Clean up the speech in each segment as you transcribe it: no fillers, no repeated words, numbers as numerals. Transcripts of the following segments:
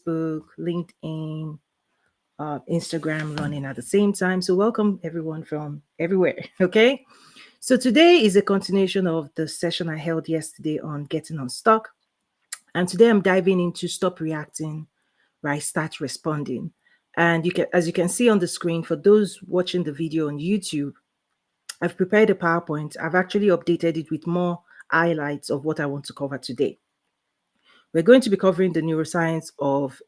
Facebook, LinkedIn, Instagram running at the same time. So, welcome everyone from everywhere. Okay. So, today is a continuation of the session I held yesterday on getting unstuck. And today I'm diving into stop reacting, right? Start responding. And as you can see on the screen, for those watching the video on YouTube, I've prepared a PowerPoint. I've actually updated it with more highlights of what I want to cover today. We're going to be covering the neuroscience of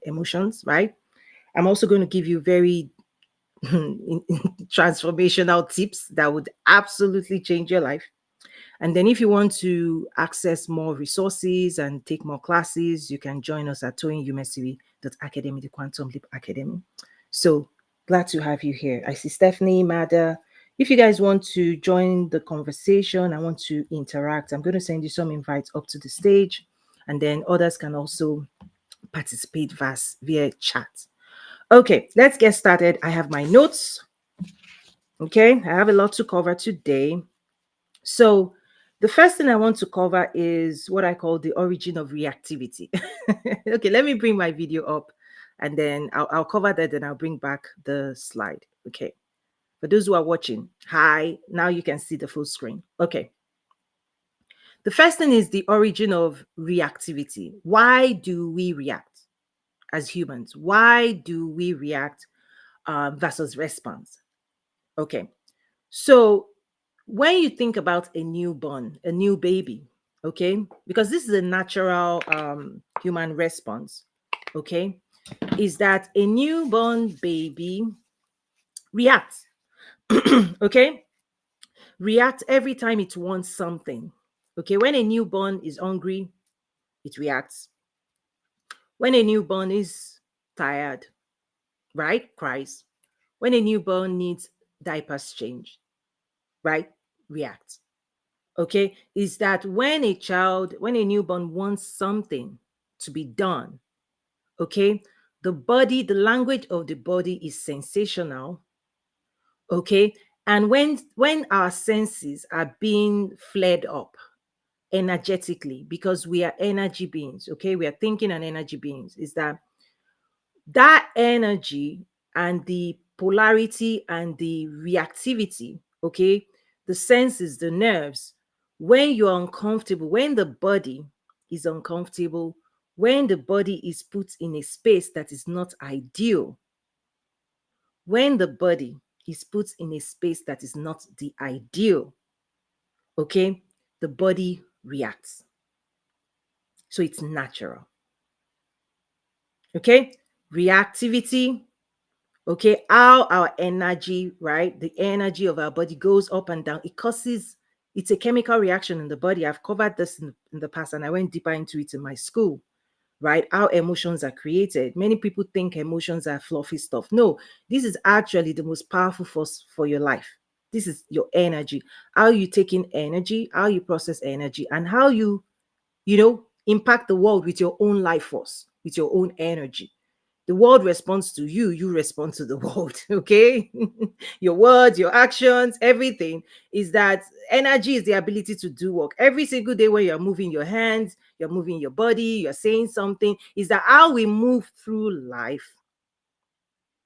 emotions, right? I'm also going to give you very transformational tips that would absolutely change your life. And then if you want to access more resources and take more classes, you can join us at toyinumesiwi.academy, the Quantum Leap Academy. So glad to have you here. I see Stephanie, Mada. If you guys want to join the conversation, I want to interact, I'm going to send you some invites up to the stage, and then others can also participate via chat. Okay, let's get started. I have my notes. Okay, I have a lot to cover today. So, the first thing I want to cover is what I call the origin of reactivity. Okay, let me bring my video up and then I'll cover that, then I'll bring back the slide. Okay, for those who are watching, hi, now you can see the full screen. Okay, the first thing is the origin of reactivity. Why do we react as humans? Why do we react versus response? Okay, so when you think about a newborn, a new baby, okay, because this is a natural human response, okay, is that a newborn baby reacts, okay, reacts every time it wants something. Okay, when a newborn is hungry, it reacts. When a newborn is tired, right, cries. When a newborn needs diapers changed, right, reacts. Okay, is that when a newborn wants something to be done, okay, the language of the body is sensational, okay, and when our senses are being flared up energetically, because we are energy beings, okay, we are thinking and energy beings, is that energy and the polarity and the reactivity, okay, the senses, the nerves, when you're uncomfortable, when the body is uncomfortable, when the body is put in a space that is not ideal, when the body is put in a space that is not the ideal, okay, the body reacts. So it's natural. Okay, reactivity. Okay, how our energy, right, the energy of our body goes up and down, it's a chemical reaction in the body. I've covered this in the past and I went deeper into it in my school, right? How emotions are created. Many people think emotions are fluffy stuff. No, this is actually the most powerful force for your life. This is your energy. How you take in energy, how you process energy, and how you impact the world with your own life force, with your own energy. The world responds to you, you respond to the world. Okay. Your words, your actions, everything is that energy is the ability to do work every single day. When you're moving your hands, you're moving your body, you're saying something, is that how we move through life,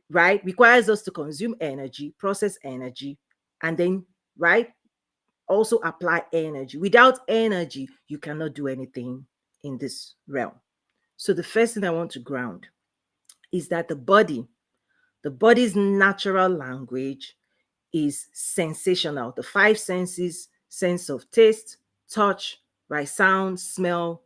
right, requires us to consume energy, process energy, and then, right, also apply energy. Without energy, you cannot do anything in this realm. So the first thing I want to ground is that the body's natural language is sensational. The five senses: sense of taste, touch, right, sound, smell,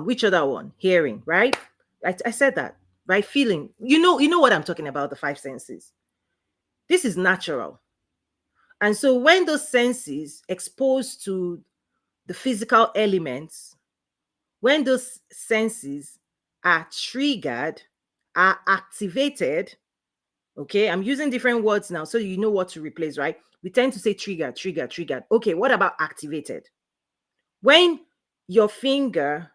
which other one? Hearing, right? I said that, right? Feeling. You know what I'm talking about, the five senses. This is natural. And so when those senses exposed to the physical elements, when those senses are triggered, are activated, okay, I'm using different words now so you know what to replace, right? We tend to say trigger, trigger, triggered. Okay, what about activated? When your finger,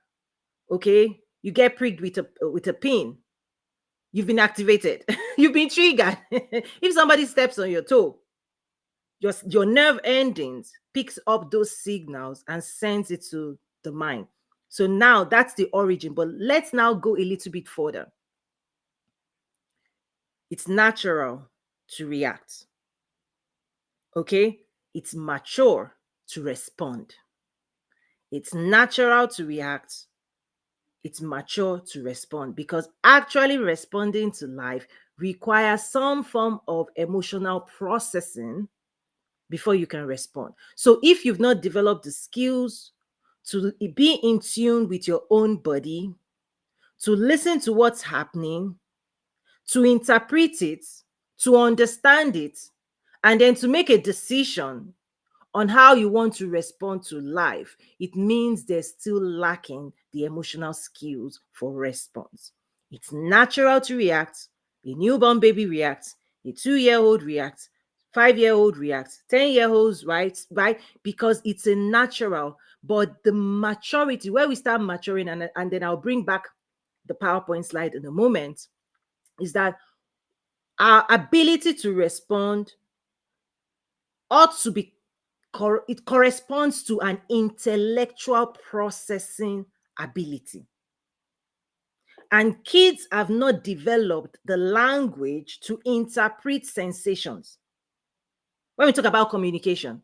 okay, you get pricked with a pin, you've been activated. You've been triggered. If somebody steps on your toe, your nerve endings picks up those signals and sends it to the mind. So now that's the origin, but let's now go a little bit further. It's natural to react. Okay? It's mature to respond. It's natural to react. It's mature to respond, because actually responding to life requires some form of emotional processing before you can respond. So if you've not developed the skills to be in tune with your own body, to listen to what's happening, to interpret it, to understand it, and then to make a decision on how you want to respond to life, it means there's still lacking the emotional skills for response. It's natural to react. A newborn baby reacts, a 2-year-old reacts, 5-year-old reacts, 10-year-olds, right? Because it's a natural, but the maturity, where we start maturing, and then I'll bring back the PowerPoint slide in a moment, is that our ability to respond ought to be, it corresponds to an intellectual processing ability. And kids have not developed the language to interpret sensations. When we talk about communication,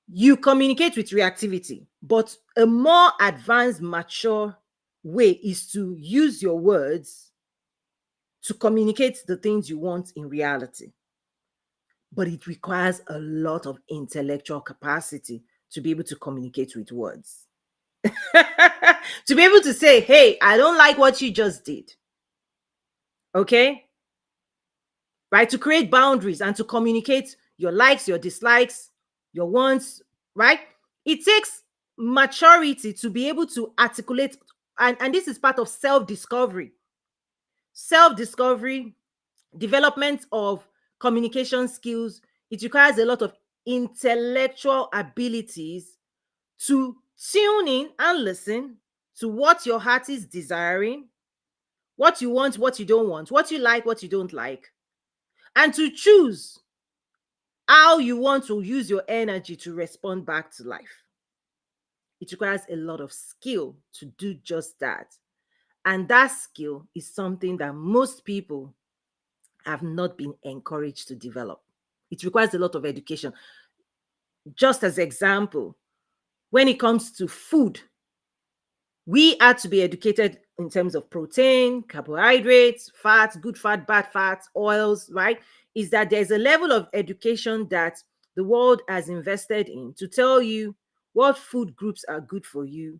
you communicate with reactivity, but a more advanced, mature way is to use your words to communicate the things you want in reality. But it requires a lot of intellectual capacity to be able to communicate with words. To be able to say, hey, I don't like what you just did. Okay? Right? To create boundaries and to communicate your likes, your dislikes, your wants, right? It takes maturity to be able to articulate, and this is part of self-discovery. Self-discovery, development of communication skills, it requires a lot of intellectual abilities to tune in and listen to what your heart is desiring, what you want, what you don't want, what you like, what you don't like, and to choose how you want to use your energy to respond back to life. It requires a lot of skill to do just that. And that skill is something that most people have not been encouraged to develop. It requires a lot of education. Just as example, when it comes to food, we are to be educated in terms of protein, carbohydrates, fats, good fat, bad fats, oils, right? Is that there's a level of education that the world has invested in to tell you what food groups are good for you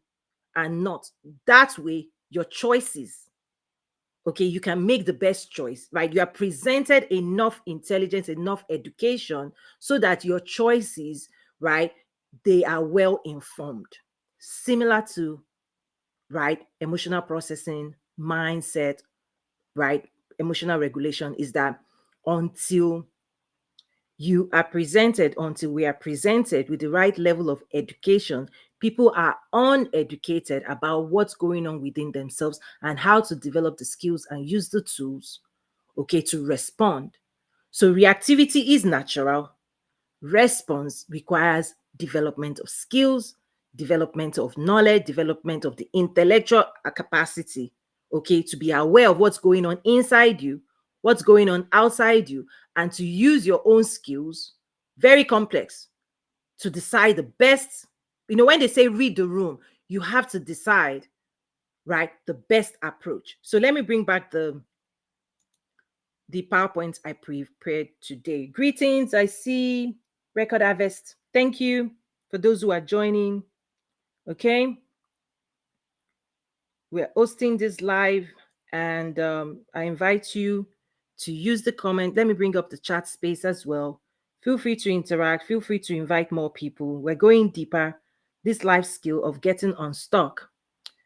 and not. That way, your choices, okay, you can make the best choice, right? You are presented enough intelligence, enough education so that your choices, right, they are well informed. Similar to, right, emotional processing, mindset, right, emotional regulation, is that until until we are presented with the right level of education, people are uneducated about what's going on within themselves and how to develop the skills and use the tools, okay, to respond. So reactivity is natural. Response requires development of skills, development of knowledge, development of the intellectual capacity, okay, to be aware of what's going on inside you, what's going on outside you, and to use your own skills, very complex, to decide the best. You know, when they say read the room, you have to decide, right, the best approach. So let me bring back the PowerPoint I prepared today. Greetings, I see Record Harvest. Thank you for those who are joining. Okay, we're hosting this live, and I invite you to use the comment. Let me bring up the chat space as well. Feel free to interact. Feel free to invite more people. We're going deeper. This life skill of getting unstuck.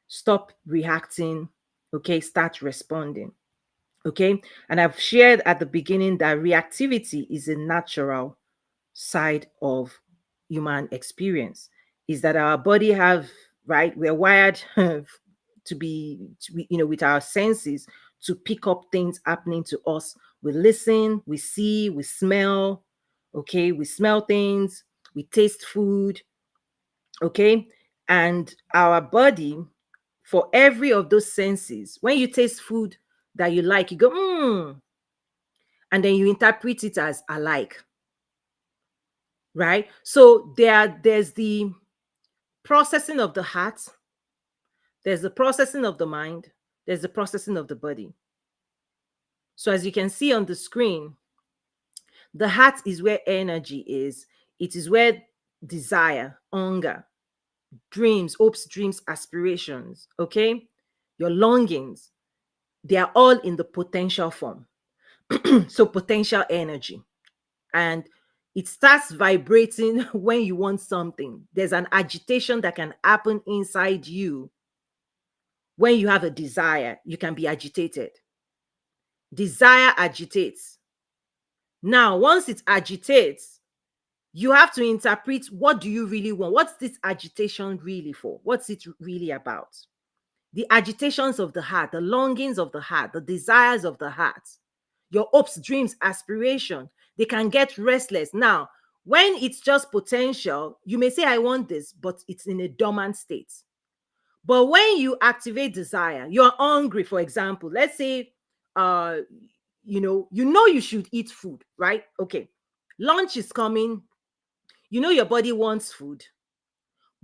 Stop reacting. Okay, start responding. Okay, and I've shared at the beginning that reactivity is a natural side of human experience. Is that our body have, right, we're wired to be, with our senses, to pick up things happening to us. We listen, we see, we smell. Okay, we smell things, we taste food. Okay, and our body for every of those senses. When you taste food that you like, you go, and then you interpret it as I like, right? So there's the processing of the heart, there's the processing of the mind, there's the processing of the body. So as you can see on the screen, the heart is where energy is. It is where desire, hunger, dreams, hopes, dreams, aspirations, okay? Your longings, they are all in the potential form. So potential energy. And it starts vibrating when you want something. There's an agitation that can happen inside you. When you have a desire, you can be agitated. Desire agitates. Now, once it agitates, you have to interpret, what do you really want? What's this agitation really for? What's it really about? The agitations of the heart, the longings of the heart, the desires of the heart, your hopes, dreams, aspiration, they can get restless. Now, when it's just potential, you may say, I want this, but it's in a dormant state. But when you activate desire, you're hungry, for example. Let's say, uh, you should eat food, right? Okay, lunch is coming. You know your body wants food,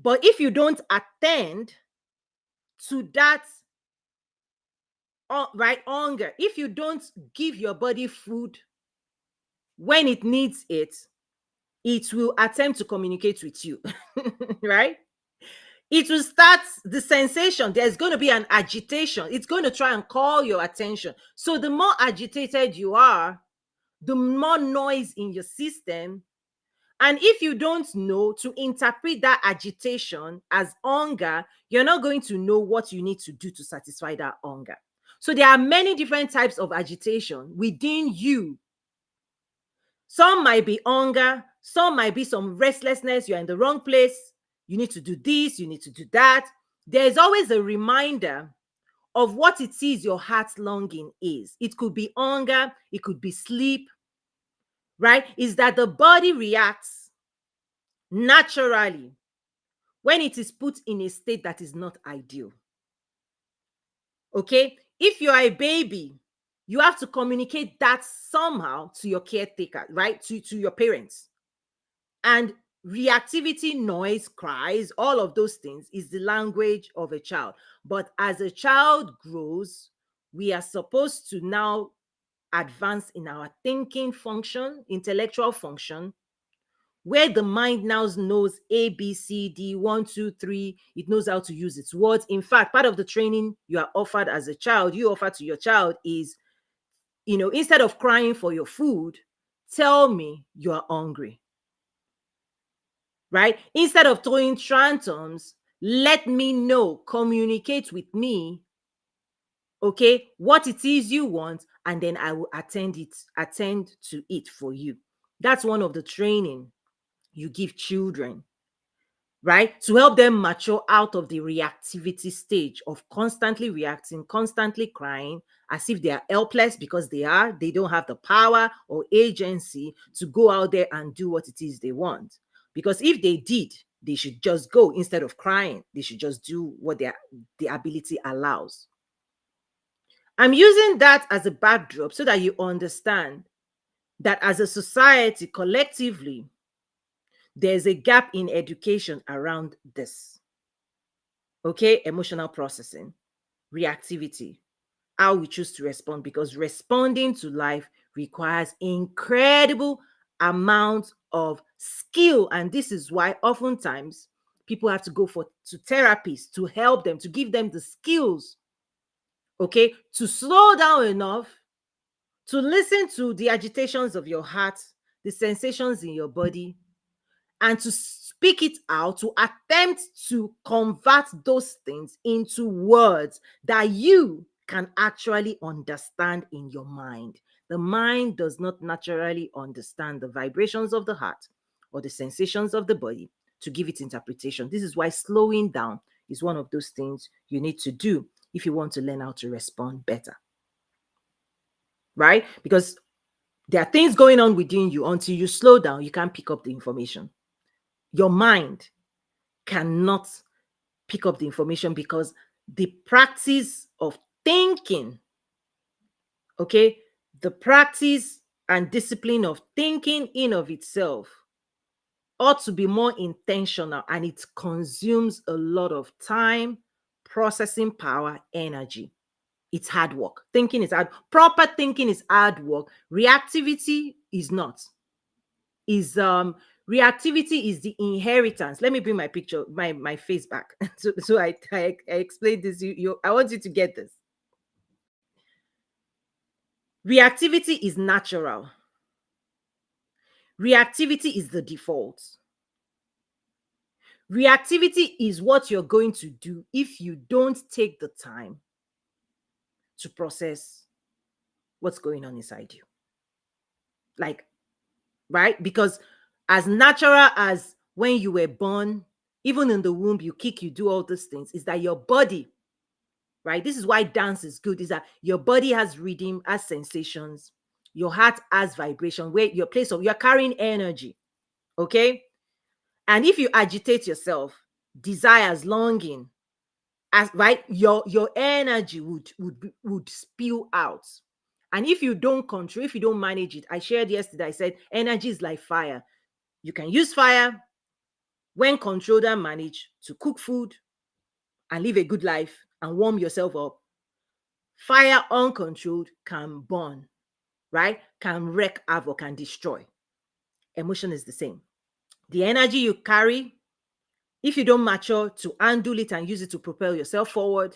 but if you don't attend to that, right, hunger, if you don't give your body food when it needs it, it will attempt to communicate with you, right? It will start the sensation. There's going to be an agitation. It's going to try and call your attention. So the more agitated you are, the more noise in your system. And if you don't know to interpret that agitation as hunger, you're not going to know what you need to do to satisfy that hunger. So there are many different types of agitation within you. Some might be hunger, some might be some restlessness, you're in the wrong place, you need to do this, you need to do that. There's always a reminder of what it is your heart's longing is. It could be hunger, it could be sleep, right? Is that the body reacts naturally when it is put in a state that is not ideal. Okay? If you are a baby, you have to communicate that somehow to your caretaker, right? To your parents. And reactivity, noise, cries, all of those things is the language of a child. But as a child grows, we are supposed to now advance in our thinking function, intellectual function, where the mind now knows A, B, C, D, 1, 2, 3. It knows how to use its words. In fact, part of the training you are offered as a child, you offer to your child is, instead of crying for your food, tell me you are hungry. Right? Instead of throwing tantrums, let me know, communicate with me, okay, what it is you want, and then I will attend to it for you. That's one of the training you give children, right? To help them mature out of the reactivity stage of constantly reacting, constantly crying, as if they are helpless, because they don't have the power or agency to go out there and do what it is they want. Because if they did, they should just go instead of crying. They should just do what the ability allows. I'm using that as a backdrop so that you understand that as a society, collectively, there's a gap in education around this. Okay, emotional processing, reactivity, how we choose to respond, because responding to life requires incredible amount of skill. And this is why oftentimes people have to go to therapists to help them, to give them the skills, okay, to slow down enough to listen to the agitations of your heart, the sensations in your body, and to speak it out, to attempt to convert those things into words that you can actually understand in your mind. The mind does not naturally understand the vibrations of the heart or the sensations of the body to give it interpretation. This is why slowing down is one of those things you need to do if you want to learn how to respond better. Right? Because there are things going on within you. Until you slow down, you can't pick up the information. Your mind cannot pick up the information because the practice of thinking, okay, the practice and discipline of thinking in of itself ought to be more intentional, and it consumes a lot of time, processing power, energy. It's hard work. Thinking is hard. Proper thinking is hard work. Reactivity is not. Is Reactivity is the inheritance. Let me bring my picture, my face back. So I explained this. I want you to get this. Reactivity is natural. Reactivity is the default. Reactivity is what you're going to do if you don't take the time to process what's going on inside you. Like, right? Because as natural as when you were born, even in the womb, you kick, you do all these things, is that your body, right? This is why dance is good, is that your body has rhythm, has sensations, your heart has vibration, where your place of, you're carrying energy, okay? And if you agitate yourself, desires, longing, as right, your energy would spill out. And if you don't control, if you don't manage it, I shared yesterday, I said energy is like fire. You can use fire when controlled and managed to cook food and live a good life and warm yourself up. Fire uncontrolled can burn, right? Can wreak havoc and destroy. Emotion is the same. The energy you carry, if you don't mature to handle it and use it to propel yourself forward,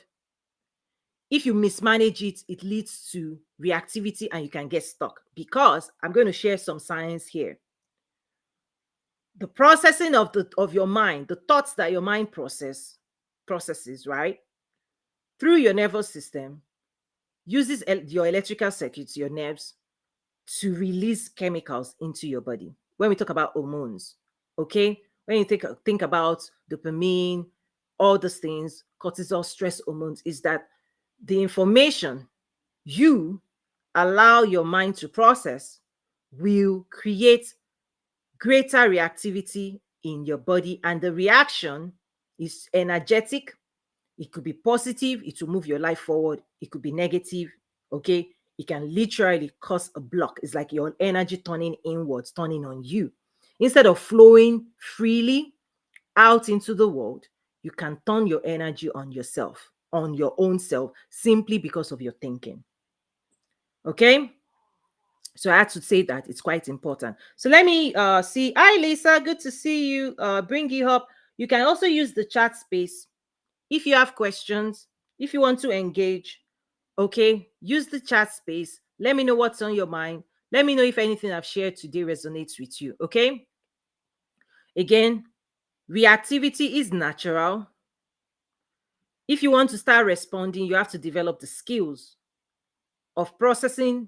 if you mismanage it, it leads to reactivity and you can get stuck. Because I'm going to share some science here. The processing of your mind, the thoughts that your mind processes, right, through your nervous system, uses your electrical circuits, your nerves, to release chemicals into your body. When we talk about hormones, okay, when you think about dopamine, all those things, cortisol, stress hormones, is that the information you allow your mind to process will create greater reactivity in your body, and the reaction is energetic. It could be positive, it will move your life forward. It could be negative, okay? It can literally cause a block. It's like your energy turning inwards, turning on you. Instead of flowing freely out into the world, you can turn your energy on yourself, on your own self, simply because of your thinking. Okay? So I had to say that it's quite important. So let me see. Hi, Lisa. Good to see you. Bring you up. You can also use the chat space if you have questions, if you want to engage. Okay, use the chat space. Let me know what's on your mind. Let me know if anything I've shared today resonates with you. Okay. Again, reactivity is natural. If you want to start responding, you have to develop the skills of processing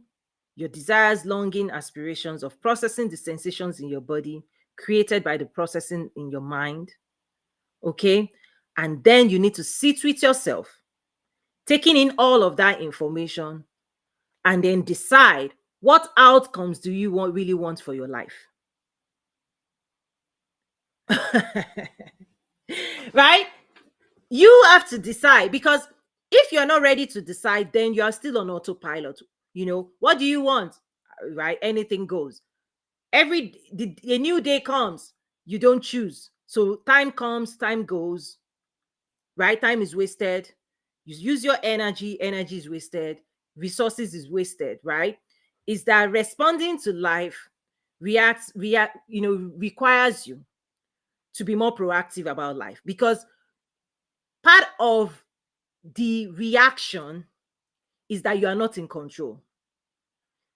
your desires, longing, aspirations, of processing the sensations in your body created by the processing in your mind. Okay. And then you need to sit with yourself, taking in all of that information, and then decide what outcomes do you really want for your life. Right? You have to decide, because if you're not ready to decide, then you are still on autopilot. What do you want? Right? Anything goes. A new day comes, you don't choose. So time comes, time goes, right? Time is wasted. You use your energy is wasted, resources is wasted, right? Is that responding to life requires you to be more proactive about life, because part of the reaction is that you are not in control.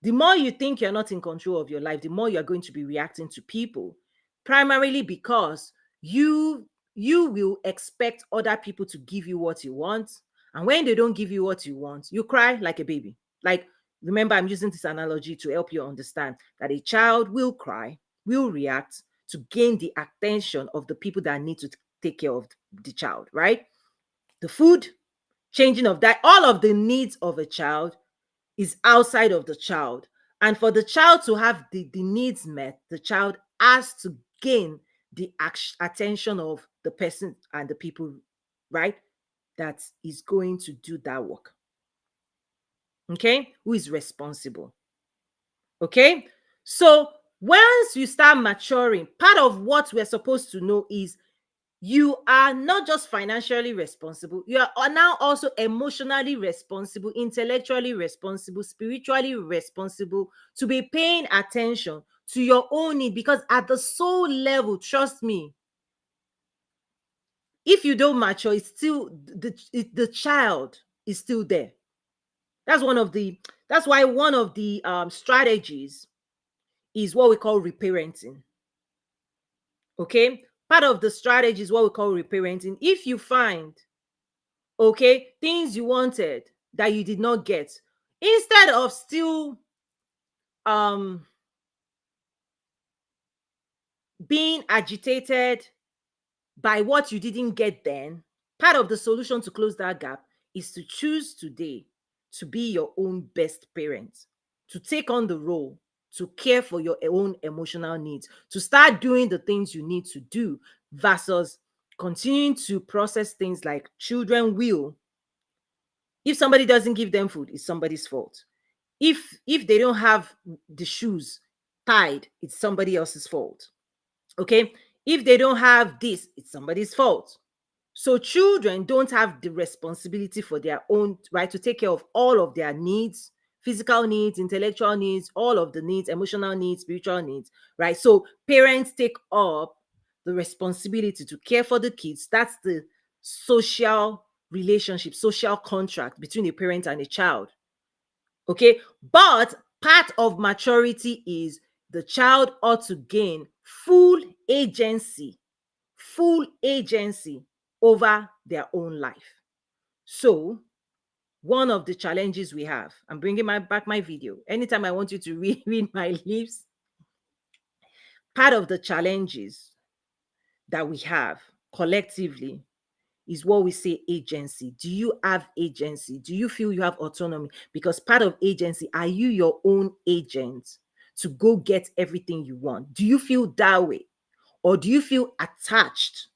The more you think you're not in control of your life, the more you're going to be reacting to people, primarily because you will expect other people to give you what you want. And when they don't give you what you want, you cry like a baby. Like, remember, I'm using this analogy to help you understand that a child will cry, will react to gain the attention of the people that need to take care of the child, right? The food, changing of that, all of the needs of a child is outside of the child. And for the child to have the needs met, the child has to gain the attention of the person and the people, right, that is going to do that work. Okay? Who is responsible? Okay? So once you start maturing, part of what we're supposed to know is you are not just financially responsible, you are now also emotionally responsible, intellectually responsible, spiritually responsible, to be paying attention to your own need. Because at the soul level, trust me, if you don't mature, it's still the child is still there. That's why one of the strategies is what we call reparenting. Okay, part of the strategy is what we call reparenting. If you find, okay, things you wanted that you did not get, instead of still um being agitated by what you didn't get then, part of the solution to close that gap is to choose today to be your own best parent, to take on the role, to care for your own emotional needs, to start doing the things you need to do, versus continuing to process things like children will. If somebody doesn't give them food, it's somebody's fault. If they don't have the shoes tied, it's somebody else's fault. Okay? If they don't have this, it's somebody's fault. So children don't have the responsibility for their own, right, to take care of all of their needs, physical needs, intellectual needs, all of the needs, emotional needs, spiritual needs, right? So parents take up the responsibility to care for the kids. That's the social relationship, social contract between a parent and a child. Okay. But part of maturity is the child ought to gain full agency over their own life. So, one of the challenges we have, I'm bringing back my video. Anytime I want you to read my lips, part of the challenges that we have collectively is what we say agency. Do you have agency? Do you feel you have autonomy? Because part of agency, are you your own agent to go get everything you want? Do you feel that way? Or do you feel attached?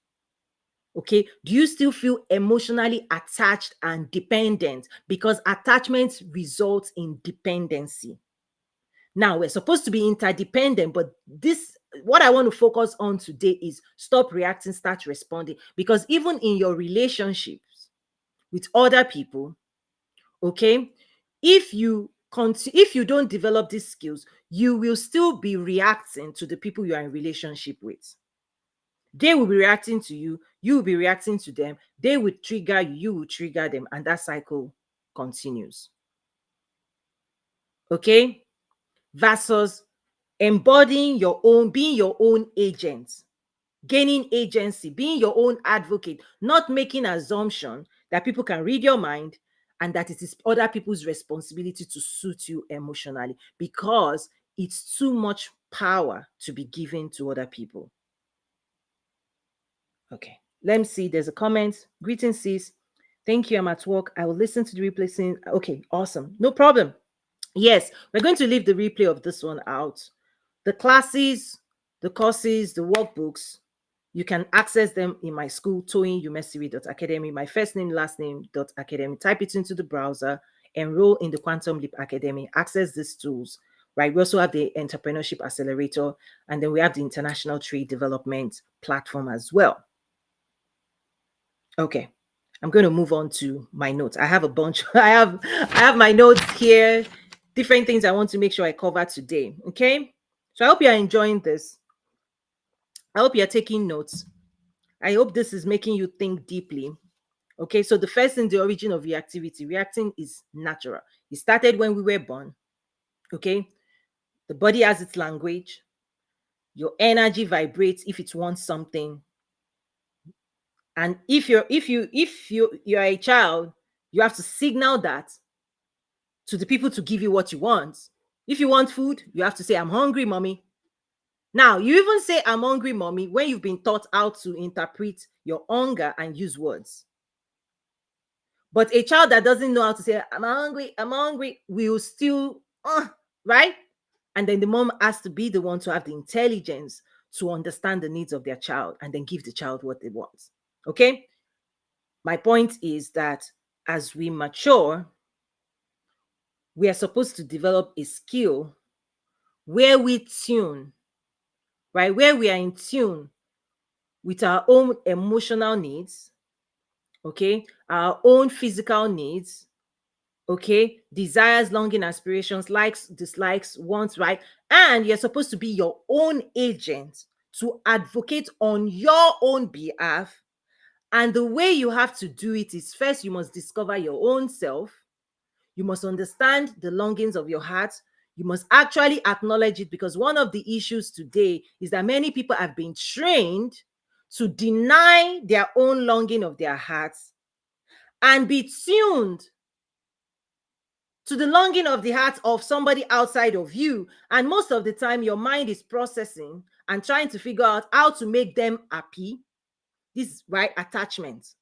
Okay. Do you still feel emotionally attached and dependent? Because attachment results in dependency. Now, we're supposed to be interdependent, but what I want to focus on today is stop reacting, start responding. Because even in your relationships with other people, okay, if you don't develop these skills, you will still be reacting to the people you are in relationship with. They will be reacting to you, you will be reacting to them, they will trigger you, you will trigger them, and that cycle continues. Okay? Versus embodying your own, being your own agent, gaining agency, being your own advocate, not making assumption that people can read your mind and that it is other people's responsibility to suit you emotionally, because it's too much power to be given to other people. Okay, let me see. There's a comment. Greetings, sis. Thank you. I'm at work. I will listen to the replay soon. Okay, awesome. No problem. Yes, we're going to leave the replay of this one out. The classes, the courses, the workbooks, you can access them in my school, toyinumesiri.academy, my first name, last name.academy. Type it into the browser, enroll in the Quantum Leap Academy, access these tools, right? We also have the Entrepreneurship Accelerator, and then we have the International Trade Development Platform as well. Okay, I'm going to move on to my notes. I have a bunch. I have my notes here, different things I want to make sure I cover today. Okay, so I hope you're enjoying this. I hope you're taking notes. I hope this is making you think deeply. Okay, so the first thing, the origin of reactivity. Reacting is natural. It started when we were born. Okay, the body has its language. Your energy vibrates if it wants something. And if you're a child, you have to signal that to the people to give you what you want. If you want food, you have to say, I'm hungry, mommy. Now, you even say, I'm hungry, mommy, when you've been taught how to interpret your hunger and use words. But a child that doesn't know how to say, I'm hungry, will still, right? And then the mom has to be the one to have the intelligence to understand the needs of their child and then give the child what they want. Okay? My point is that as we mature, we are supposed to develop a skill where we tune, right? Where we are in tune with our own emotional needs, okay? Our own physical needs, okay? Desires, longing, aspirations, likes, dislikes, wants, right? And you're supposed to be your own agent to advocate on your own behalf. And the way you have to do it is first, you must discover your own self. You must understand the longings of your heart. You must actually acknowledge it, because one of the issues today is that many people have been trained to deny their own longing of their hearts and be tuned to the longing of the heart of somebody outside of you. And most of the time, your mind is processing and trying to figure out how to make them happy. This is right attachment.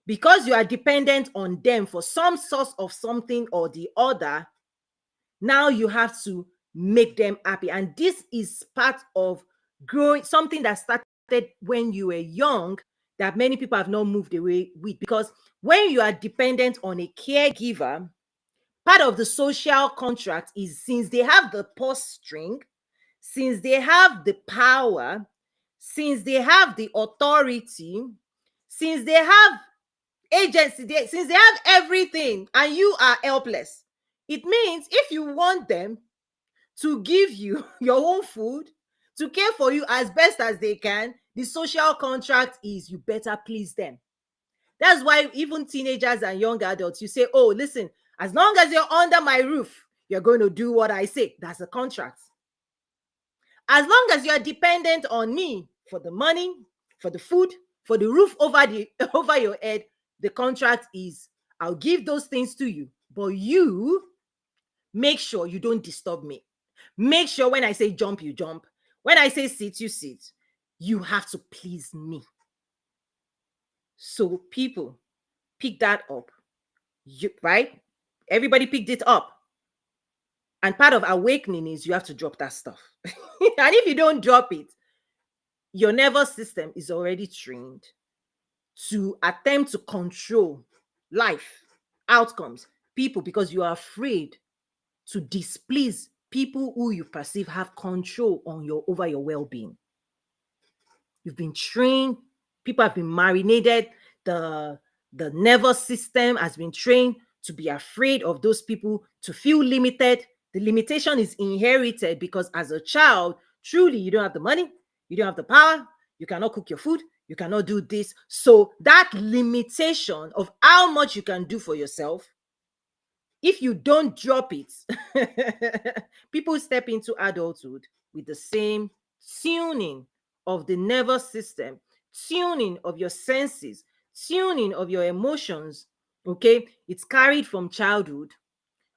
Because you are dependent on them for some source of something or the other, now you have to make them happy. And this is part of growing, something that started when you were young, that many people have not moved away with. Because when you are dependent on a caregiver, part of the social contract is, since they have the purse string, since they have the power, since they have the authority, since they have agency, since they have everything and you are helpless, it means if you want them to give you your own food, to care for you as best as they can, the social contract is you better please them. That's why even teenagers and young adults, you say, oh, listen, as long as you're under my roof, you're going to do what I say. That's a contract. As long as you're dependent on me for the money, for the food, for the roof over over your head, the contract is I'll give those things to you, but you make sure you don't disturb me. Make sure when I say jump, you jump. When I say sit, you sit. You have to please me. So people, pick that up. Right? Everybody picked it up. And part of awakening is you have to drop that stuff. And if you don't drop it, your nervous system is already trained to attempt to control life, outcomes, people, because you are afraid to displease people who you perceive have control on over your well-being. You've been trained, people have been marinated, the nervous system has been trained to be afraid of those people, to feel limited. The limitation is inherited because as a child, truly, you don't have the money, you don't have the power, you cannot cook your food, you cannot do this. So that limitation of how much you can do for yourself, if you don't drop it, people step into adulthood with the same tuning of the nervous system, tuning of your senses, tuning of your emotions. Okay, it's carried from childhood.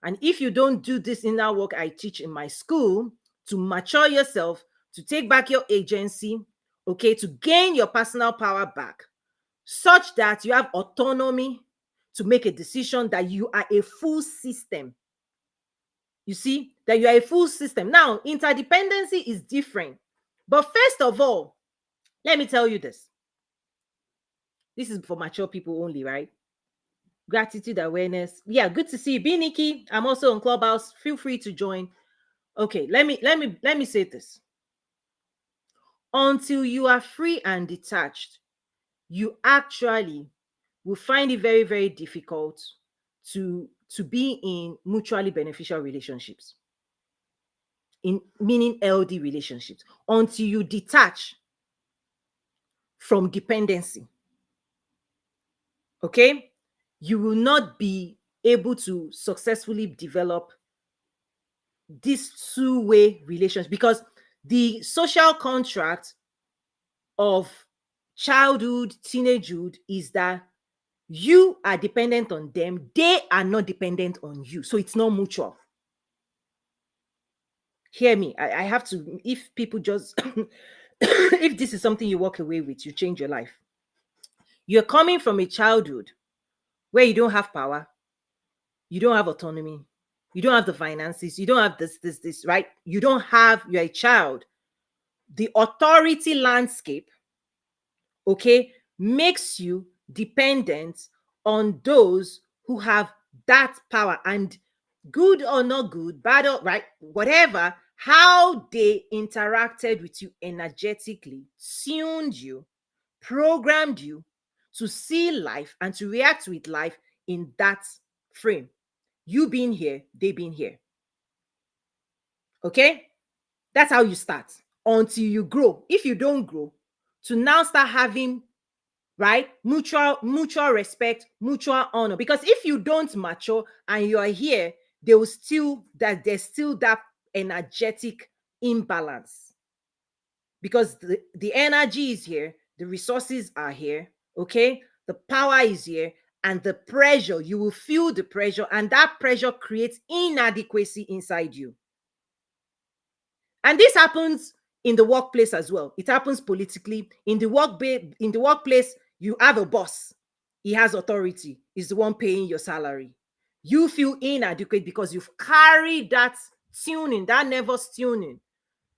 And if you don't do this inner work I teach in my school to mature yourself, to take back your agency, okay, to gain your personal power back, such that you have autonomy to make a decision, that you are a full system. You see, that you are a full system. Now, interdependency is different. But first of all, let me tell you this. This is for mature people only, right? Gratitude awareness. Yeah, good to see you. Be Nikki. I'm also on Clubhouse. Feel free to join. Okay, let me say this. Until you are free and detached, you actually will find it very, very difficult to be in mutually beneficial relationships, in meaning LD relationships, until you detach from dependency. Okay, you will not be able to successfully develop this two-way relationship, because the social contract of childhood, teenagehood is that you are dependent on them, they are not dependent on you. So it's not mutual. Hear me. I have to, if people just, if this is something you walk away with, you change your life. You're coming from a childhood where you don't have power, you don't have autonomy, you don't have the finances, you don't have this, right? You don't have, you're a child. The authority landscape, okay, makes you dependent on those who have that power, and good or not good, bad or right, whatever, how they interacted with you energetically, tuned you, programmed you to see life and to react with life in that frame. You being here, they being here. Okay? That's how you start until you grow. If you don't grow, to now start having, right, mutual respect, mutual honor. Because if you don't mature and you are here, there's still that energetic imbalance, because the energy is here, the resources are here, okay, the power is here, and the pressure, you will feel the pressure, and that pressure creates inadequacy inside you. And this happens in the workplace as well. It happens politically. In the workplace, you have a boss. He has authority. He's the one paying your salary. You feel inadequate because you've carried that tuning, that nervous tuning.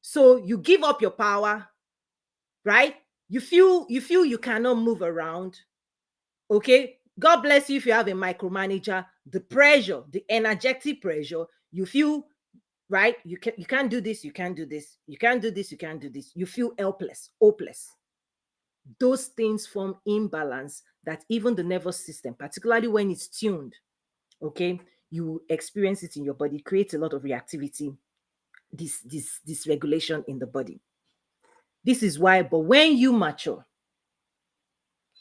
So you give up your power, right? You feel you cannot move around. Okay. God bless you if you have a micromanager. The pressure, the energetic pressure, you feel, right? You can't do this, you can't do this, you can't do this, you can't do this. You feel helpless, hopeless. Those things form imbalance that even the nervous system, particularly when it's tuned, okay, you experience it in your body, creates a lot of reactivity, this regulation in the body. This is why, but when you mature,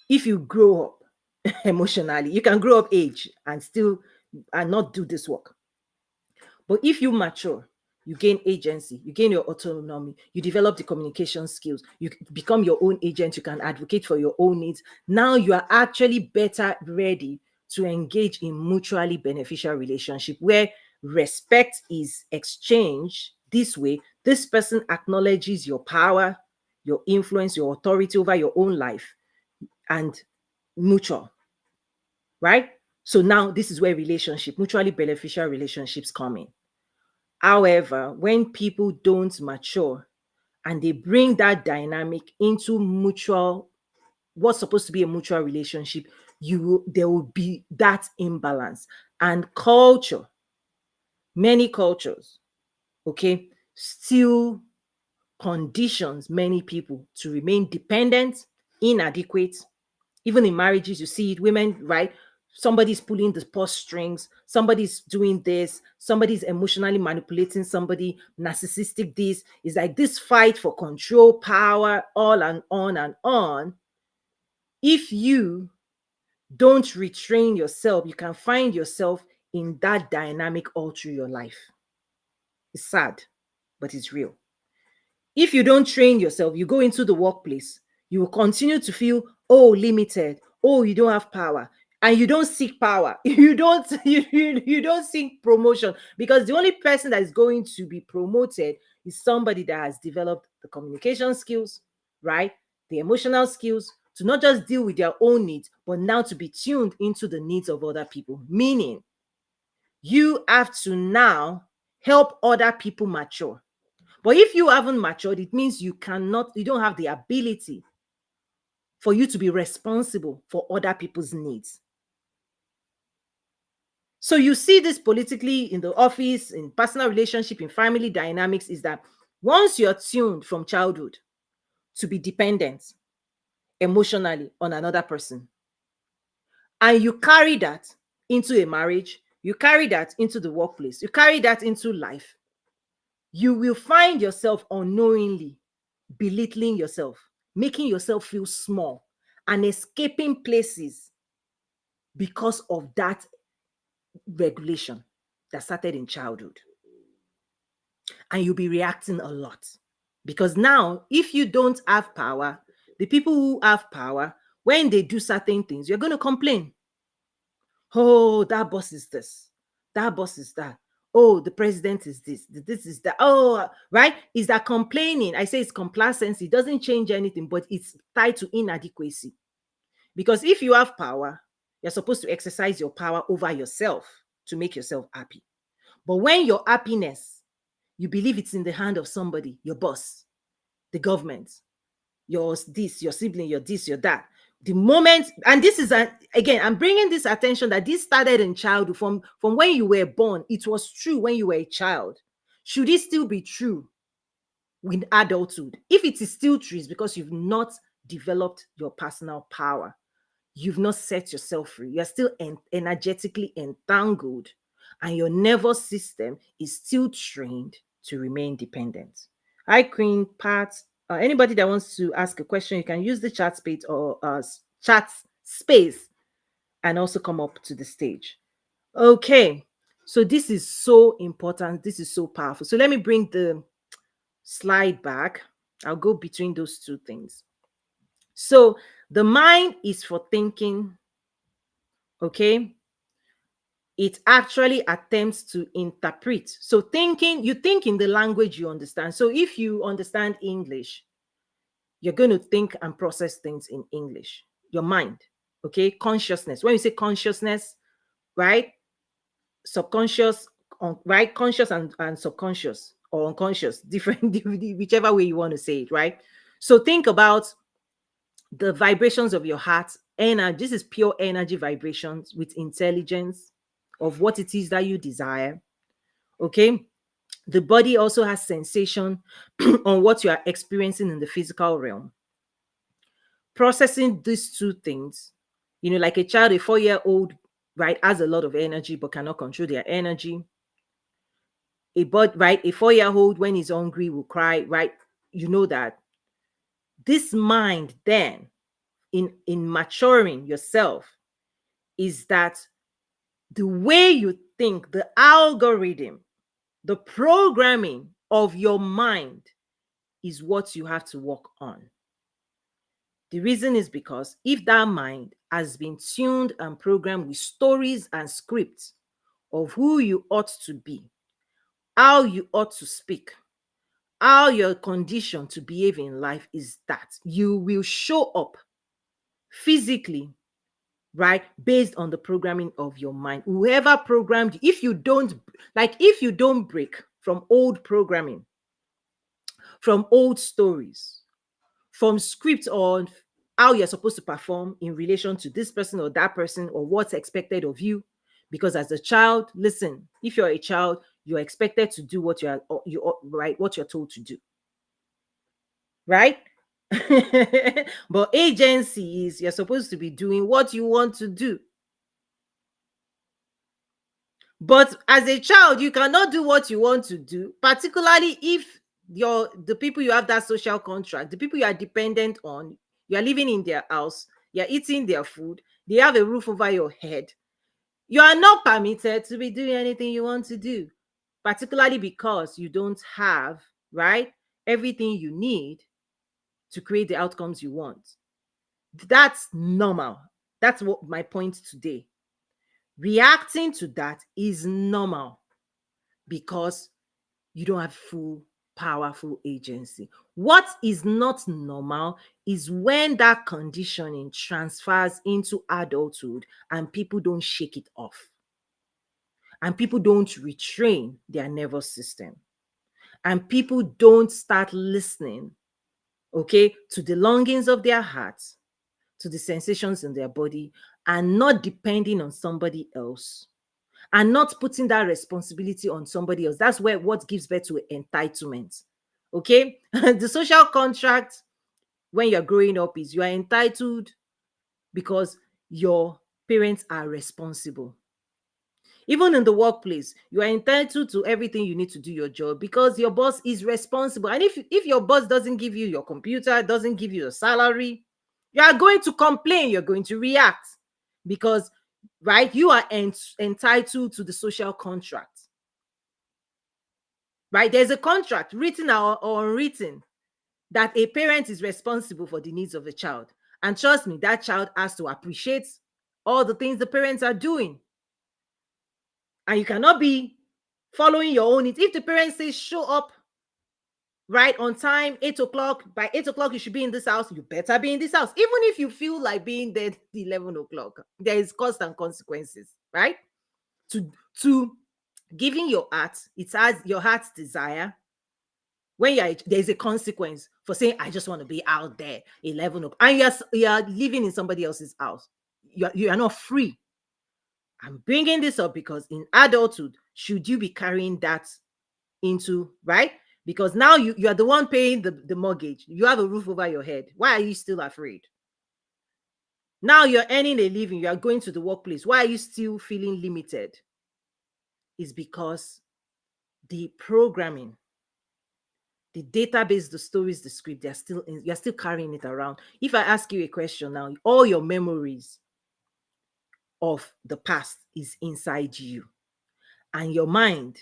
if you grow up emotionally, you can grow up age and still and not do this work. But if you mature, you gain agency, you gain your autonomy, you develop the communication skills, you become your own agent, you can advocate for your own needs. Now you are actually better ready to engage in mutually beneficial relationship where respect is exchanged this way. This person acknowledges your power, your influence, your authority over your own life, and mutual, right? So now this is where mutually beneficial relationships come in. However, when people don't mature and they bring that dynamic into what's supposed to be a mutual relationship, there will be that imbalance. And many cultures, okay, still conditions many people to remain dependent, inadequate. Even in marriages, you see it, women, right? Somebody's pulling the purse strings, somebody's doing this, somebody's emotionally manipulating somebody, narcissistic this. It's like this fight for control, power, all and on and on. If you don't retrain yourself, you can find yourself in that dynamic all through your life. It's sad, but it's real. If you don't train yourself, you go into the workplace, you will continue to feel, oh, limited, oh, you don't have power, and you don't seek power. You don't seek promotion, because the only person that is going to be promoted is somebody that has developed the communication skills, right? The emotional skills to not just deal with their own needs, but now to be tuned into the needs of other people. Meaning, you have to now help other people mature. But if you haven't matured, it means you don't have the ability for you to be responsible for other people's needs. So you see this politically, in the office, in personal relationship, in family dynamics, is that once you're tuned from childhood to be dependent emotionally on another person, and you carry that into a marriage, you carry that into the workplace, you carry that into life, you will find yourself unknowingly belittling yourself, making yourself feel small, and escaping places because of that regulation that started in childhood. And you'll be reacting a lot. Because now, if you don't have power, the people who have power, when they do certain things, you're going to complain. Oh, that boss is this. That boss is that. Oh, the president is this. This is that. Oh, right? Is that complaining? I say it's complacency. It doesn't change anything, but it's tied to inadequacy. Because if you have power, you're supposed to exercise your power over yourself to make yourself happy. But when your happiness, you believe it's in the hand of somebody, your boss, the government, your this, your sibling, your this, your that, The moment, and this is again, I'm bringing this attention that this started in childhood, from when you were born. It was true when you were a child. Should it still be true with adulthood? If it is still true, it's because you've not developed your personal power. You've not set yourself free. You're still energetically entangled, and your nervous system is still trained to remain dependent. Hi, Queen Pat. Anybody that wants to ask a question, you can use the chat space or chat space and also come up to the stage. Okay, so this is so important. This is so powerful. So let me bring the slide back. I'll go between those two things. So the mind is for thinking, okay? It actually attempts to interpret. So thinking, you think in the language you understand. So if you understand English, you're going to think and process things in English. Your mind, okay? Consciousness. When you say consciousness, right? Subconscious, right? Conscious and subconscious or unconscious, different, whichever way you want to say it, right? So think about the vibrations of your heart. And this is pure energy vibrations with intelligence of what it is that you desire. Okay. The body also has sensation on what you are experiencing in the physical realm. Processing these two things, like a child, a 4-year-old, right, has a lot of energy but cannot control their energy. Right, a 4-year-old, when he's hungry, will cry, right? You know that. This mind then, in maturing yourself, is that the way you think, the algorithm, the programming of your mind is what you have to work on. The reason is because if that mind has been tuned and programmed with stories and scripts of who you ought to be, how you ought to speak, how you're conditioned to behave in life, is that you will show up physically, right, based on the programming of your mind. Whoever programmed you, if you don't break from old programming, from old stories, from scripts on how you're supposed to perform in relation to this person or that person, or what's expected of you. Because as a child, listen, if you're a child, you're expected to do what what you're told to do, right? But agency is, you're supposed to be doing what you want to do. But as a child, you cannot do what you want to do, particularly if the people you have that social contract, the people you are dependent on, you are living in their house, you're eating their food, they have a roof over your head. You are not permitted to be doing anything you want to do, particularly because you don't have, right, everything you need to create the outcomes you want. That's normal. That's what my point today. Reacting to that is normal because you don't have full, powerful agency. What is not normal is when that conditioning transfers into adulthood and people don't shake it off. And people don't retrain their nervous system. And people don't start listening, okay, to the longings of their hearts, to the sensations in their body, and not depending on somebody else, and not putting that responsibility on somebody else. That's where what gives birth to entitlement. Okay. The social contract when you're growing up is you are entitled because your parents are responsible. Even in the workplace, you are entitled to everything you need to do your job because your boss is responsible. And if your boss doesn't give you your computer, doesn't give you your salary, you are going to complain, you're going to react because, right, you are entitled to the social contract. Right? There's a contract, written or unwritten, that a parent is responsible for the needs of the child. And trust me, that child has to appreciate all the things the parents are doing. And you cannot be following your own needs. If the parents say show up right on time, 8 o'clock, by 8 o'clock you should be in this house, you better be in this house. Even if you feel like being there at 11 o'clock, there is cost and consequences, right? To giving your heart, it has your heart's desire, When there's a consequence for saying, I just want to be out there 11 up, and you're living in somebody else's house. You are not free. I'm bringing this up because in adulthood, should you be carrying that into, right? Because now you are the one paying the mortgage. You have a roof over your head. Why are you still afraid? Now you're earning a living. You are going to the workplace. Why are you still feeling limited? It's because the programming, the database, the stories, the script, you're still carrying it around. If I ask you a question now, all your memories of the past is inside you, and your mind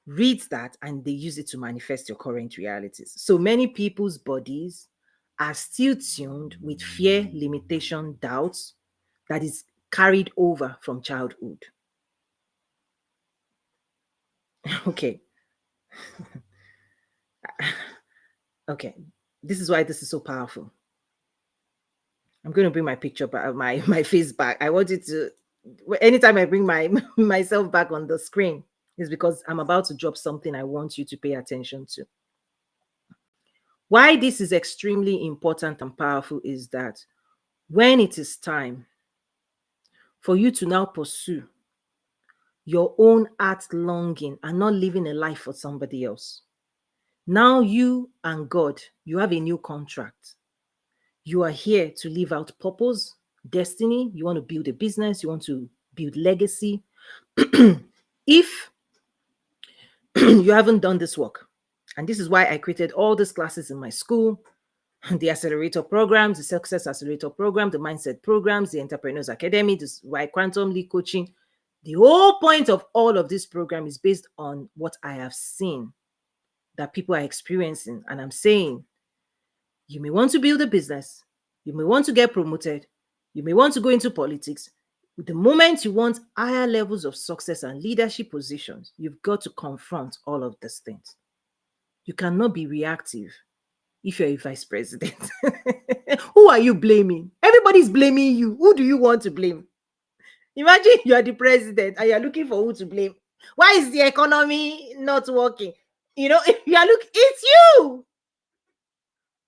reads that and they use it to manifest your current realities. So many people's bodies are still tuned with fear, limitation, doubts that is carried over from childhood. Okay. Okay. This is why this is so powerful. I'm going to bring my picture back, my face back. I want it to, anytime I bring my myself back on the screen, is because I'm about to drop something I want you to pay attention to. Why this is extremely important and powerful is that when it is time for you to now pursue your own heart longing and not living a life for somebody else, now you and God, you have a new contract. You are here to live out purpose, destiny. You want to build a business, you want to build legacy. If you haven't done this work, and this is why I created all these classes in my school, the accelerator programs, the success accelerator program, the mindset programs, the entrepreneurs academy, this why quantum league coaching. The whole point of all of this program is based on what I have seen that people are experiencing. And I'm saying, you may want to build a business, you may want to get promoted, you may want to go into politics. The moment you want higher levels of success and leadership positions, you've got to confront all of these things. You cannot be reactive if you're a vice president. Who are you blaming? Everybody's blaming you. Who do you want to blame? Imagine you are the president and you're looking for who to blame. Why is the economy not working? If you are looking, it's you.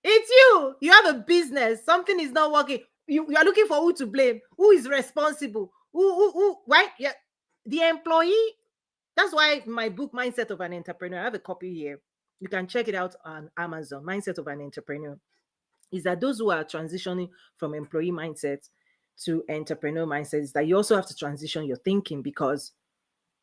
It's you. You have a business. Something is not working. You are looking for who to blame. Who is responsible? Who right? Yeah. The employee. That's why my book, Mindset of an Entrepreneur, I have a copy here. You can check it out on Amazon. Mindset of an Entrepreneur is that those who are transitioning from employee mindset to entrepreneur mindset is that you also have to transition your thinking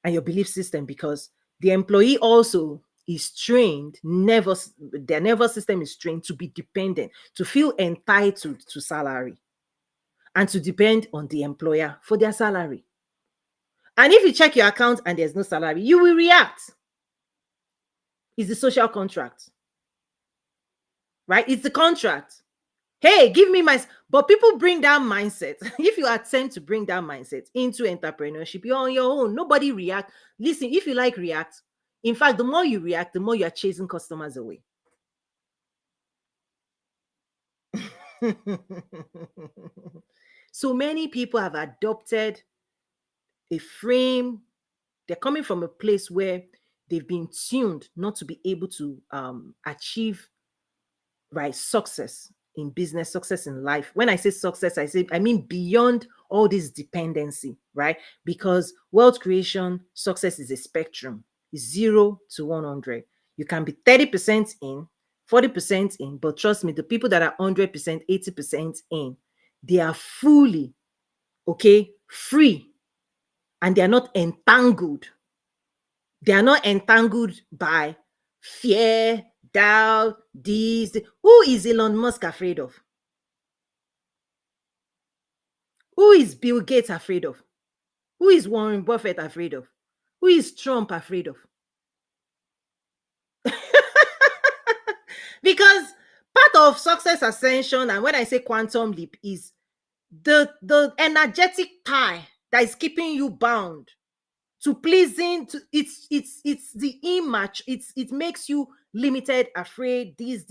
and your belief system, because the employee also is trained, their nervous system is trained to be dependent, to feel entitled to salary and to depend on the employer for their salary. And if you check your account and there's no salary, you will react. It's the social contract, right? It's the contract. Hey, give me my, but people bring that mindset. If you attempt to bring that mindset into entrepreneurship, you're on your own. Nobody react. Listen, if you like react, in fact, the more you react, the more you're chasing customers away. So many people have adopted a frame. They're coming from a place where they've been tuned not to be able to achieve right success in business, success in life. When I say success, I mean beyond all this dependency, right? Because wealth creation success is a spectrum. It's 0 to 100. You can be 30% in, 40% in, but trust me, the people that are 100%, 80% in, they are fully free, and they are not entangled. They are not entangled by fear, doubt, this. Who is Elon Musk afraid of? Who is Bill Gates afraid of? Who is Warren Buffett afraid of? Who is Trump afraid of? Because part of success ascension, and when I say quantum leap, is the energetic tie that is keeping you bound to pleasing to it's the image, it makes you limited, afraid, this,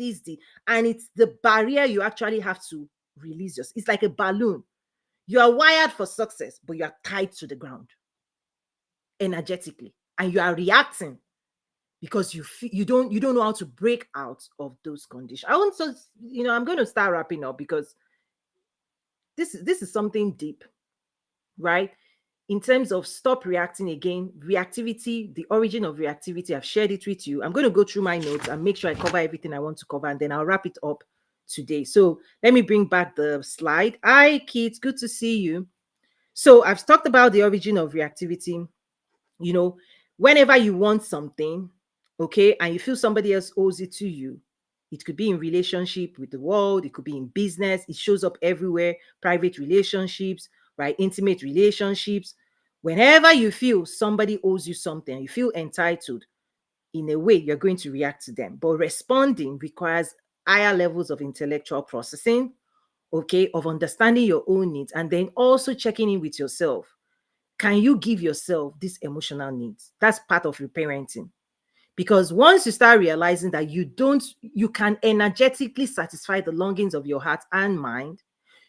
and it's the barrier you actually have to release yourself. It's like a balloon. You are wired for success, but you are tied to the ground energetically, and you are reacting because you don't know how to break out of those conditions. I want to, I'm going to start wrapping up because this is something deep, right? In terms of stop reacting again, reactivity, the origin of reactivity, I've shared it with you. I'm going to go through my notes and make sure I cover everything I want to cover, and then I'll wrap it up today. So let me bring back the slide. Hi, Kate, good to see you. So I've talked about the origin of reactivity. You know, whenever you want something, okay, and you feel somebody else owes it to you, it could be in relationship with the world, it could be in business, it shows up everywhere, private relationships, right, intimate relationships. Whenever you feel somebody owes you something, you feel entitled, in a way, you're going to react to them. But responding requires higher levels of intellectual processing, okay, of understanding your own needs, and then also checking in with yourself. Can you give yourself these emotional needs? That's part of your parenting. Because once you start realizing that you can energetically satisfy the longings of your heart and mind,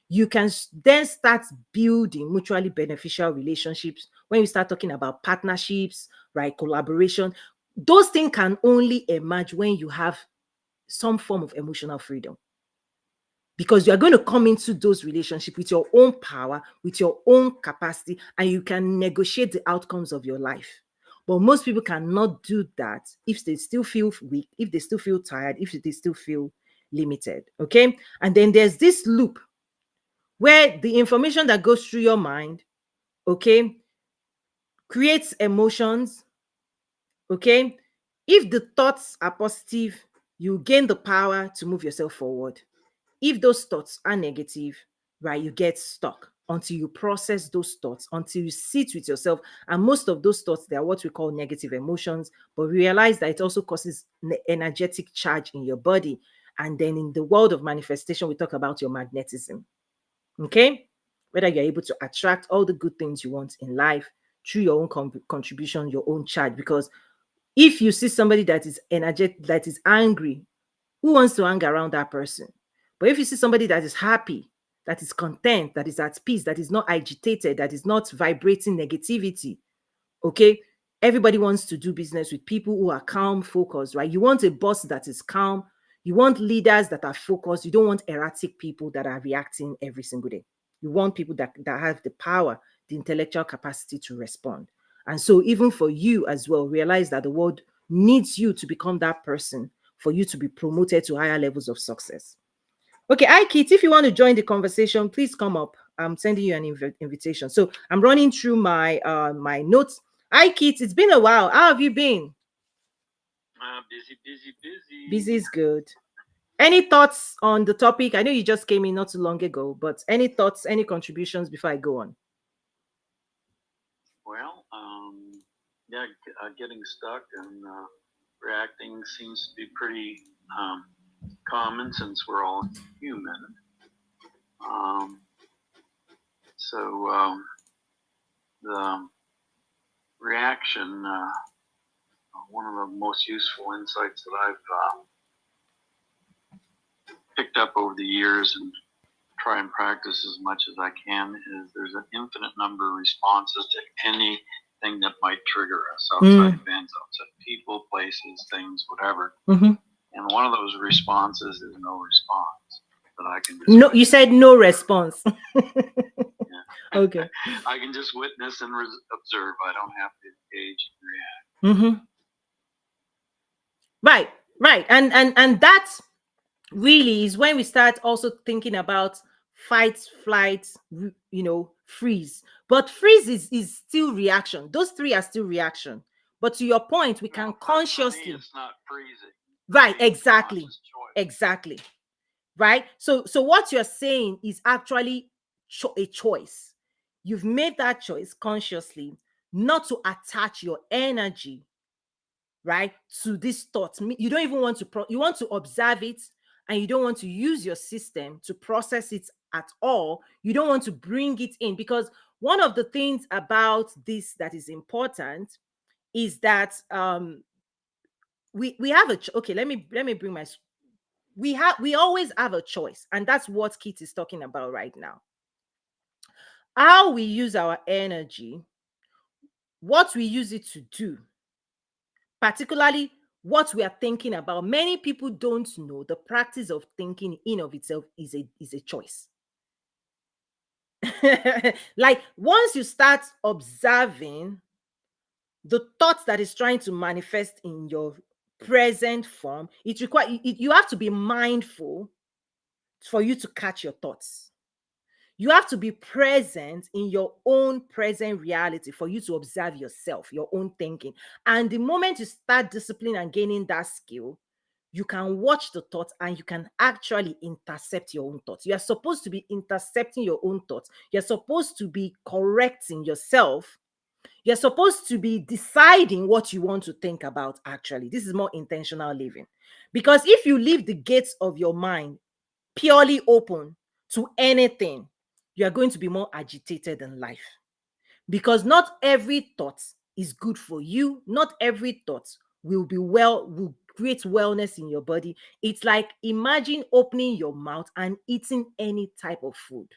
you can then start building mutually beneficial relationships. When you start talking about partnerships, right, collaboration, those things can only emerge when you have some form of emotional freedom, because you are going to come into those relationships with your own power, with your own capacity, and you can negotiate the outcomes of your life. But most people cannot do that if they still feel weak, if they still feel tired, if they still feel limited. Okay. And then there's this loop where the information that goes through your mind, okay, creates emotions. Okay. If the thoughts are positive, you gain the power to move yourself forward. If those thoughts are negative, right, you get stuck until you process those thoughts, until you sit with yourself. And most of those thoughts, they are what we call negative emotions, but realize that it also causes energetic charge in your body. And then in the world of manifestation, we talk about your magnetism. Okay, whether you're able to attract all the good things you want in life through your own contribution, your own charge. Because if you see somebody that is energetic, that is angry, who wants to hang around that person? But if you see somebody that is happy, that is content, that is at peace, that is not agitated, that is not vibrating negativity, okay, everybody wants to do business with people who are calm, focused, right? You want a boss that is calm. You want leaders that are focused. You don't want erratic people that are reacting every single day. You want people that have the power, the intellectual capacity to respond. And so, even for you as well, realize that the world needs you to become that person for you to be promoted to higher levels of success. Okay, hi Kit, if you want to join the conversation, please come up. I'm sending you an invitation. So I'm running through my notes. Hi Kit, it's been a while. How have you been? Busy. Busy is good. Any thoughts on the topic? I know you just came in not too long ago, but any thoughts, any contributions before I go on? Well, yeah, getting stuck and reacting seems to be pretty common since we're all human. Um, so the reaction, one of the most useful insights that I've picked up over the years and try and practice as much as I can is there's an infinite number of responses to anything that might trigger us outside events, outside people, places, things, whatever. Mm-hmm. And one of those responses is no response. That I can just no, you said no response. yeah. Okay. I can just witness and observe. I don't have to engage and react. Mm-hmm. Right. And that really is when we start also thinking about fight, flight, freeze. But freeze is still reaction. Those three are still reaction. But to your point, we can consciously. For me, it's not freezing. Right, exactly. Exactly. Right. So what you're saying is actually a choice. You've made that choice consciously not to attach your energy, right, to this thought. You don't even want to you want to observe it, and you don't want to use your system to process it at all. You don't want to bring it in, because one of the things about this that is important is that we have okay, let me bring my we always have a choice, and that's what Kit is talking about right now. How we use our energy, what we use it to do, particularly what we are thinking about. Many people don't know the practice of thinking in of itself is a choice. Like once you start observing the thoughts that is trying to manifest in your present form, you have to be mindful for you to catch your thoughts. You have to be present in your own present reality for you to observe yourself, your own thinking. And the moment you start discipline and gaining that skill, you can watch the thoughts and you can actually intercept your own thoughts. You are supposed to be intercepting your own thoughts. You're supposed to be correcting yourself. You're supposed to be deciding what you want to think about, actually. This is more intentional living. Because if you leave the gates of your mind purely open to anything, you are going to be more agitated in life. Because not every thought is good for you. Not every thought will create wellness in your body. It's like imagine opening your mouth and eating any type of food.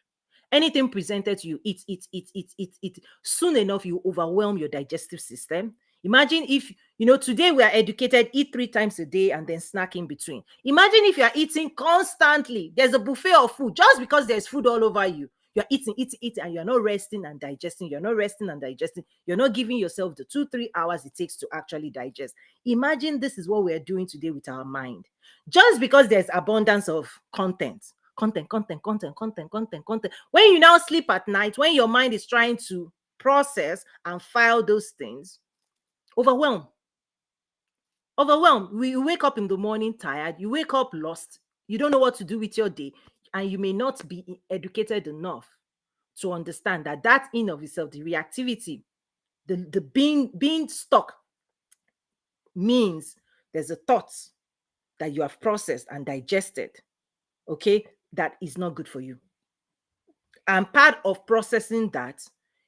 Anything presented to you, eat. Soon enough, you overwhelm your digestive system. Imagine if, today we are educated, eat 3 times a day and then snack in between. Imagine if you are eating constantly. There's a buffet of food just because there's food all over you. You're eating, and you're not resting and digesting. You're not resting and digesting. You're not giving yourself the 2-3 hours it takes to actually digest. Imagine this is what we're doing today with our mind. Just because there's abundance of content. When you now sleep at night, when your mind is trying to process and file those things, overwhelm. You wake up in the morning tired, you wake up lost, you don't know what to do with your day, and you may not be educated enough to understand that in of itself, the reactivity, the being stuck means there's a thought that you have processed and digested, okay, that is not good for you. And part of processing that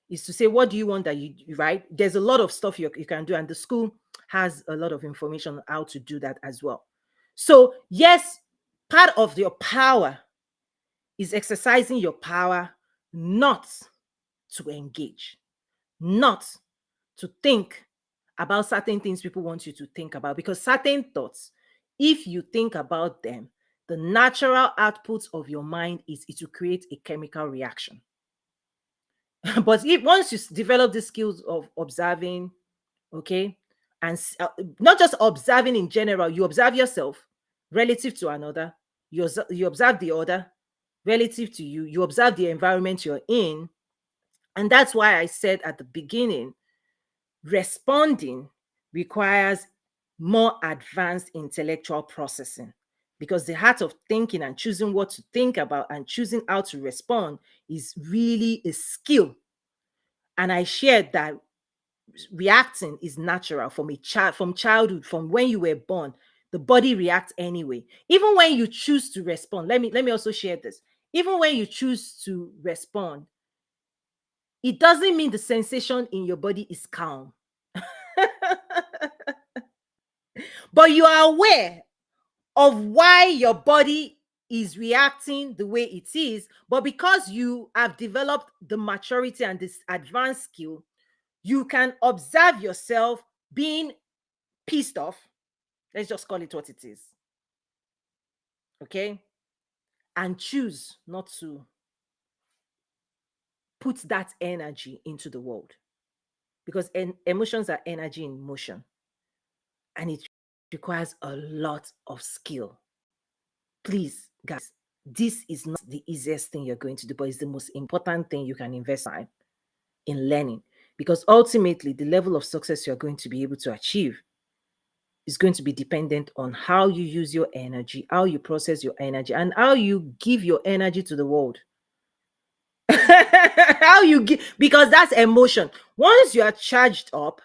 is to say, what do you want that you right? There's a lot of stuff you can do, and the school has a lot of information on how to do that as well. So, yes, part of your power is exercising your power not to engage, not to think about certain things people want you to think about, because certain thoughts, if you think about them, the natural output of your mind is it will create a chemical reaction. But if once you develop the skills of observing, okay, and not just observing in general, you observe yourself relative to another, you observe the other relative to you, you observe the environment you're in. And that's why I said at the beginning, responding requires more advanced intellectual processing, because the heart of thinking and choosing what to think about and choosing how to respond is really a skill. And I shared that reacting is natural from from childhood, from when you were born. The body reacts anyway. Even when you choose to respond, let me also share this. Even when you choose to respond, it doesn't mean the sensation in your body is calm. But you are aware of why your body is reacting the way it is. But because you have developed the maturity and this advanced skill, you can observe yourself being pissed off. Let's just call it what it is. Okay? And choose not to put that energy into the world. Because emotions are energy in motion. And it requires a lot of skill. Please, guys, this is not the easiest thing you're going to do, but it's the most important thing you can invest in learning. Because ultimately, the level of success you're going to be able to achieve is going to be dependent on how you use your energy, how you process your energy, and how you give your energy to the world. How you give, because that's emotion. Once you are charged up,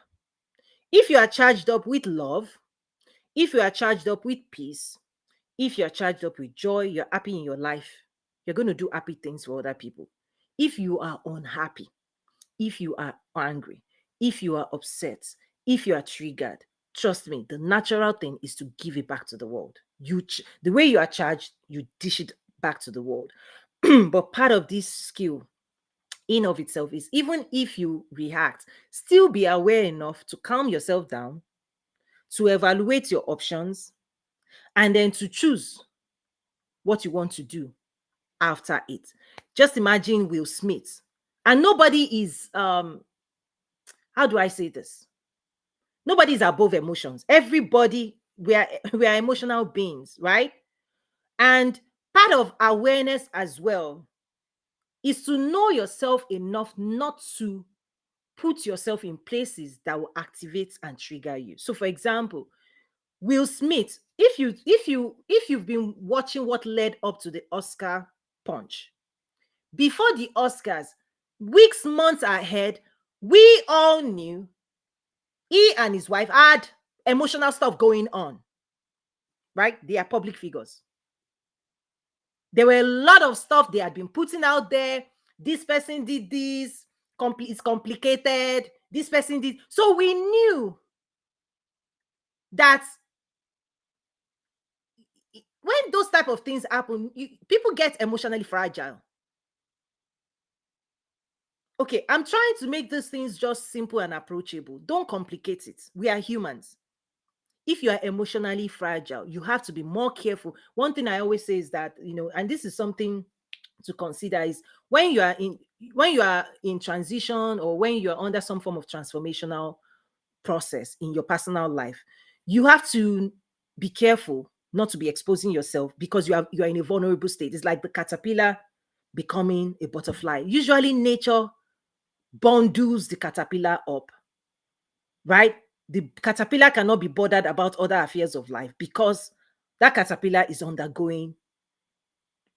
if you are charged up with love, if you are charged up with peace, if you're charged up with joy, you're happy in your life, you're going to do happy things for other people. If you are unhappy, if you are angry, if you are upset, if you are triggered, trust me, the natural thing is to give it back to the world. The way you are charged, you dish it back to the world. But part of this skill in of itself is, even if you react, still be aware enough to calm yourself down, to evaluate your options, and then to choose what you want to do after it. Just imagine Will Smith. And nobody is how do I say this? Nobody is above emotions. Everybody, we are emotional beings, right? And part of awareness as well is to know yourself enough not to put yourself in places that will activate and trigger you. So for example, Will Smith, if you've been watching what led up to the Oscar punch, before the Oscars, weeks, months ahead, we all knew he and his wife had emotional stuff going on, right? They are public figures. There were a lot of stuff they had been putting out there. This person did this, it's complicated. This person did. So we knew that when those type of things happen, people get emotionally fragile. Okay, I'm trying to make these things just simple and approachable. Don't complicate it. We are humans. If you are emotionally fragile, you have to be more careful. One thing I always say is that, and this is something to consider, is when you are in transition, or when you're under some form of transformational process in your personal life, you have to be careful not to be exposing yourself, because you are in a vulnerable state. It's like the caterpillar becoming a butterfly. Usually nature bundles the caterpillar up, right? The caterpillar cannot be bothered about other affairs of life, because that caterpillar is undergoing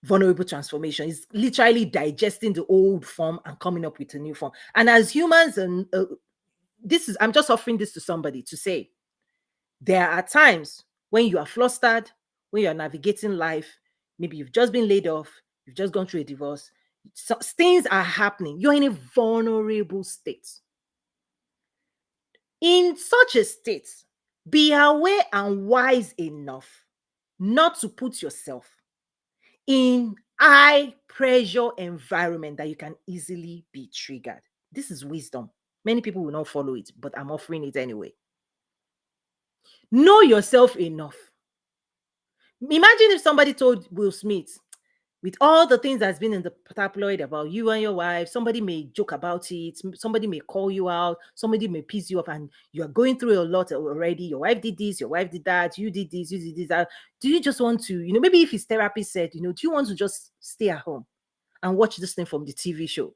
vulnerable transformation. It's literally digesting the old form and coming up with a new form. And as humans, and I'm just offering this to somebody to say, there are times when you are flustered, when you are navigating life. Maybe you've just been laid off, you've just gone through a divorce, so things are happening. You're in a vulnerable state. In such a state, be aware and wise enough not to put yourself in high pressure environment that you can easily be triggered. This is wisdom. Many people will not follow it, but I'm offering it anyway. Know yourself enough. Imagine if somebody told Will Smith, with all the things that's been in the tabloid about you and your wife, somebody may joke about it, somebody may call you out, somebody may piss you off, and you are going through a lot already. Your wife did this, your wife did that, you did this, you did this, that. Do you just want to, maybe if his therapist said, do you want to just stay at home and watch this thing from the TV show,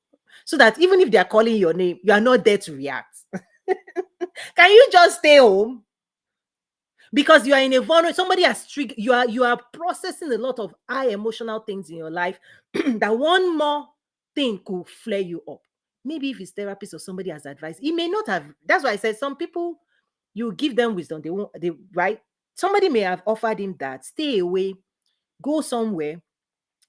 so that even if they are calling your name, you are not there to react? Can you just stay home? Because you are in a vulnerable, somebody has triggered, you are processing a lot of high emotional things in your life that one more thing could flare you up. Maybe if his therapist or somebody has advised, he may not have. That's why I said some people, you give them wisdom, they won't, right? Somebody may have offered him that, stay away, go somewhere,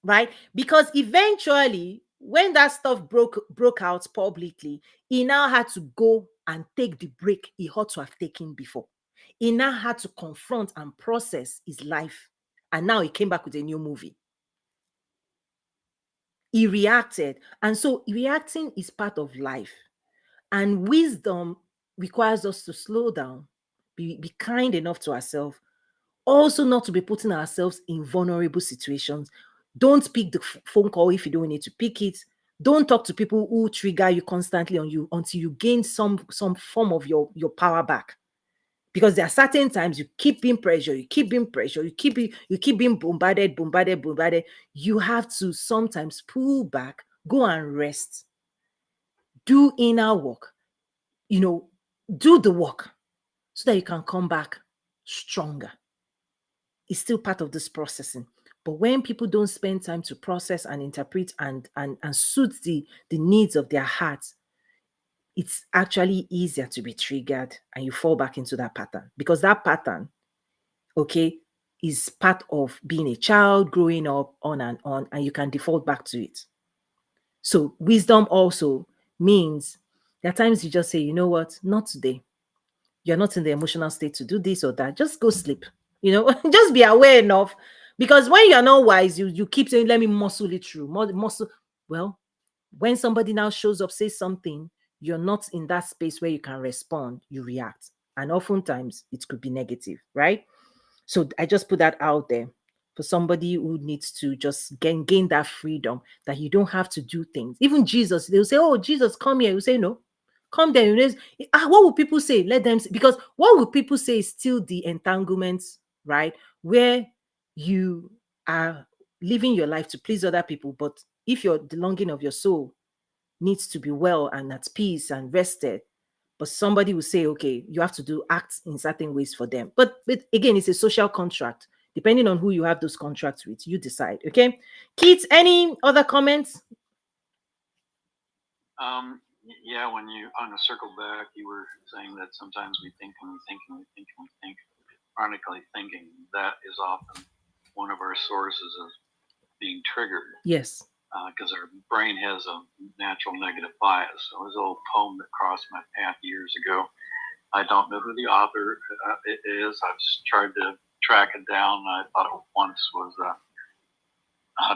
right? Because eventually, when that stuff broke out publicly, he now had to go and take the break he ought to have taken before. He now had to confront and process his life. And now he came back with a new movie. He reacted. And so reacting is part of life. And wisdom requires us to slow down, be kind enough to ourselves, also not to be putting ourselves in vulnerable situations. Don't pick the phone call if you don't need to pick it. Don't talk to people who trigger you constantly on you until you gain some form of your power back. Because there are certain times you keep being pressured, you keep being bombarded. You have to sometimes pull back, go and rest, do inner work, do the work, so that you can come back stronger. It's still part of this processing. But when people don't spend time to process and interpret and suit the needs of their hearts, it's actually easier to be triggered, and you fall back into that pattern, because that pattern, okay, is part of being a child growing up on, and you can default back to it. So wisdom also means there are times you just say, you know what, not today. You're not in the emotional state to do this or that. Just go sleep. Just be aware enough. Because when you're not wise, you keep saying, let me muscle it through. Muscle. Well, when somebody now shows up, says something, you're not in that space where you can respond, you react. And oftentimes it could be negative, right? So I just put that out there for somebody who needs to just gain that freedom, that you don't have to do things. Even Jesus, they'll say, "Oh, Jesus, come here." You say, "No, come there." What will people say? Let them because what will people say is still the entanglements, right? Where you are living your life to please other people, but if the longing of your soul needs to be well and at peace and rested, but somebody will say, okay, you have to do acts in certain ways for them. But again, it's a social contract. Depending on who you have those contracts with, you decide. Okay. Keith, any other comments? Yeah, when you on a circle back, you were saying that sometimes we think and we think and we think and we think, chronically thinking. That is often one of our sources of being triggered. Yes. Because our brain has a natural negative bias. So there's an old poem that crossed my path years ago. I don't know who the author is. I've tried to track it down. I thought it once was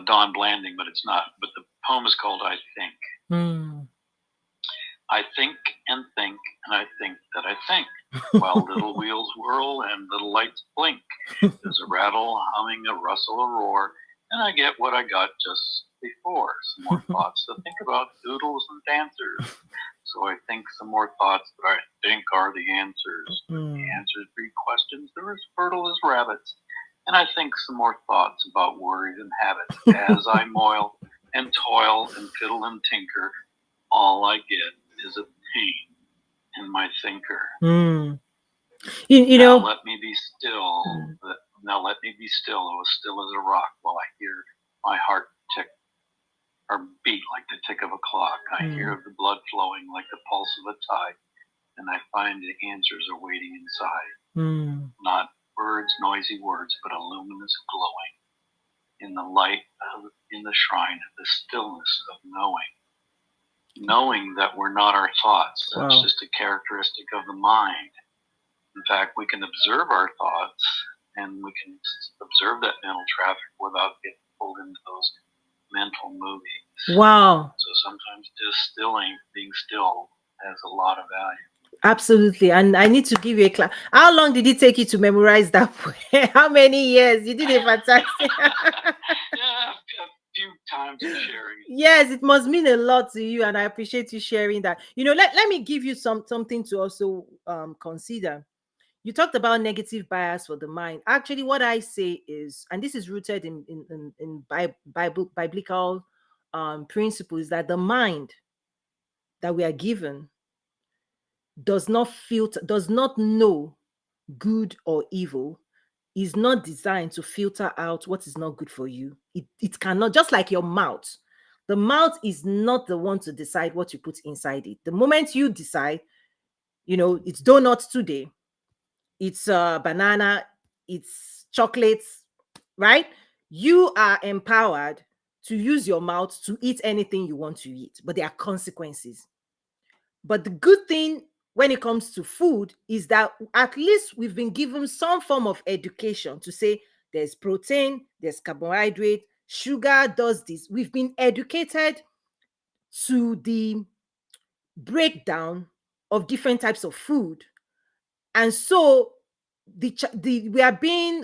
Don Blanding, but it's not. But the poem is called "I Think." I think and think, and I think that I think, while little wheels whirl and little lights blink. There's a rattle, humming, a rustle, a roar, and I get what I got just before. Some more thoughts to think about, doodles and dancers. So I think some more thoughts that I think are the answers. The answers breed questions. They're as fertile as rabbits. And I think some more thoughts about worries and habits. As I moil and toil and fiddle and tinker, all I get is a pain in my thinker. You know, let me be still. Now let me be still. Oh, as still as a rock, while I hear my heart tick or beat like the tick of a clock. I hear the blood flowing like the pulse of a tide, and I find the answers are waiting inside. Not words, noisy words, but a luminous glowing in the light in the shrine of the stillness of knowing that we're not our thoughts. That's just a characteristic of the mind. In fact, we can observe our thoughts and we can observe that mental traffic without getting pulled into those mental movies. Wow. So sometimes just being still has a lot of value. Absolutely. And I need to give you a class. How long did it take you to memorize that? How many years? You did a fantastic. Yeah, a few times of sharing. Yes, it must mean a lot to you, and I appreciate you sharing that. Let me give you something to also consider. You talked about negative bias for the mind. Actually, what I say is, and this is rooted in biblical principles, that the mind that we are given does not know good or evil, is not designed to filter out what is not good for you. It cannot, just like your mouth. The mouth is not the one to decide what you put inside it. The moment you decide, it's donuts today, it's banana, it's chocolates, right? You are empowered to use your mouth to eat anything you want to eat, but there are consequences. But the good thing when it comes to food is that at least we've been given some form of education to say there's protein, there's carbohydrate, sugar does this. We've been educated to the breakdown of different types of food. And so we are being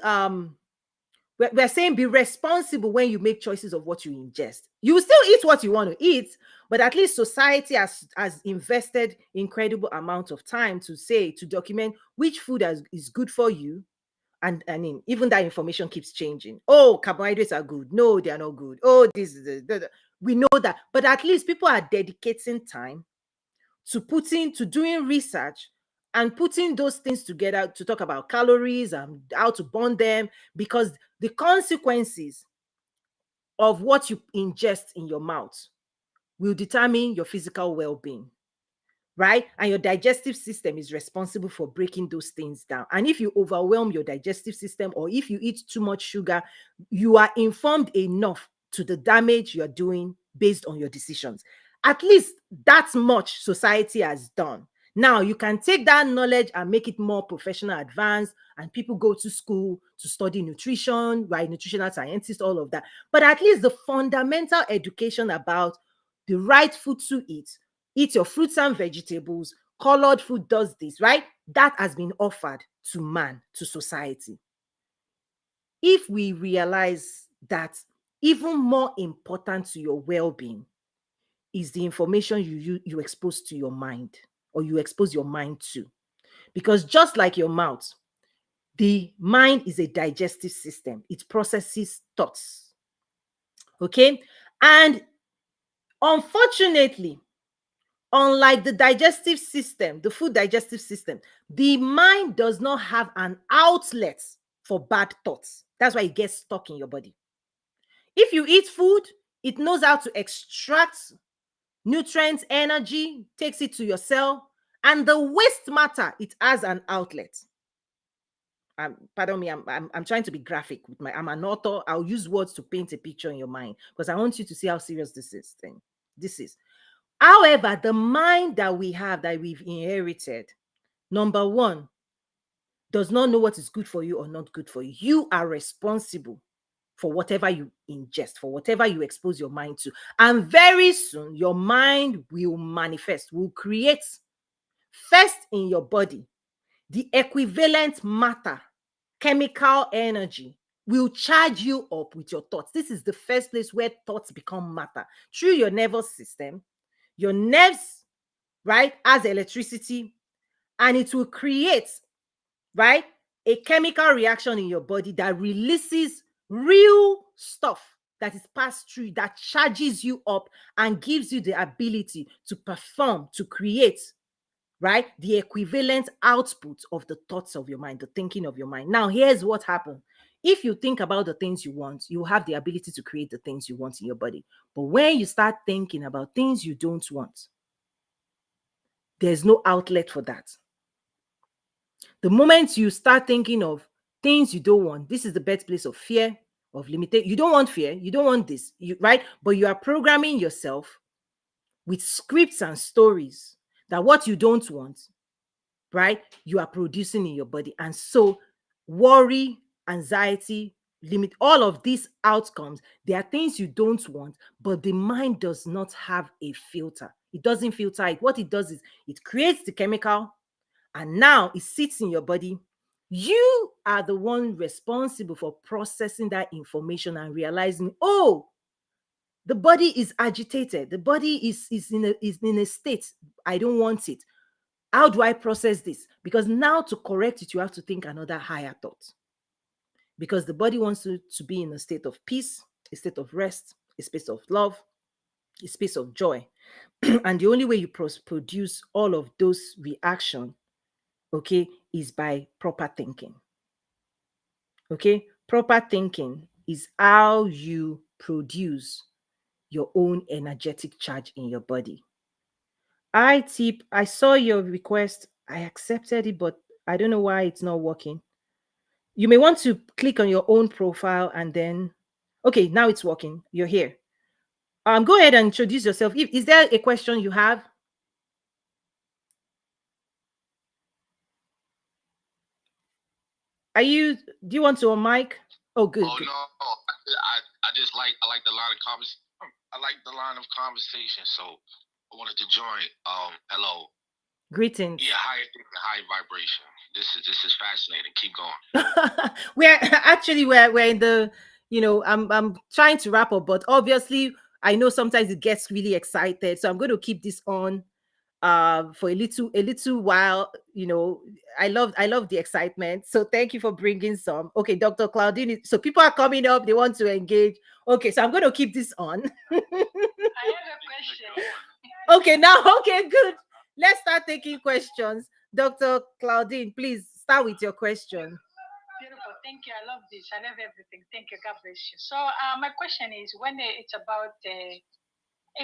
we're saying be responsible when you make choices of what you ingest. You will still eat what you want to eat, but at least society has invested incredible amount of time to document which food is good for you. And even that information keeps changing. Oh, carbohydrates are good. No, they are not good. Oh, this is we know that. But at least people are dedicating time to doing research and putting those things together to talk about calories and how to burn them, because the consequences of what you ingest in your mouth will determine your physical well-being, right? And your digestive system is responsible for breaking those things down. And if you overwhelm your digestive system, or if you eat too much sugar, you are informed enough to the damage you're doing based on your decisions. At least that's much society has done. Now you can take that knowledge and make it more professional, advanced, and people go to school to study nutrition, right? Nutritional scientists, all of that. But at least the fundamental education about the right food to eat your fruits and vegetables, colored food does this, right? That has been offered to man, to society. If we realize that even more important to your well-being is the information you expose to your mind, or you expose your mind to. Because just like your mouth, the mind is a digestive system. It processes thoughts. Okay? And unfortunately, unlike the digestive system, the food digestive system, the mind does not have an outlet for bad thoughts. That's why it gets stuck in your body. If you eat food, it knows how to extract nutrients, energy, takes it to your cell, and the waste matter, it has an outlet. Pardon me, I'm trying to be graphic with I'm an author. I'll use words to paint a picture in your mind because I want you to see how serious this is. This is. However, the mind that we have, that we've inherited, number one, does not know what is good for you or not good for you. You are responsible for whatever you ingest, for whatever you expose your mind to. And very soon, your mind will manifest, will create first in your body the equivalent matter, chemical energy, will charge you up with your thoughts. This is the first place where thoughts become matter. Through your nervous system, your nerves, right, has electricity, and it will create, right, a chemical reaction in your body that releases real stuff that is passed through, that charges you up and gives you the ability to perform, to create, right, the equivalent output of the thoughts of your mind, the thinking of your mind. Now, here's what happened. If you think about the things you want, you have the ability to create the things you want in your body. But when you start thinking about things you don't want, there's no outlet for that. The moment you start thinking of things you don't want, this is the birthplace of fear, of limitation. You don't want fear, you don't want this, right? But you are programming yourself with scripts and stories that what you don't want, right, you are producing in your body. And so worry, anxiety, limit, all of these outcomes, they are things you don't want, but the mind does not have a filter. It doesn't filter it. What it does is it creates the chemical, and now it sits in your body. You are the one responsible for processing that information and realizing, oh, the body is agitated. The body is in a state. I don't want it. How do I process this? Because now to correct it, you have to think another higher thought. Because the body wants to be in a state of peace, a state of rest, a space of love, a space of joy. And the only way you produce all of those reactions, okay, is by proper thinking. Okay, proper thinking is how you produce your own energetic charge in your body. I saw your request. I accepted it, but I don't know why it's not working. You may want to click on your own profile and then, okay, now it's working. You're here. Go ahead and introduce yourself. Is there a question you have? Do you want to on mic? Oh, good. Oh good. no, I just I like the line of I like the line of conversation, so I wanted to join. Hello. Greetings. Yeah, high vibration. This is fascinating. Keep going. we're in the, I'm trying to wrap up, but obviously I know sometimes it gets really excited, so I'm going to keep this on for a little while. I love the excitement, so thank you for bringing some. Okay, Dr. Claudine, so people are coming up, they want to engage. Okay, so I'm going to keep this on. I have a question. Okay, good. Let's start taking questions. Dr. Claudine, please start with your question. Beautiful. Thank you. I love this. I love everything. Thank you. God bless you. So my question is, when it's about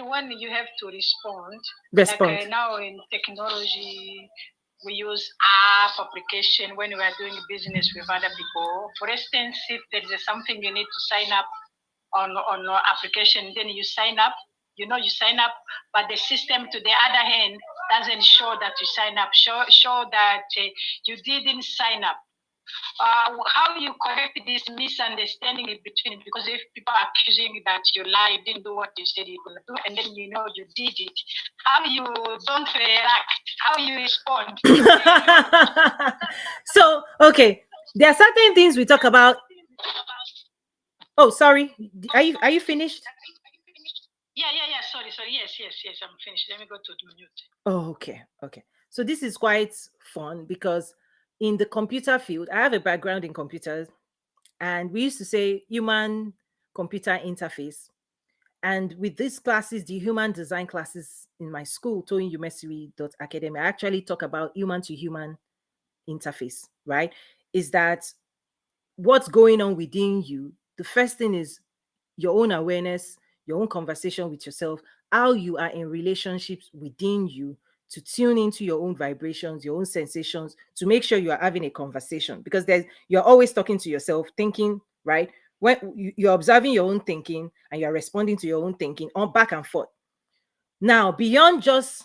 when you have to respond. Like now in technology, we use app application when we are doing business with other people. For instance, if there is something you need to sign up on your application, then you sign up. You sign up, but the system, to the other hand, doesn't show that you sign up. Show that you didn't sign up. how you correct this misunderstanding in between? Because if people are accusing that you lied, didn't do what you said you're going to do, and then you did it, how you don't react, how you respond. So, okay, there are certain things we talk about. Oh, sorry. Are you finished? Yeah. Sorry. Yes. I'm finished. Let me go to the mute. Oh, okay. So this is quite fun because in the computer field, I have a background in computers, and we used to say human computer interface. And with these classes, the human design classes in my school, Academy, I actually talk about human to human interface, right? Is that what's going on within you? The first thing is your own awareness, your own conversation with yourself, how you are in relationships within you to tune into your own vibrations, your own sensations, to make sure you are having a conversation because you're always talking to yourself, thinking, right? When you're observing your own thinking and you're responding to your own thinking on back and forth. Now, beyond just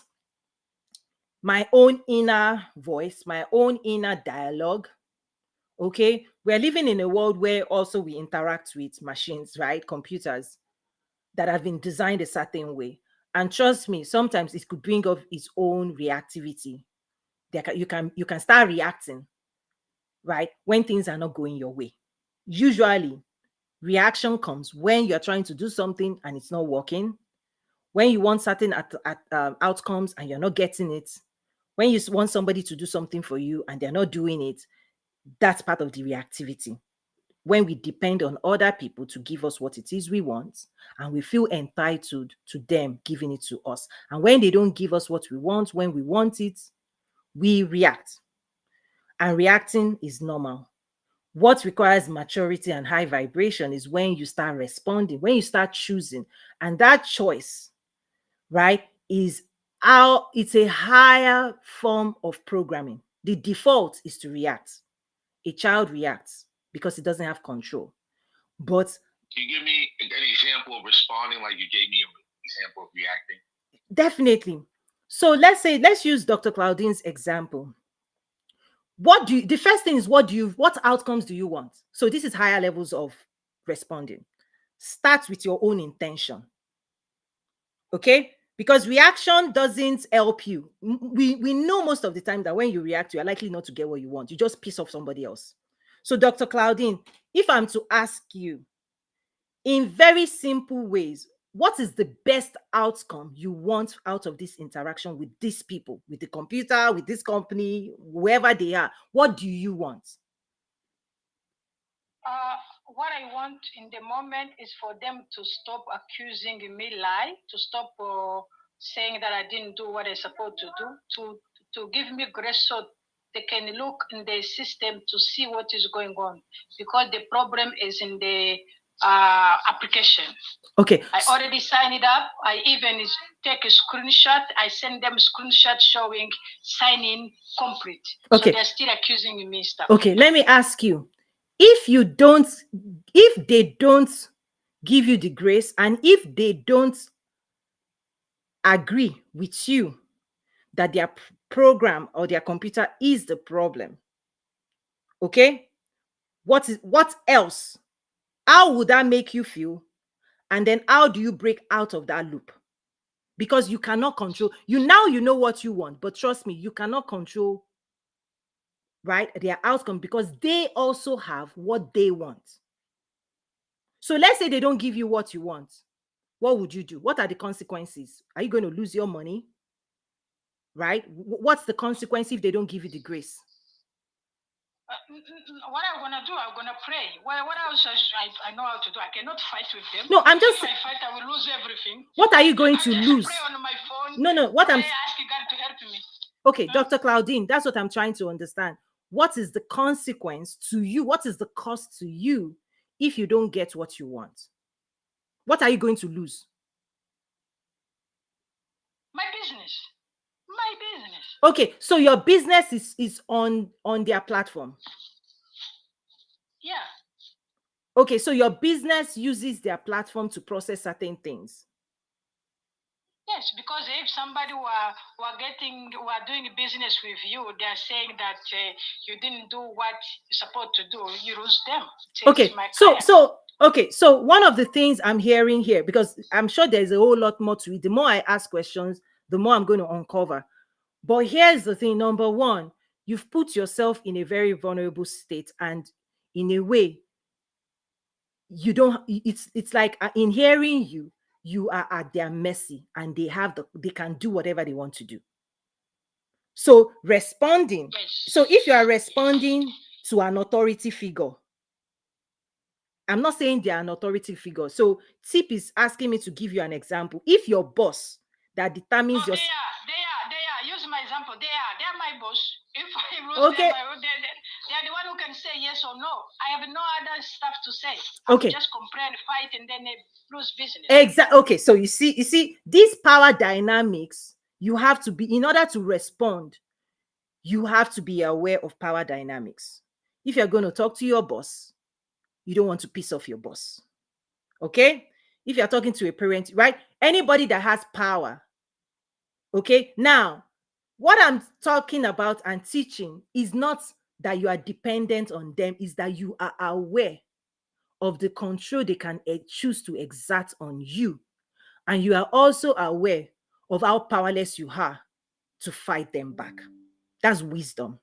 my own inner voice, my own inner dialogue, okay, we're living in a world where also we interact with machines, right? Computers that have been designed a certain way. And trust me, sometimes it could bring up its own reactivity. You can start reacting, right, when things are not going your way. Usually, reaction comes when you're trying to do something and it's not working, when you want certain outcomes and you're not getting it, when you want somebody to do something for you and they're not doing it. That's part of the reactivity. When we depend on other people to give us what it is we want, and we feel entitled to them giving it to us. And when they don't give us what we want, when we want it, we react. And reacting is normal. What requires maturity and high vibration is when you start responding, when you start choosing. And that choice, right, is how it's a higher form of programming. The default is to react. A child reacts because it doesn't have control. But can you give me an example of responding like you gave me an example of reacting? Definitely. So let's use Dr. Claudine's example. The first thing is what outcomes do you want? So this is higher levels of responding. Start with your own intention. Okay? Because reaction doesn't help you. We know most of the time that when you react, you are likely not to get what you want. You just piss off somebody else. So Dr. Claudine, if I'm to ask you in very simple ways, what is the best outcome you want out of this interaction with these people, with the computer, with this company, wherever they are? What do you want? What I want in the moment is for them to stop accusing me lie, to stop saying that I didn't do what I'm supposed to do, to give me grace so they can look in the system to see what is going on, because the problem is in the application. Okay. I already signed it up. I even take a screenshot. I send them a screenshot showing signing complete. Okay. So they're still accusing me stuff. Okay, let me ask you. If they don't give you the grace, and if they don't agree with you that their program or their computer is the problem, okay, what else? How would that make you feel? And then how do you break out of that loop? Because you cannot control. You know what you want, but trust me, you cannot control, right, their outcome, because they also have what they want. So let's say they don't give you what you want. What would you do? What are the consequences? Are you going to lose your money? Right? What's the consequence if they don't give you the grace? What I'm gonna do, I'm gonna pray. What else I know how to do? I cannot fight with them. No, I'm just. If I fight, I will lose everything. What are you going to lose? Pray on my phone. No. What I'm asking God to help me. Okay, Dr. Claudine, that's what I'm trying to understand. What is the consequence to you? What is the cost to you if you don't get what you want? What are you going to lose? My business. Okay, so your business is on their platform. Yeah. Okay, so your business uses their platform to process certain things. Yes, because if somebody were doing business with you, they're saying that you didn't do what you're supposed to do, you lose them. Okay, so one of the things I'm hearing here, because I'm sure there's a whole lot more to it. The more I ask questions, the more I'm going to uncover. But here's the thing: number one, you've put yourself in a very vulnerable state, and in a way, you don't. It's like in hearing you, you are at their mercy, and they can do whatever they want to do. So responding. Yes. So if you are responding to an authority figure, I'm not saying they are an authority figure. So Tip is asking me to give you an example. If your boss that determines your... They are. Use my example. They are my boss. If I lose them, they are the one who can say yes or no. I have no other stuff to say. I will just complain, fight, and then they lose business. Exactly. Okay. So you see, these power dynamics, you have to be, in order to respond, you have to be aware of power dynamics. If you're going to talk to your boss, you don't want to piss off your boss. Okay? If you're talking to a parent, right? Anybody that has power. Okay? Now, what I'm talking about and teaching is not that you are dependent on them, is that you are aware of the control they can choose to exert on you. And you are also aware of how powerless you are to fight them back. That's wisdom.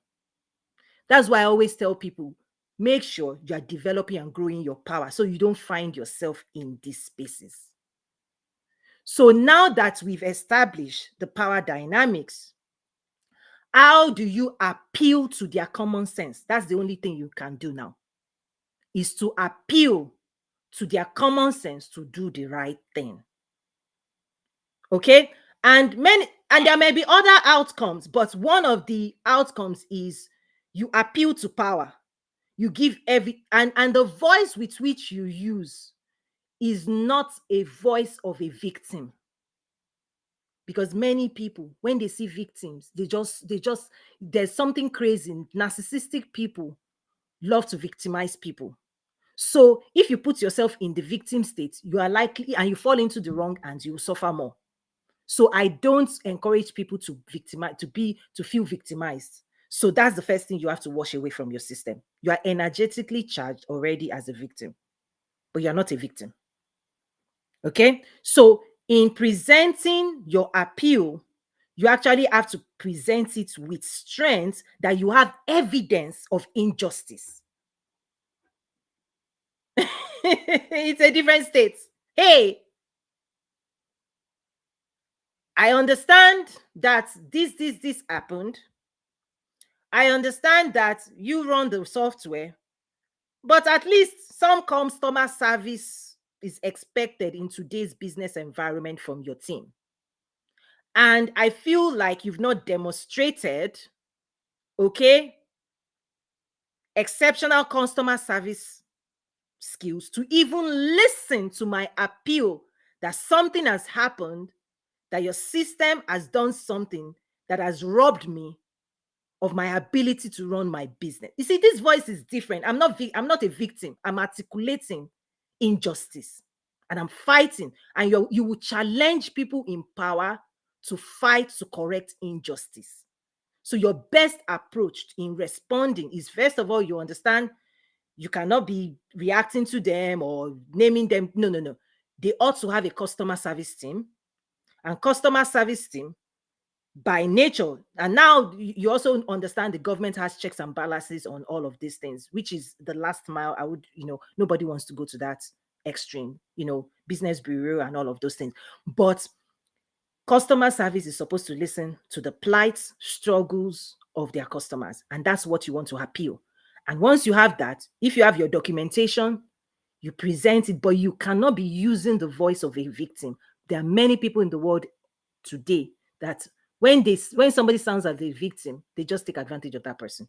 That's why I always tell people, make sure you are developing and growing your power so you don't find yourself in these spaces. So now that we've established the power dynamics, how do you appeal to their common sense? That's the only thing you can do now, is to appeal to their common sense to do the right thing. Okay? And there may be other outcomes, but one of the outcomes is you appeal to power. You give and the voice with which you use is not a voice of a victim. Because many people, when they see victims, there's something crazy. Narcissistic people love to victimize people. So if you put yourself in the victim state, you are likely, and you fall into the wrong hands, you will suffer more. So I don't encourage people to feel victimized. So that's the first thing you have to wash away from your system. You are energetically charged already as a victim, but you're not a victim. Okay? So in presenting your appeal, you actually have to present it with strength, that you have evidence of injustice. It's a different state. Hey, I understand that this happened. I understand that you run the software, but at least some customer service is expected in today's business environment from your team. And I feel like you've not demonstrated, okay, exceptional customer service skills to even listen to my appeal that something has happened, that your system has done something that has robbed me of my ability to run my business. You see, this voice is different. I'm not a victim. I'm articulating injustice, and I'm fighting. And you will challenge people in power to fight to correct injustice. So your best approach in responding is, first of all, you understand you cannot be reacting to them or naming them. No. They ought to have a customer service team, and customer service team by nature. And now you also understand the government has checks and balances on all of these things, which is the last mile. Nobody wants to go to that extreme, business bureau and all of those things. But customer service is supposed to listen to the plights, struggles of their customers. And that's what you want to appeal. And once you have that, if you have your documentation, you present it, but you cannot be using the voice of a victim. There are many people in the world today that when somebody sounds like a victim, they just take advantage of that person.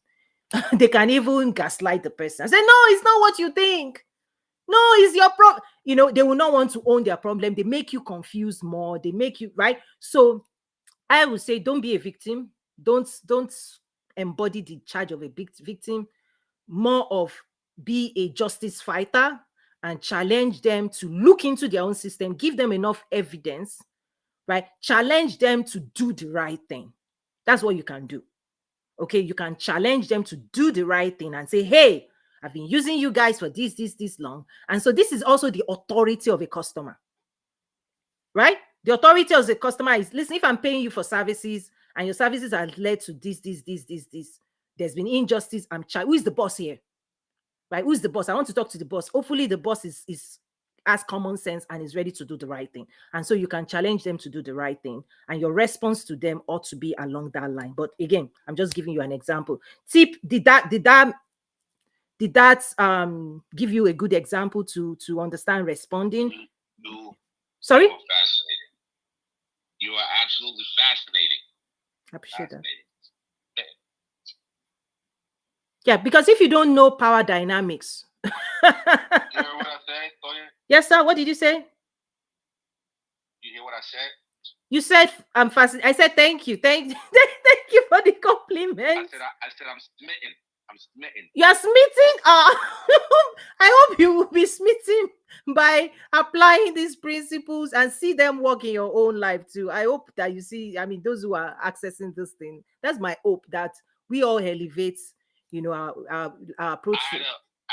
They can even gaslight the person and say, no, it's not what you think. No, it's your problem. They will not want to own their problem. They make you confused more. They make you, right? So I would say, don't be a victim. Don't embody the charge of a victim. More of be a justice fighter and challenge them to look into their own system, give them enough evidence, right? Challenge them to do the right thing. That's what you can do. Okay, you can challenge them to do the right thing and say, hey, I've been using you guys for this long. And so this is also the authority of a customer, right? The authority of the customer is, listen, if I'm paying you for services and your services are led to this, there's been injustice. Who is the boss here? Right? Who's the boss? I want to talk to the boss. Hopefully the boss is has common sense and is ready to do the right thing. And so you can challenge them to do the right thing. And your response to them ought to be along that line. But again, I'm just giving you an example. Tip, did that give you a good example to understand responding? Sorry? Fascinating. You are absolutely fascinating. I appreciate that. Yeah, because if you don't know power dynamics. You hear what I said? Yes, sir. What did you say? You hear what I said? You said I'm fascinated. I said thank you. Thank you for the compliment. I said I'm smitten. I'm smitten. You are smitten? I hope you will be smitten by applying these principles and see them work in your own life too. I hope that you see, I mean, those who are accessing this thing, that's my hope, that we all elevate, our approach. I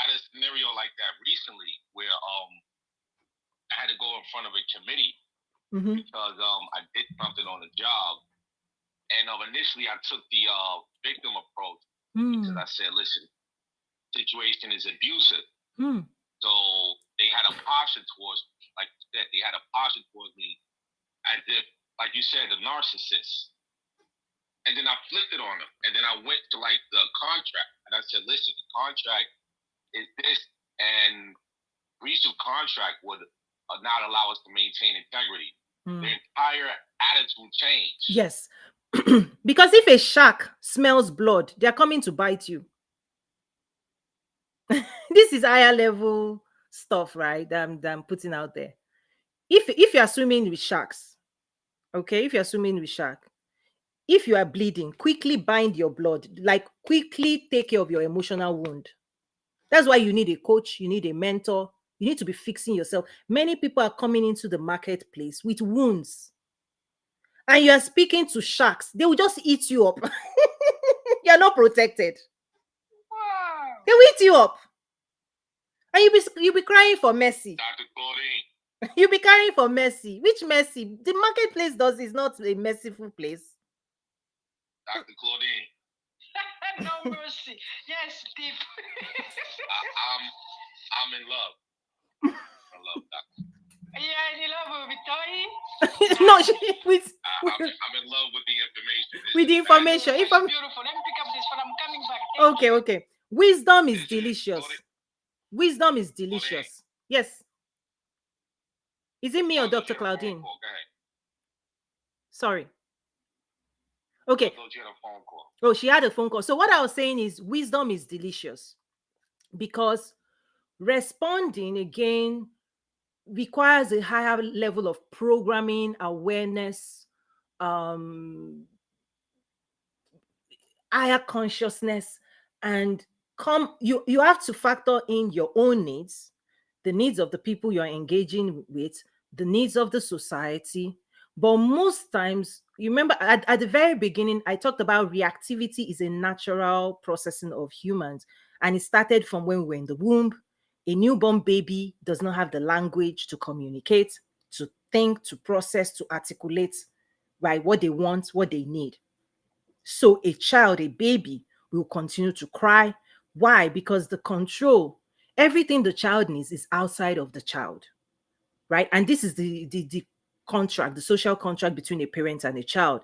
had a scenario like that recently where I had to go in front of a committee because I did something on the job, and initially I took the victim approach because I said, listen, situation is abusive. So they had a posture towards, like you said, they had a posture towards me as if, like you said, the narcissist. And then I flipped it on them. And then I went to like the contract. And I said, listen, the contract is this, and breach of contract would not allow us to maintain integrity. The entire attitude changed. Yes. Because if a shark smells blood, they're coming to bite you. This is higher level stuff, right? That I'm putting out there. If you're swimming with sharks, okay, if you're swimming with shark, if you are bleeding, quickly bind your blood, like quickly take care of your emotional wound. That's why you need a coach, you need a mentor, you need to be fixing yourself. Many people are coming into the marketplace with wounds, and you are speaking to sharks. They will just eat you up. You're not protected. Wow. They will eat you up. And you'll be crying for mercy. Dr. Claudine. You'll be crying for mercy. Which mercy? The marketplace is not a merciful place. Dr. Claudine. No mercy. Yes, Steve. I'm in love. I love Dr. Yeah, in love with Victoria. No, I'm in love with the information. With the information. If I'm beautiful, let me pick up this one. I'm coming back. Okay. Wisdom is delicious. Wisdom is delicious. Yes. Is it me or Dr. Claudine? Sorry. Okay. Oh, she had a phone call. So what I was saying is wisdom is delicious, because responding again requires a higher level of programming, awareness, higher consciousness, and you have to factor in your own needs, the needs of the people you're engaging with, the needs of the society. But most times, you remember at the very beginning, I talked about reactivity is a natural processing of humans. And it started from when we were in the womb. A newborn baby does not have the language to communicate, to think, to process, to articulate, right, what they want, what they need. So a child, a baby, will continue to cry. Why? Because the control, everything the child needs is outside of the child, right? And this is the contract, the social contract between a parent and a child,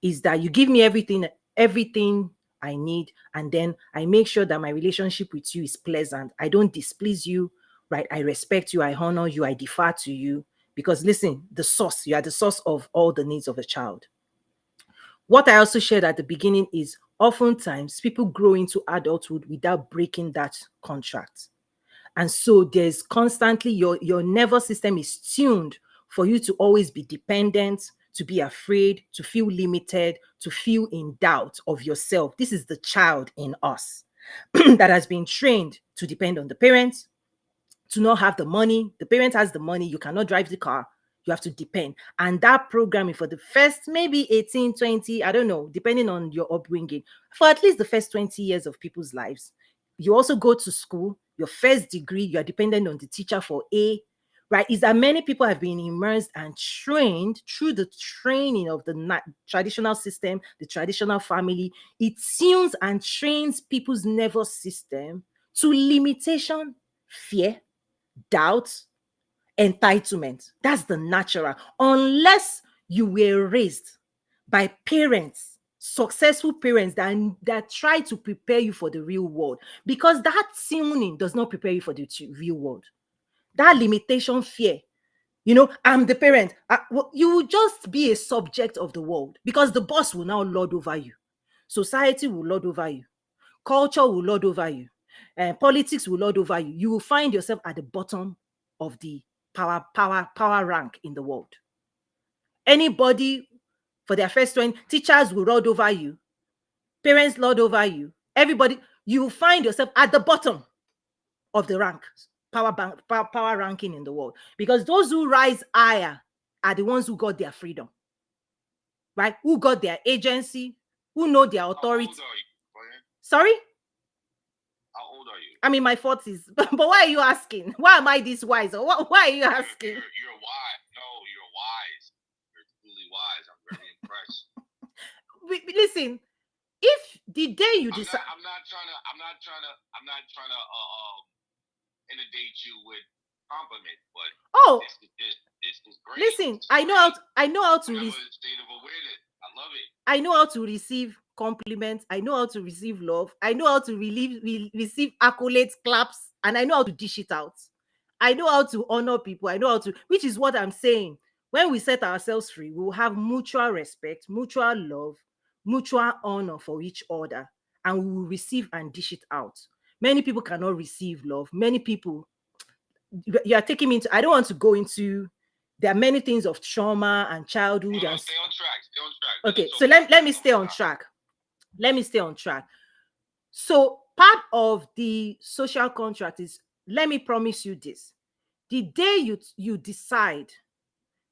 is that you give me everything I need, and then I make sure that my relationship with you is pleasant. I don't displease you, right? I respect you, I honor you, I defer to you, because listen, you are the source of all the needs of a child. What I also shared at the beginning is oftentimes people grow into adulthood without breaking that contract. And so there's constantly your nervous system is tuned for you to always be dependent, to be afraid, to feel limited, to feel in doubt of yourself. This is the child in us that has been trained to depend on the parents, to not have the money. The parent has the money, you cannot drive the car. You have to depend. And that programming for the first maybe 18, 20, I don't know, depending on your upbringing, for at least the first 20 years of people's lives. You also go to school, your first degree, you are dependent on the teacher for A, right? Is that many people have been immersed and trained through the training of the traditional system, the traditional family. It tunes and trains people's nervous system to limitation, fear, doubt, entitlement. That's the natural. Unless you were raised by parents, successful parents that try to prepare you for the real world, because that tuning does not prepare you for the real world. That limitation, fear, I'm the parent. You will just be a subject of the world, because the boss will now lord over you. Society will lord over you. Culture will lord over you. Politics will lord over you. You will find yourself at the bottom of the power rank in the world. Anybody for their first 20, teachers will lord over you. Parents lord over you. Everybody, you will find yourself at the bottom of the rank, power ranking in the world. Because those who rise higher are the ones who got their freedom, right? Who got their agency, who know their authority. How old are you? Sorry? How old are you? I'm in my 40s. But why are you asking? Why am I this wise? Or why are you asking? You're wise. No, you're wise. You're truly wise. I'm very impressed. Listen, if the day you decide, I'm not trying to inundate you with compliments, but this is great. Listen, I know how to receive state of awareness. I love it. I know how to receive compliments. I know how to receive love. I know how to receive accolades, claps, and I know how to dish it out. I know how to honor people. I know how to, which is what I'm saying. When we set ourselves free, we will have mutual respect, mutual love, mutual honor for each other, and we will receive and dish it out. Many people cannot receive love. Many people, you are taking me into, I don't want to go into, there are many things of trauma and childhood. Stay on track. Okay, so let me stay on track. Let me stay on track. So part of the social contract is, let me promise you this. The day you decide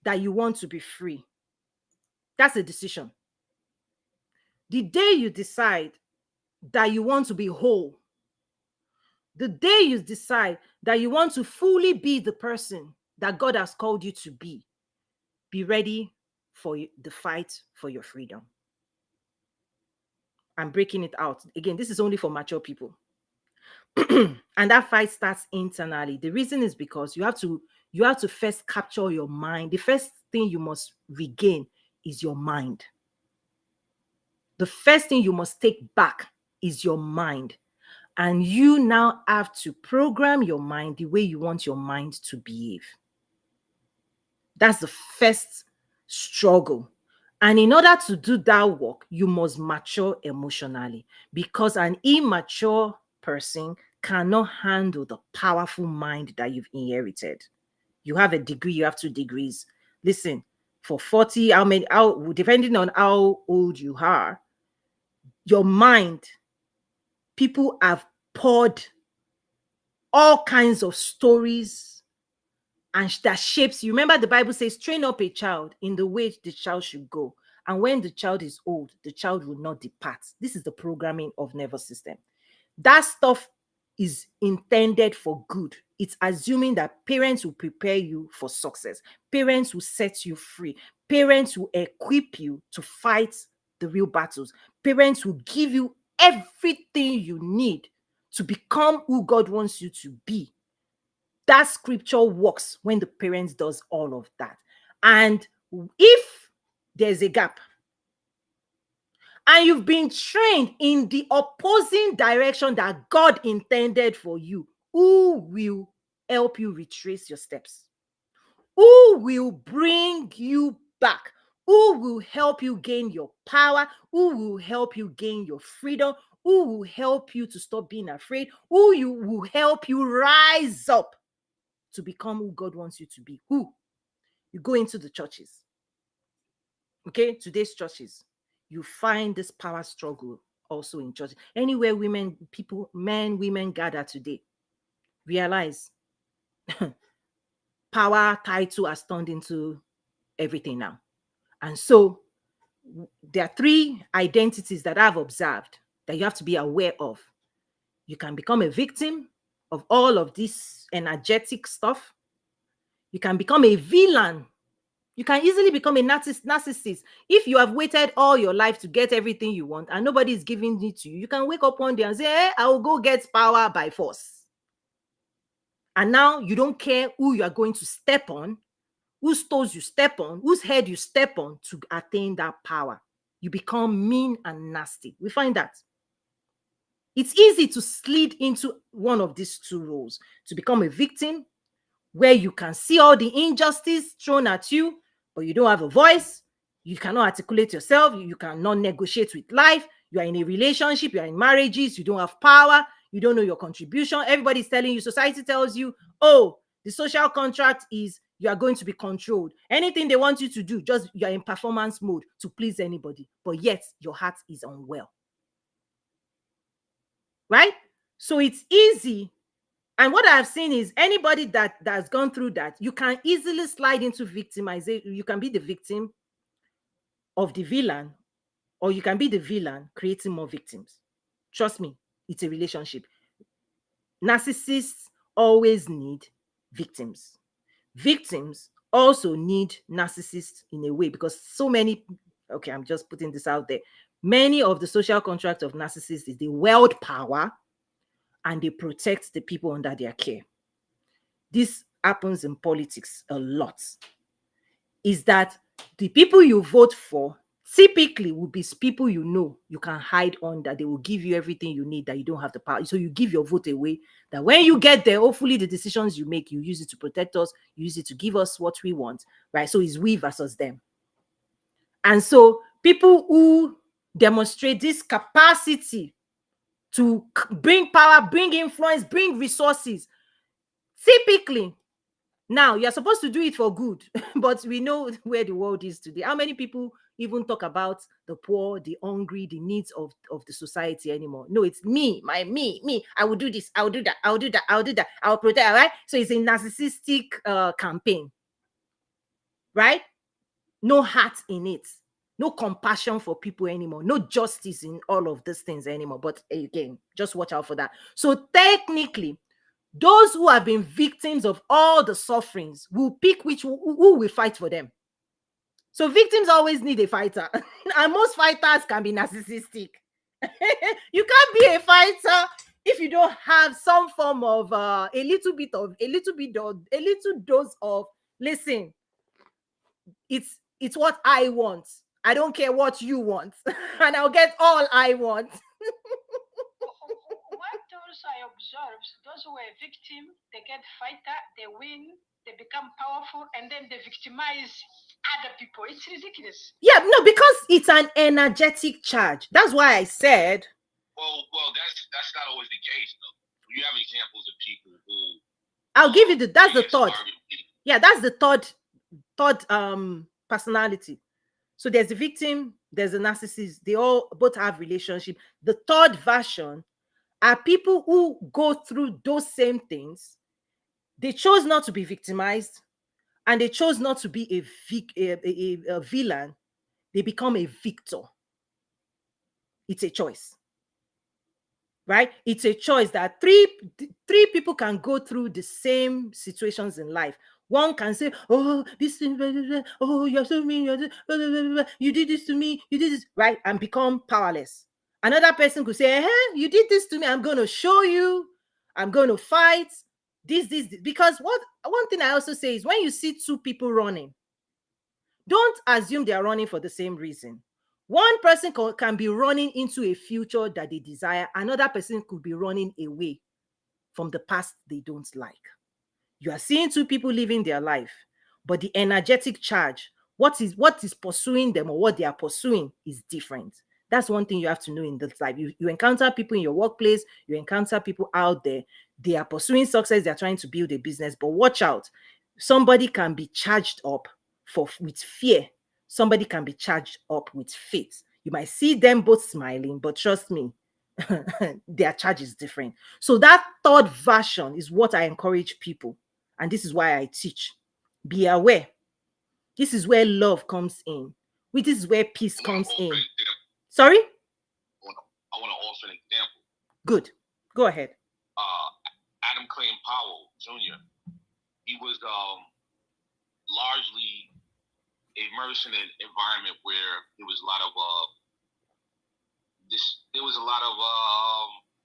that you want to be free, that's a decision. The day you decide that you want to be whole, the day you decide that you want to fully be the person that God has called you to be ready for the fight for your freedom. I'm breaking it out. Again, this is only for mature people. And that fight starts internally. The reason is because you have to first capture your mind. The first thing you must regain is your mind. The first thing you must take back is your mind. And you now have to program your mind the way you want your mind to behave. That's the first struggle. And in order to do that work, you must mature emotionally, because an immature person cannot handle the powerful mind that you've inherited. You have a degree, you have 2 degrees. Listen, for 40, depending on how old you are, your mind, people have poured all kinds of stories and that shapes you. Remember, the Bible says, train up a child in the way the child should go. And when the child is old, the child will not depart. This is the programming of nervous system. That stuff is intended for good. It's assuming that parents will prepare you for success. Parents will set you free. Parents will equip you to fight the real battles. Parents will give you everything you need to become who God wants you to be. That scripture works when the parents does all of that. And if there's a gap and you've been trained in the opposing direction that God intended for you, who will help you retrace your steps? Who will bring you back? Who will help you gain your power? Who will help you gain your freedom? Who will help you to stop being afraid? Who will help you rise up to become who God wants you to be? Who? You go into the churches. Okay, today's churches, you find this power struggle also in church. Anywhere women gather today, realize power title has turned into everything now. And so there are three identities that I've observed that you have to be aware of. You can become a victim of all of this energetic stuff. You can become a villain. You can easily become a narcissist. If you have waited all your life to get everything you want and nobody is giving it to you, you can wake up one day and say, hey, I will go get power by force. And now you don't care who you are going to step on, whose toes you step on, whose head you step on to attain that power. You become mean and nasty. We find that. It's easy to slide into one of these two roles, to become a victim, where you can see all the injustice thrown at you, but you don't have a voice. You cannot articulate yourself. You cannot negotiate with life. You are in a relationship. You are in marriages. You don't have power. You don't know your contribution. Everybody's telling you, society tells you, oh, the social contract is you are going to be controlled. Anything they want you to do, just you are in performance mode to please anybody. But yet your heart is unwell. Right? So it's easy. And what I've seen is anybody that's gone through that, you can easily slide into victimization. You can be the victim of the villain, or you can be the villain creating more victims. Trust me, it's a relationship. Narcissists always need victims. Victims also need narcissists in a way, because so many, okay, I'm just putting this out there. Many of the social contract of narcissists is they wield power and they protect the people under their care. This happens in politics a lot. Is that the people you vote for typically will be people you know you can hide under. They will give you everything you need that you don't have the power. So you give your vote away, that when you get there, hopefully the decisions you make, you use it to protect us, you use it to give us what we want, right? So it's we versus them. And so people who demonstrate this capacity to bring power, bring influence, bring resources, typically, now you're supposed to do it for good, but we know where the world is today. How many people even talk about the poor, the hungry, the needs of the society anymore? No, it's me. I will do this, I will do that, I will do that, I will do that, I will protect, right? So it's a narcissistic campaign, right? No heart in it, no compassion for people anymore, no justice in all of these things anymore. But again, just watch out for that. So technically, those who have been victims of all the sufferings will pick who will fight for them. So victims always need a fighter, and most fighters can be narcissistic. You can't be a fighter if you don't have some form of a little dose of, listen, it's what I want. I don't care what you want, and I'll get all I want. What those I observe, those who are victim, they get fighter, they win, they become powerful, and then they victimize other people. It's ridiculous. Yeah, no, because it's an energetic charge. That's why I said. Well, that's not always the case, though. You have examples of people who. I'll give you that's the third. Yeah, that's the third personality. So there's the victim, there's the narcissist. They all both have relationship. The third version are people who go through those same things. They chose not to be victimized, and they chose not to be a villain. They become a victor. It's a choice, right? It's a choice that three people can go through the same situations in life. One can say, oh, this thing, oh, you're so mean, you did this to me, you did this, right? And become powerless. Another person could say, hey, you did this to me, I'm going to show you, I'm going to fight, this. Because one thing I also say is, when you see two people running, don't assume they are running for the same reason. One person can be running into a future that they desire. Another person could be running away from the past they don't like. You are seeing two people living their life, but the energetic charge, what is pursuing them, or what they are pursuing, is different. That's one thing you have to know in this life. You encounter people in your workplace, you encounter people out there, they are pursuing success, they're trying to build a business, but watch out. Somebody can be charged up with fear. Somebody can be charged up with faith. You might see them both smiling, but trust me, their charge is different. So that third version is what I encourage people. And this is why I teach. Be aware. This is where love comes in. This is where peace comes in. Sorry? I want to offer an example. Good. Go ahead. Adam Clayton Powell Jr. He was largely immersed in an environment where there was a lot of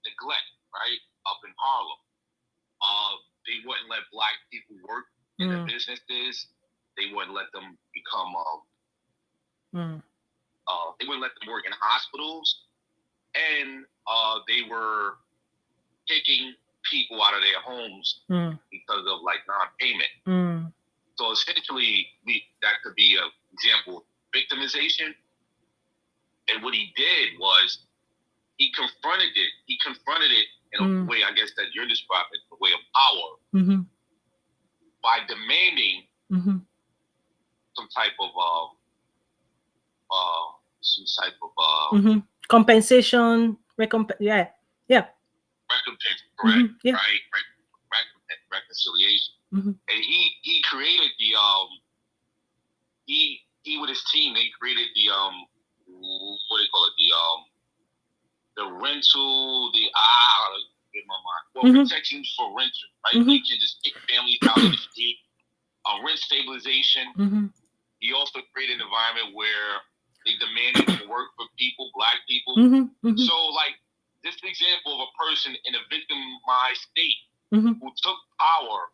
neglect, right, up in Harlem. They wouldn't let Black people work in the businesses. They wouldn't let them become. They wouldn't let them work in hospitals, and they were kicking people out of their homes because of like non-payment. So essentially, that could be an example of victimization. And what he did was he confronted it. He confronted it in a way, I guess, that you're describing, the way of power, by demanding some type of compensation, recompense. Yeah. Recompense, correct? Right, reconciliation. And he created the he with his team, they created the what do you call it, the rental, get my mind, protections for renters, right? You can just kick families out of the street. Rent stabilization. He also created an environment where they demanded to work for people, Black people. So like this example of a person in a victimized state who took power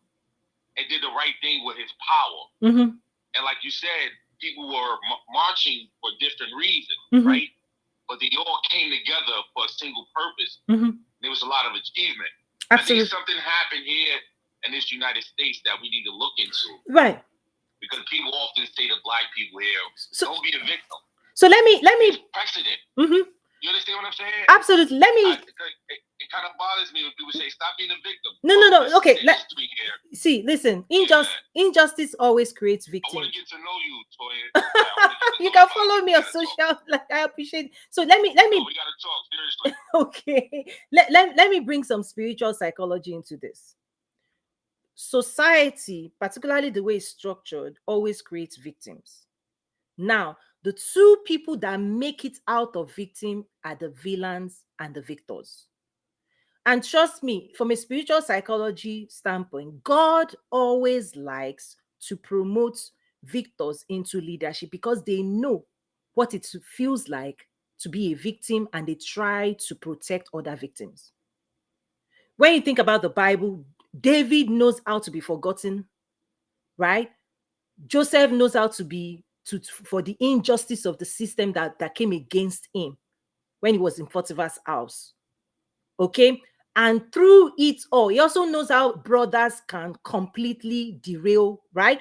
and did the right thing with his power. And like you said, people were marching for different reasons, right? But they all came together for a single purpose. There was a lot of achievement. Absolutely. I think something happened here in this United States that we need to look into. Right. Because people often say to Black people here, don't be a victim. So let me It's precedent. You understand what I'm saying? Absolutely. It kind of bothers me when people say, stop being a victim. No. Okay. See, listen. Injustice always creates victims. I want to get to know you, Toya. You can follow me on social. Like, I appreciate it. So let me. We gotta talk seriously. Okay. Let me bring some spiritual psychology into this. Society, particularly the way it's structured, always creates victims. Now, the two people that make it out of victim are the villains and the victors. And trust me, from a spiritual psychology standpoint, God always likes to promote victors into leadership because they know what it feels like to be a victim and they try to protect other victims. When you think about the Bible, David knows how to be forgotten, right? Joseph knows how to be for the injustice of the system that came against him when he was in Potiphar's house. Okay? And through it all, he also knows how brothers can completely derail, right?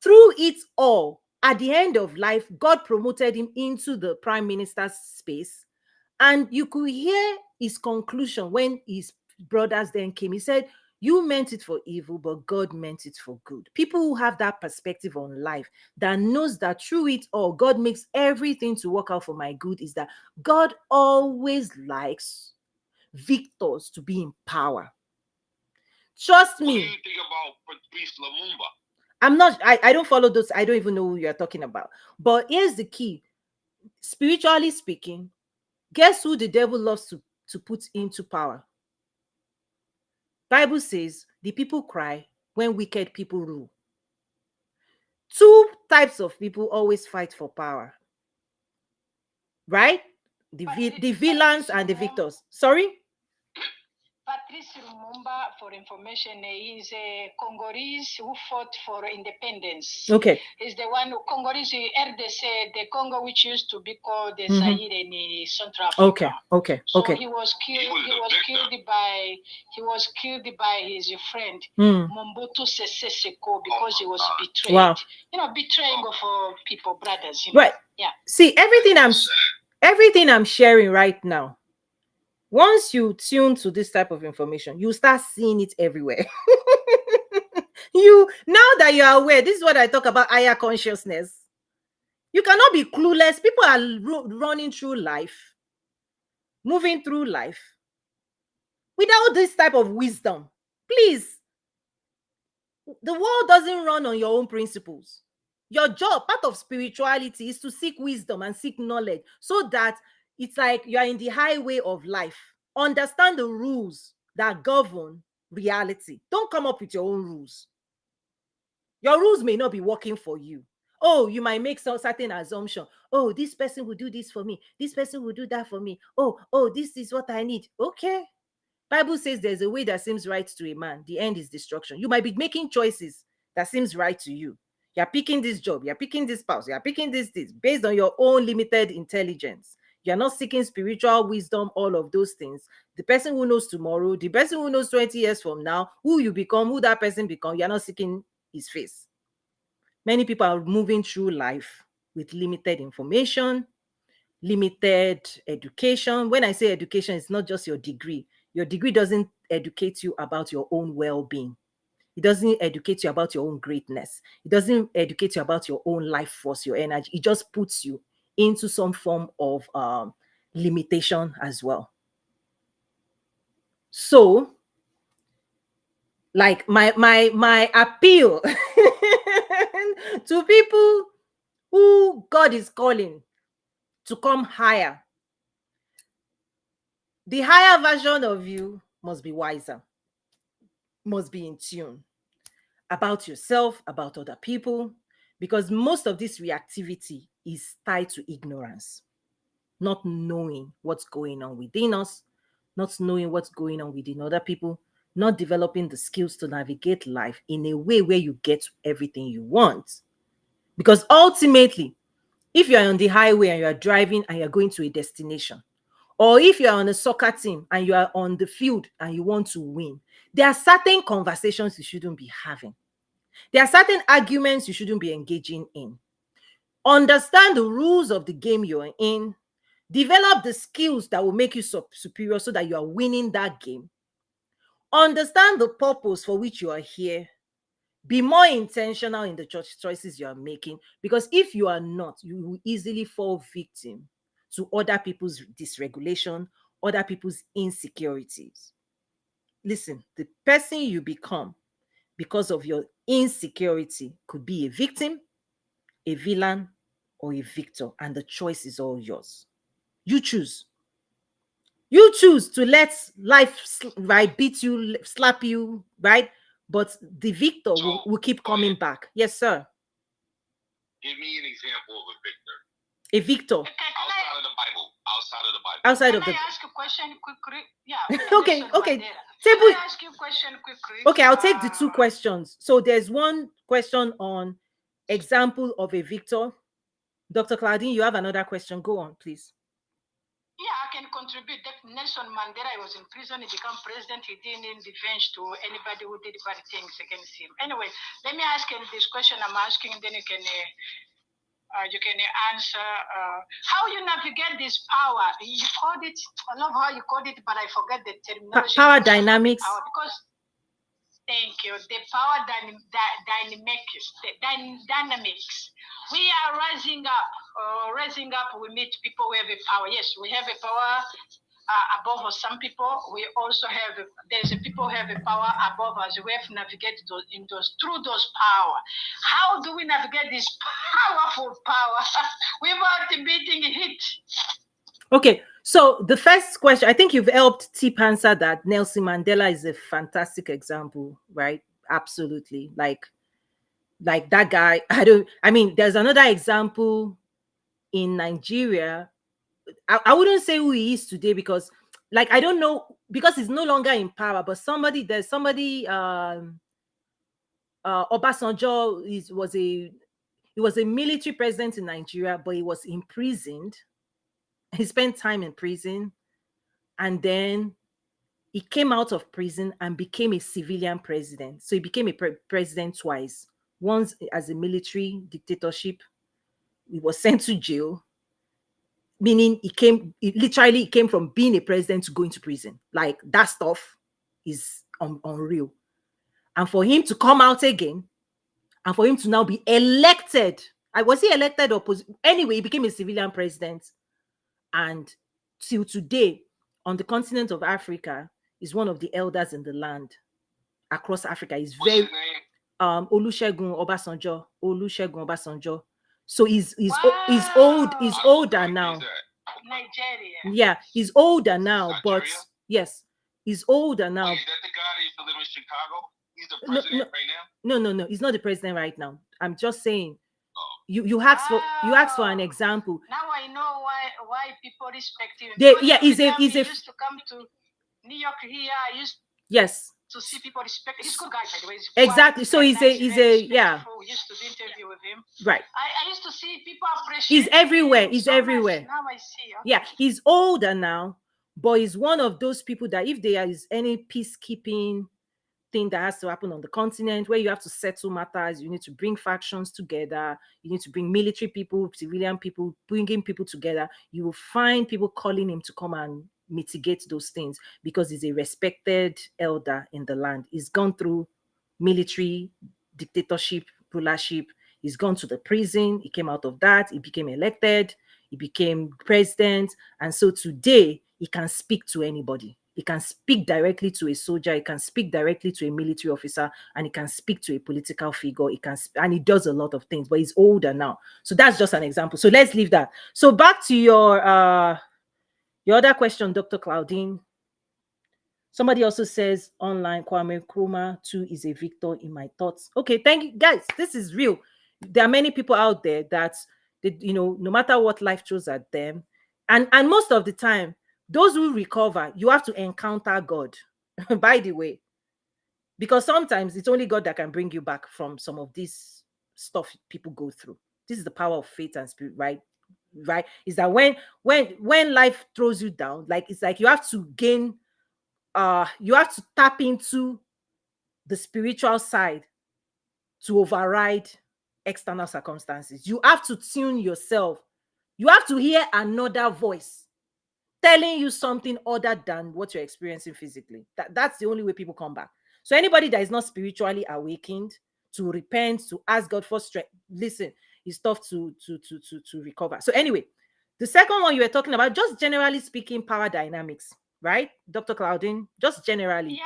Through it all, at the end of life, God promoted him into the prime minister's space. And you could hear his conclusion when his brothers then came. He said, you meant it for evil, but God meant it for good. People who have that perspective on life, that knows that through it all, God makes everything to work out for my good, is that God always likes victors to be in power. Trust me. What do you think about Patrice I Lumumba? I don't follow those. I don't even know who you're talking about. But here's the key. Spiritually speaking, guess who the devil loves to put into power? Bible says the people cry when wicked people rule. Two types of people always fight for power, right? The villains and the victors. Sorry? Patrice Lumumba, for information, is a Congolese who fought for independence. Okay. He's the one who Congolese, RDC, the Congo which used to be called the Zaire in Central Africa. Okay. So he was killed. He was killed by his friend Mobutu Sese Seko because he was betrayed. Wow. Betraying of people, brothers. Right. Yeah. See, everything I'm sharing right now. Once you tune to this type of information, you start seeing it everywhere. Now that you are aware, this is what I talk about, higher consciousness. You cannot be clueless. People are running through life, moving through life without this type of wisdom. Please, The world doesn't run on your own principles. Your job, part of spirituality, is to seek wisdom and seek knowledge so that it's like you are in the highway of life. Understand the rules that govern reality. Don't come up with your own rules. Your rules may not be working for you. Oh, you might make some certain assumption. Oh, this person will do this for me. This person will do that for me. Oh, this is what I need. Okay. Bible says there's a way that seems right to a man. The end is destruction. You might be making choices that seems right to you. You're picking this job. You're picking this spouse. You're picking this based on your own limited intelligence. You're not seeking spiritual wisdom, all of those things. The person who knows tomorrow, the person who knows 20 years from now, who you become, who that person become, you're not seeking his face. Many people are moving through life with limited information, limited education. When I say education, it's not just your degree. Your degree doesn't educate you about your own well-being. It doesn't educate you about your own greatness. It doesn't educate you about your own life force, your energy. It just puts you into some form of limitation as well. So, like my appeal to people who God is calling to come higher. The higher version of you must be wiser, must be in tune about yourself, about other people, because most of this reactivity is tied to ignorance, not knowing what's going on within us, not knowing what's going on within other people, not developing the skills to navigate life in a way where you get everything you want. Because ultimately, if you are on the highway and you are driving and you're going to a destination, or if you are on a soccer team and you are on the field and you want to win, there are certain conversations you shouldn't be having. There are certain arguments you shouldn't be engaging in. Understand the rules of the game you're in. Develop the skills that will make you superior so that you are winning that game. Understand the purpose for which you are here. Be more intentional in the choices you are making, because if you are not, you will easily fall victim to other people's dysregulation, other people's insecurities. Listen, the person you become because of your insecurity could be a victim, a villain, or a victor, and the choice is all yours. You choose. You choose to let life right beat you, slap you, right? But the victor will keep coming back. Yes, sir. Give me an example of a victor. A victor. Outside of the Bible. Outside of the Bible. Outside of the. Can I ask a question quickly? Yeah. Okay. Can I ask you a question quickly? Okay, I'll take the two questions. So there's one question on example of a victor. Dr. Claudine, you have another question. Go on, please. Yeah, I can contribute. That Nelson Mandela was in prison. He became president. He didn't revenge to anybody who did bad things against him. Anyway, let me ask you this question I'm asking, and then you can answer. How you navigate this power? You called it. I love how you called it, but I forget the terminology. Power dynamics. Power, because thank you. The power dynamics. We are rising up. We meet people with a power. Yes, we have a power above us. Some people, we also have. There's a people who have a power above us. We have to navigate through those power. How do we navigate this powerful power without beating it? Okay, so the first question, I think you've helped Tip answer that. Nelson Mandela is a fantastic example, right? Absolutely. Like that guy. There's another example in Nigeria. I wouldn't say who he is today because, like, I don't know, because he's no longer in power, but there's somebody, Obasanjo he was a military president in Nigeria, but he was imprisoned. He spent time in prison, and then he came out of prison and became a civilian president. So he became a president twice. Once as a military dictatorship, he was sent to jail, meaning he literally came from being a president to going to prison. Like, that stuff is unreal. And for him to come out again, and for him to now be elected, was he elected or anyway, he became a civilian president. And till today, on the continent of Africa, is one of the elders in the land across Africa. Is What's his name? Olusegun Obasanjo. So he's older now. Nigeria. Yeah, he's older now, Nigeria? but yes, he's older now. Wait, is that the guy that used to live in Chicago? He's the president right now? No, he's not the president right now. I'm just saying. Oh. You asked for an example. Now I know why people respect him. He's used to come to New York here. I used to see people respect. He's a good guy, by the way. Exactly. So he's a yeah. We used to do interview with him. Right. I used to see people appreciate. He's everywhere. Him He's so everywhere. Much. Now I see. Okay. Yeah, he's older now, but he's one of those people that if there is any peacekeeping thing that has to happen on the continent where you have to settle matters, you need to bring factions together, you need to bring military people, civilian people, bringing people together, you will find people calling him to come and mitigate those things because he's a respected elder in the land. He's gone through military dictatorship, rulership. He's gone to the prison. He came out of that. He became elected. He became president. And so today he can speak to anybody. He can speak directly to a soldier. He can speak directly to a military officer, and he can speak to a political figure. And he does a lot of things, but he's older now. So that's just an example. So let's leave that. So back to your other question, Dr. Claudine. Somebody also says online, Kwame Nkrumah too is a victor in my thoughts. Okay, thank you, guys. This is real. There are many people out there that, no matter what life throws at them, and most of the time, those who recover, you have to encounter God, by the way, because sometimes it's only God that can bring you back from some of this stuff people go through. This is the power of faith and spirit, right? Right? Is that when life throws you down, it's like you have to gain, you have to tap into the spiritual side to override external circumstances. You have to tune yourself. You have to hear another voice telling you something other than what you're experiencing physically. That's the only way people come back. So anybody that is not spiritually awakened to repent, to ask God for strength, listen, it's tough to recover. So anyway, the second one you were talking about, just generally speaking, power dynamics, right, Dr. Claudine? Just generally.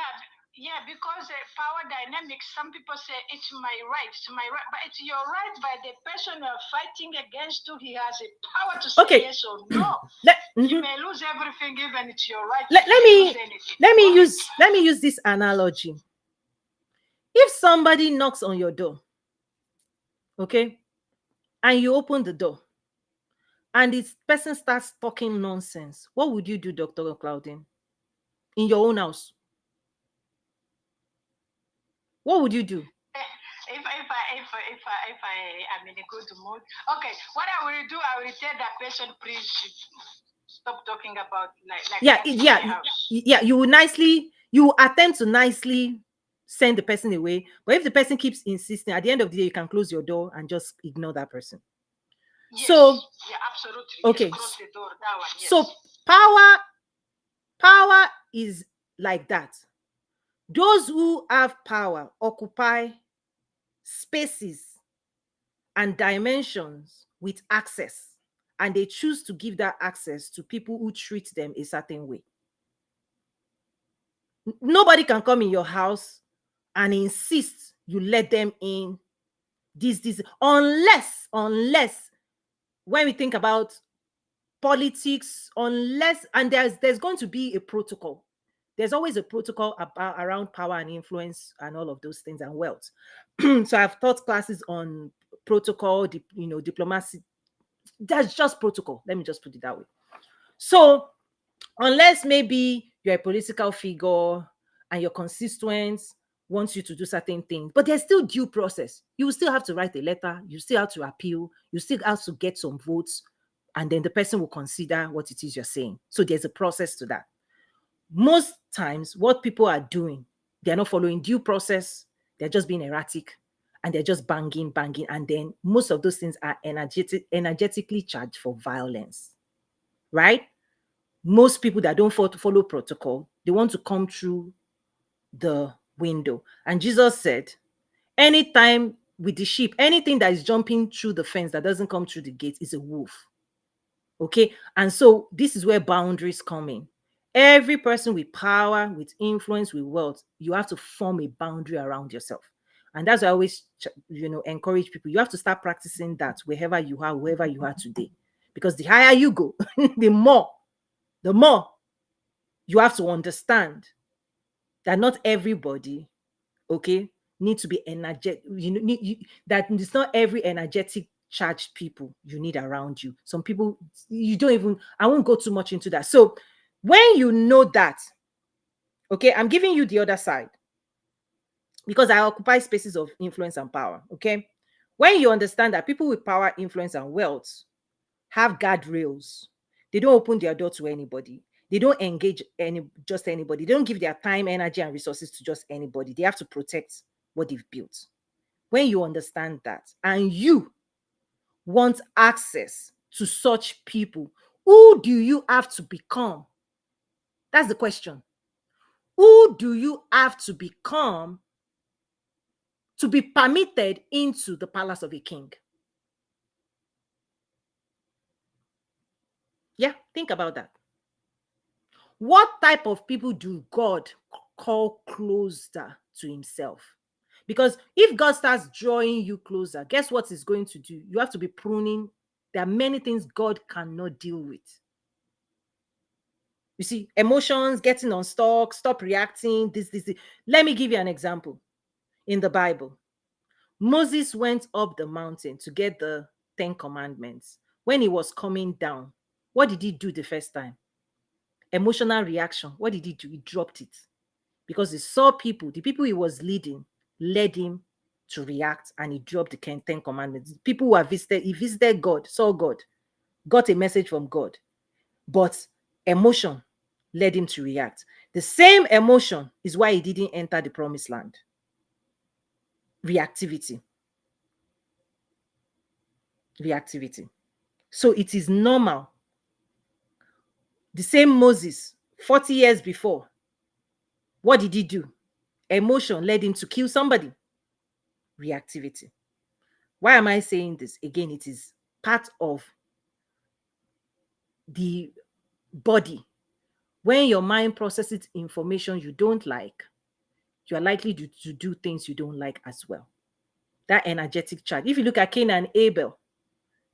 Yeah, because power dynamics, some people say it's my right, but it's your right by the person you're fighting against who he has a power to say yes or no. You may lose everything, even it's your right. Let me use this analogy. If somebody knocks on your door, okay, and you open the door, and this person starts talking nonsense, what would you do, Dr. Claudine, in your own house? What would you do? If I am in a good mood, okay, what I will do, I will tell that person, please stop talking about you will attempt to nicely send the person away. But if the person keeps insisting, at the end of the day, you can close your door and just ignore that person. Yes. So yeah, absolutely. Okay. Yes, close the door, that one, yes. So power is like that. Those who have power occupy spaces and dimensions with access, and they choose to give that access to people who treat them a certain way. Nobody can come in your house and insist you let them in this unless when we think about politics, and there's going to be a protocol. There's always a protocol around power and influence and all of those things and wealth. So I've taught classes on protocol, diplomacy. That's just protocol. Let me just put it that way. So unless maybe you're a political figure and your constituents want you to do certain things, but there's still due process. You will still have to write a letter. You still have to appeal. You still have to get some votes. And then the person will consider what it is you're saying. So there's a process to that. Most times, what people are doing, they're not following due process. They're just being erratic, and they're just banging. And then most of those things are energetically charged for violence, right? Most people that don't follow protocol, they want to come through the window. And Jesus said, anytime with the sheep, anything that is jumping through the fence that doesn't come through the gate is a wolf. Okay, and so this is where boundaries come in. Every person with power, with influence, with wealth, you have to form a boundary around yourself. And that's why I always, encourage people. You have to start practicing that wherever you are today. Because the higher you go, the more you have to understand that not everybody, okay, need to be energetic. That it's not every energetic charged people you need around you. Some people, you don't even, I won't go too much into that. So when you know that, okay, I'm giving you the other side because I occupy spaces of influence and power, okay? When you understand that people with power, influence, and wealth have guardrails, they don't open their door to anybody. They don't engage just anybody. They don't give their time, energy, and resources to just anybody. They have to protect what they've built. When you understand that and you want access to such people, who do you have to become? That's the question. Who do you have to become to be permitted into the palace of a king? Yeah, think about that. What type of people do God call closer to himself? Because if God starts drawing you closer, guess what he's going to do? You have to be pruning. There are many things God cannot deal with. You see, emotions, getting unstuck, stop reacting, this. Let me give you an example. In the Bible, Moses went up the mountain to get the 10 commandments. When he was coming down, what did he do the first time? Emotional reaction. What did he do? He dropped it because he saw people, the people he was leading, led him to react, and he dropped the 10 commandments. People who he visited God, saw God, got a message from God, but emotion led him to react. The same emotion is why he didn't enter the promised land. Reactivity. So it is normal. The same Moses, 40 years before, what did he do? Emotion led him to kill somebody. Reactivity. Why am I saying this? Again, it is part of the body. When your mind processes information you don't like, you are likely to do things you don't like as well. That energetic charge. If you look at Cain and Abel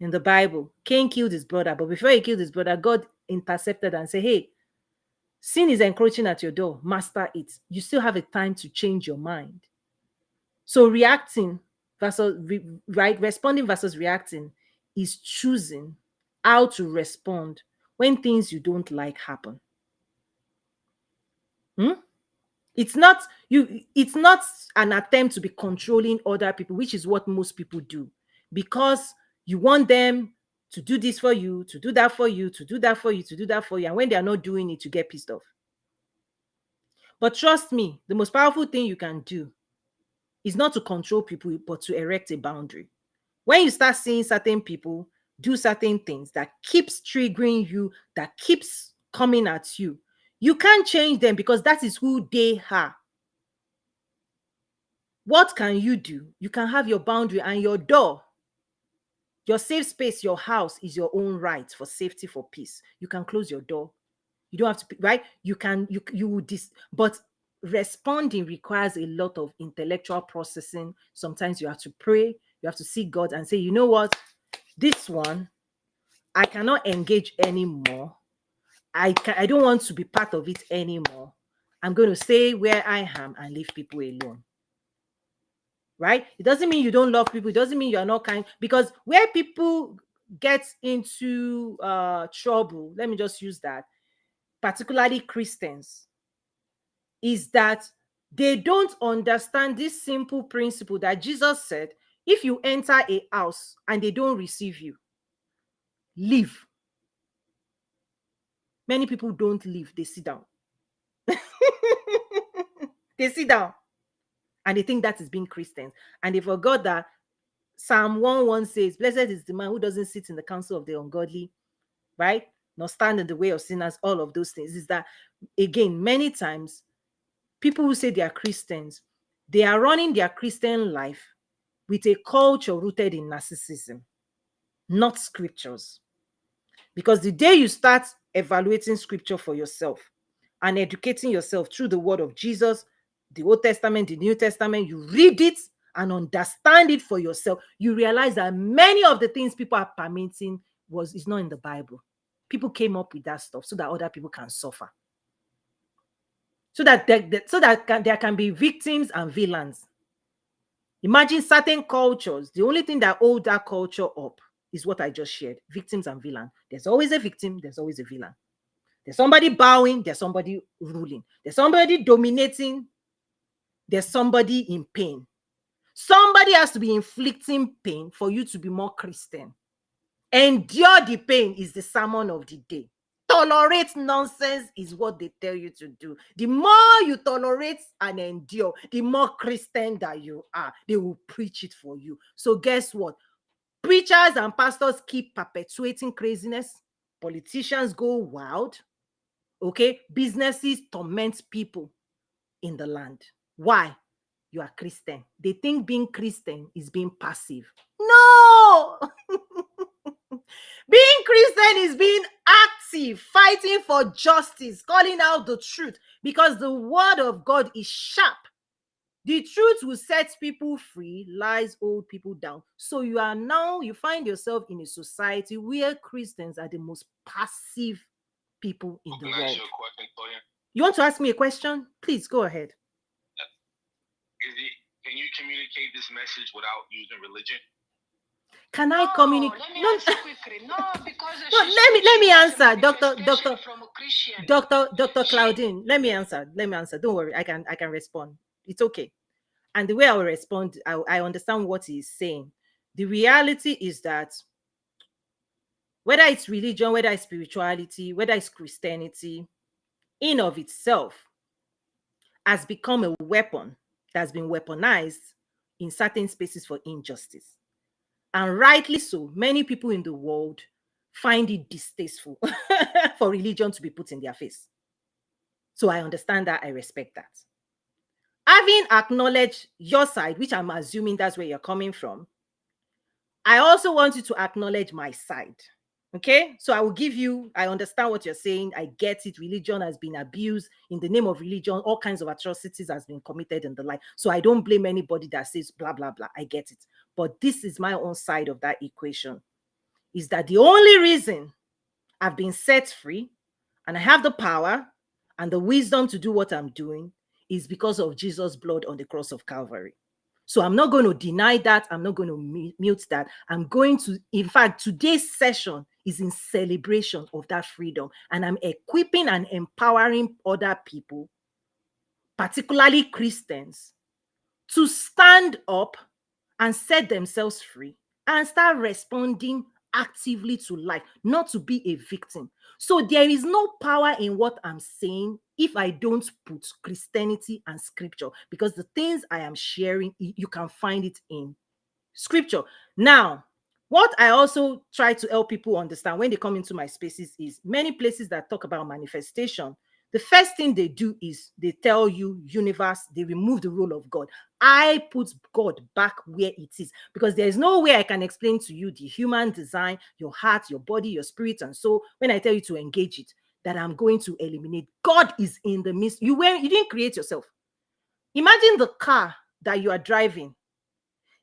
in the Bible, Cain killed his brother, but before he killed his brother, God intercepted and said, hey, sin is encroaching at your door, master it. You still have a time to change your mind. So reacting versus responding versus reacting is choosing how to respond when things you don't like happen. It's not an attempt to be controlling other people, which is what most people do, because you want them to do this for you, to do that for you, to do that for you, to do that for you, and when they are not doing it, you get pissed off. But trust me, the most powerful thing you can do is not to control people, but to erect a boundary. When you start seeing certain people do certain things that keeps triggering you, that keeps coming at you, you can't change them because that is who they are. What can you do? You can have your boundary, and your door, your safe space, your house is your own right for safety, for peace. You can close your door. You don't have to, right? You can, but responding requires a lot of intellectual processing. Sometimes you have to pray, you have to seek God and say, you know what? This one, I cannot engage anymore. I don't want to be part of it anymore. I'm going to stay where I am and leave people alone. Right? It doesn't mean you don't love people. It doesn't mean you're not kind. Because where people get into trouble, let me just use that, particularly Christians, is that they don't understand this simple principle that Jesus said, if you enter a house and they don't receive you, leave. Many people don't leave, they sit down. They sit down and they think that is being Christians. And they forgot that Psalm 1:1 says, blessed is the man who doesn't sit in the council of the ungodly, right? Nor stand in the way of sinners, all of those things. Is that, again, many times, people who say they are Christians, they are running their Christian life with a culture rooted in narcissism, not scriptures. Because the day you start evaluating scripture for yourself and educating yourself through the word of Jesus, the Old Testament, the New Testament, you read it and understand it for yourself, you realize that many of the things people are permitting is not in the Bible. People came up with that stuff so that other people can suffer. So that there can be victims and villains. Imagine certain cultures, the only thing that holds that culture up is what I just shared, victims and villain. There's always a victim, there's always a villain. There's somebody bowing, there's somebody ruling. There's somebody dominating, there's somebody in pain. Somebody has to be inflicting pain for you to be more Christian. Endure the pain is the sermon of the day. Tolerate nonsense is what they tell you to do. The more you tolerate and endure, the more Christian that you are. They will preach it for you. So guess what? Preachers and pastors keep perpetuating craziness. Politicians go wild. Okay? Businesses torment people in the land. Why? You are Christian. They think being Christian is being passive. No! Being Christian is being active, fighting for justice, calling out the truth, because the word of God is sharp. The truth will set people free, lies hold people down. So you find yourself in a society where Christians are the most passive people in the world. Can I ask you a question, Toya? You want to ask me a question? Please go ahead. Can you communicate this message without using religion? Can I communicate? Let me answer quickly. No, because let me answer, Dr. She- Claudine. Let me answer. Don't worry, I can respond. It's okay. And the way I will respond, I understand what he's saying. The reality is that whether it's religion, whether it's spirituality, whether it's Christianity, in of itself has become a weapon that's been weaponized in certain spaces for injustice. And rightly so, many people in the world find it distasteful for religion to be put in their face. So I understand that, I respect that. Having acknowledged your side, which I'm assuming that's where you're coming from, I also want you to acknowledge my side. Okay, so I understand what you're saying. I get it. Religion has been abused. In the name of religion, all kinds of atrocities has been committed in the life. So I don't blame anybody that says blah, blah, blah. I get it. But this is my own side of that equation. Is that the only reason I've been set free and I have the power and the wisdom to do what I'm doing is because of Jesus' blood on the cross of Calvary. So I'm not going to deny that. I'm not going to mute that. I'm going to, in fact, today's session is in celebration of that freedom. And I'm equipping and empowering other people, particularly Christians, to stand up and set themselves free and start responding actively to life, not to be a victim. So there is no power in what I'm saying if I don't put Christianity and scripture, because the things I am sharing, you can find it in scripture. Now, what I also try to help people understand when they come into my spaces is many places that talk about manifestation. The first thing they do is they tell you universe, they remove the role of God. I put God back where it is, because there is no way I can explain to you the human design, your heart, your body, your spirit, and so when I tell you to engage it, that I'm going to eliminate. God is in the midst. You didn't create yourself. Imagine the car that you are driving.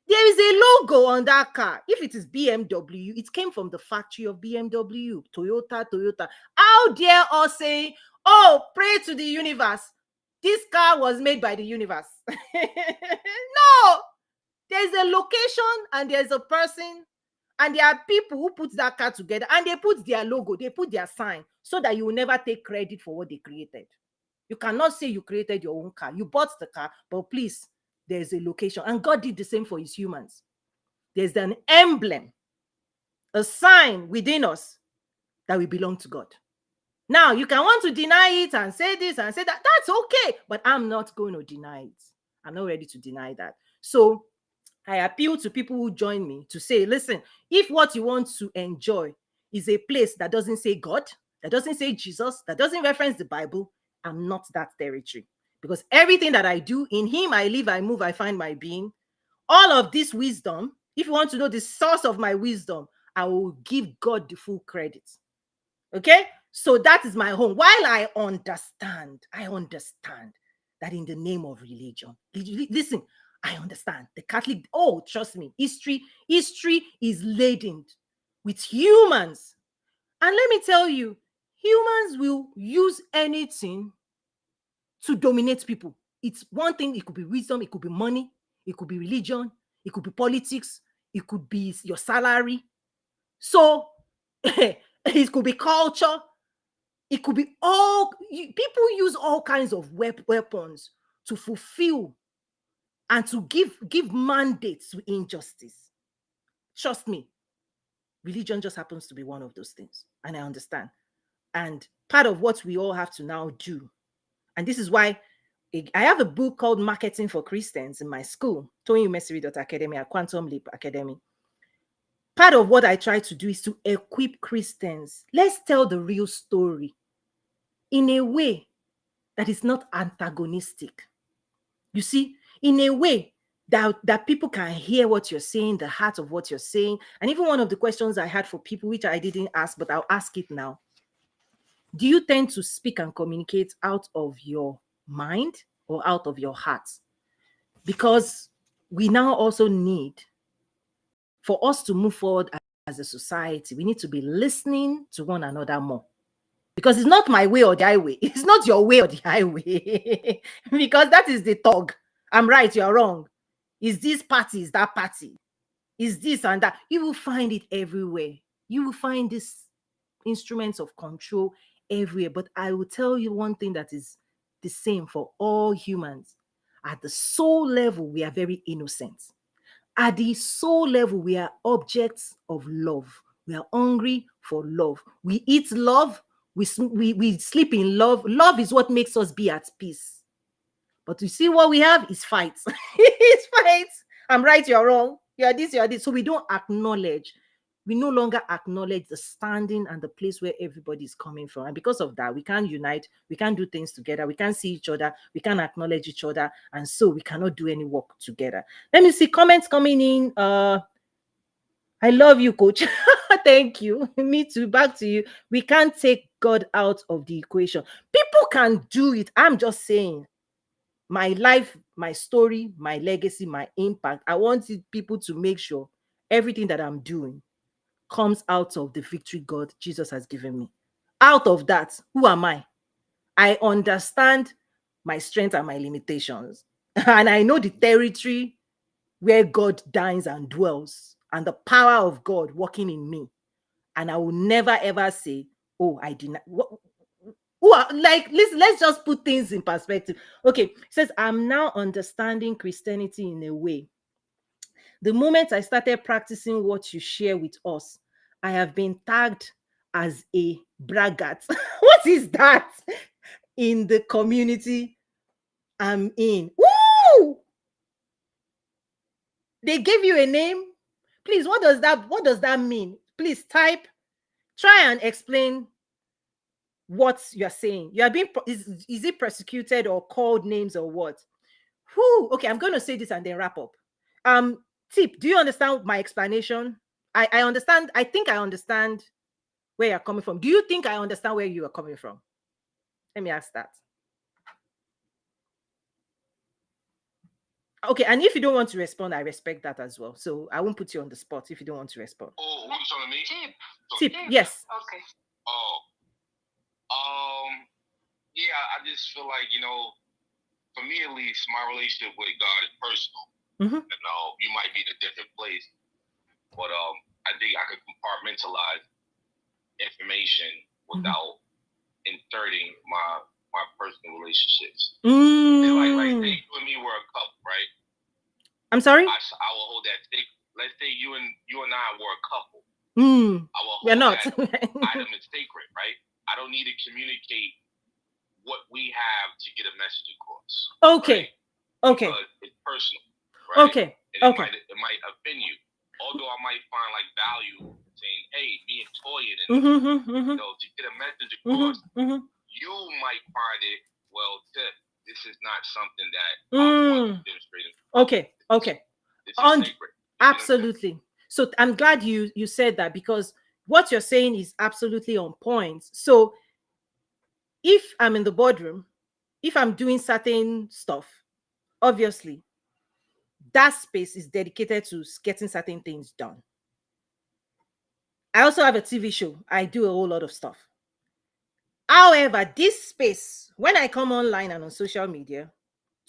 There is a logo on that car. If it is BMW, it came from the factory of BMW, Toyota. How dare us say, oh, pray to the universe. This car was made by the universe. No, there's a location and there's a person and there are people who put that car together and they put their logo, they put their sign so that you will never take credit for what they created. You cannot say you created your own car. You bought the car, but please, there's a location. And God did the same for his humans. There's an emblem, a sign within us that we belong to God. Now, you can want to deny it and say this and say that. That's okay. But I'm not going to deny it. I'm not ready to deny that. So I appeal to people who join me to say, listen, if what you want to enjoy is a place that doesn't say God, that doesn't say Jesus, that doesn't reference the Bible, I'm not that territory. Because everything that I do, in him I live, I move, I find my being. All of this wisdom, if you want to know the source of my wisdom, I will give God the full credit. Okay? So that is my home. While I understand that in the name of religion, listen, I understand. The Catholic, oh, trust me, history is laden with humans. And let me tell you, humans will use anything to dominate people. It's one thing, it could be wisdom, it could be money, it could be religion, it could be politics, it could be your salary. So it could be culture, it could be people use all kinds of weapons to fulfill and to give mandates to injustice. Trust me, religion just happens to be one of those things, and I understand. And part of what we all have to now do, and this is why I have a book called Marketing for Christians in my school, TonyUmesiri.academy at Quantum Leap Academy. Part of what I try to do is to equip Christians. Let's tell the real story in a way that is not antagonistic. You see, in a way that people can hear what you're saying, the heart of what you're saying. And even one of the questions I had for people, which I didn't ask, but I'll ask it now. Do you tend to speak and communicate out of your mind or out of your heart? Because we now also need, for us to move forward as a society, we need to be listening to one another more. Because it's not my way or the highway. It's not your way or the highway. Because that is the thug. I'm right, you're wrong. Is this party, is that party? Is this and that? You will find it everywhere. You will find these instruments of control everywhere. But I will tell you one thing that is the same for all humans. At the soul level, we are very innocent. At the soul level, we are objects of love. We are hungry for love. We eat love. We sleep in love. Love is what makes us be at peace. But you see what we have is fights. It's fights. I'm right, you're wrong. You're this, you're this. So we don't acknowledge. We no longer acknowledge the standing and the place where everybody is coming from. And because of that, we can't unite. We can't do things together. We can't see each other. We can't acknowledge each other. And so we cannot do any work together. Let me see comments coming in. I love you, coach. Thank you. Me too. Back to you. We can't take God out of the equation. People can do it. I'm just saying, my life, my story, my legacy, my impact. I want people to make sure everything that I'm doing comes out of the victory God Jesus has given me. Out of that, who am I? I understand my strengths and my limitations. And I know the territory where God dines and dwells, and the power of God working in me. And I will never ever say, oh, I did not. Like, let's just put things in perspective. Okay, it says, I'm now understanding Christianity in a way. The moment I started practicing what you share with us, I have been tagged as a braggart. What is that? In the community I'm in. Woo! They gave you a name. Please, what does that mean? Please try and explain what you're saying. You are being, is it persecuted or called names or what? Whew, okay, I'm going to say this and then wrap up. Tip, do you understand my explanation? I understand. I think I understand where you're coming from. Do you think I understand where you are coming from? Let me ask that. Okay, and if you don't want to respond, I respect that as well. So I won't put you on the spot if you don't want to respond. Oh, what are you telling me? Tip, yes. Okay. Oh, yeah, I just feel like, for me at least, my relationship with God is personal. Mm-hmm. You might be in a different place, but I think I could compartmentalize information without inserting my personal relationships. Like say you and me were a couple, right? I'm sorry? I will hold that sacred. Let's say you and I were a couple. I will hold We're not. that item as sacred, right? I don't need to communicate what we have to get a message across. Okay. Right? Okay. Because it's personal. Right? Okay. And okay. It might offend you. Although I might find like value saying, hey, me and Toya, and to get a message across, you might find it, well, this is not something that I want to demonstrate. Okay. This is sacred. Absolutely. So I'm glad you said that, because what you're saying is absolutely on point. So if I'm in the boardroom, if I'm doing certain stuff, obviously that space is dedicated to getting certain things done. I also have a TV show. I do a whole lot of stuff. However, this space, when I come online and on social media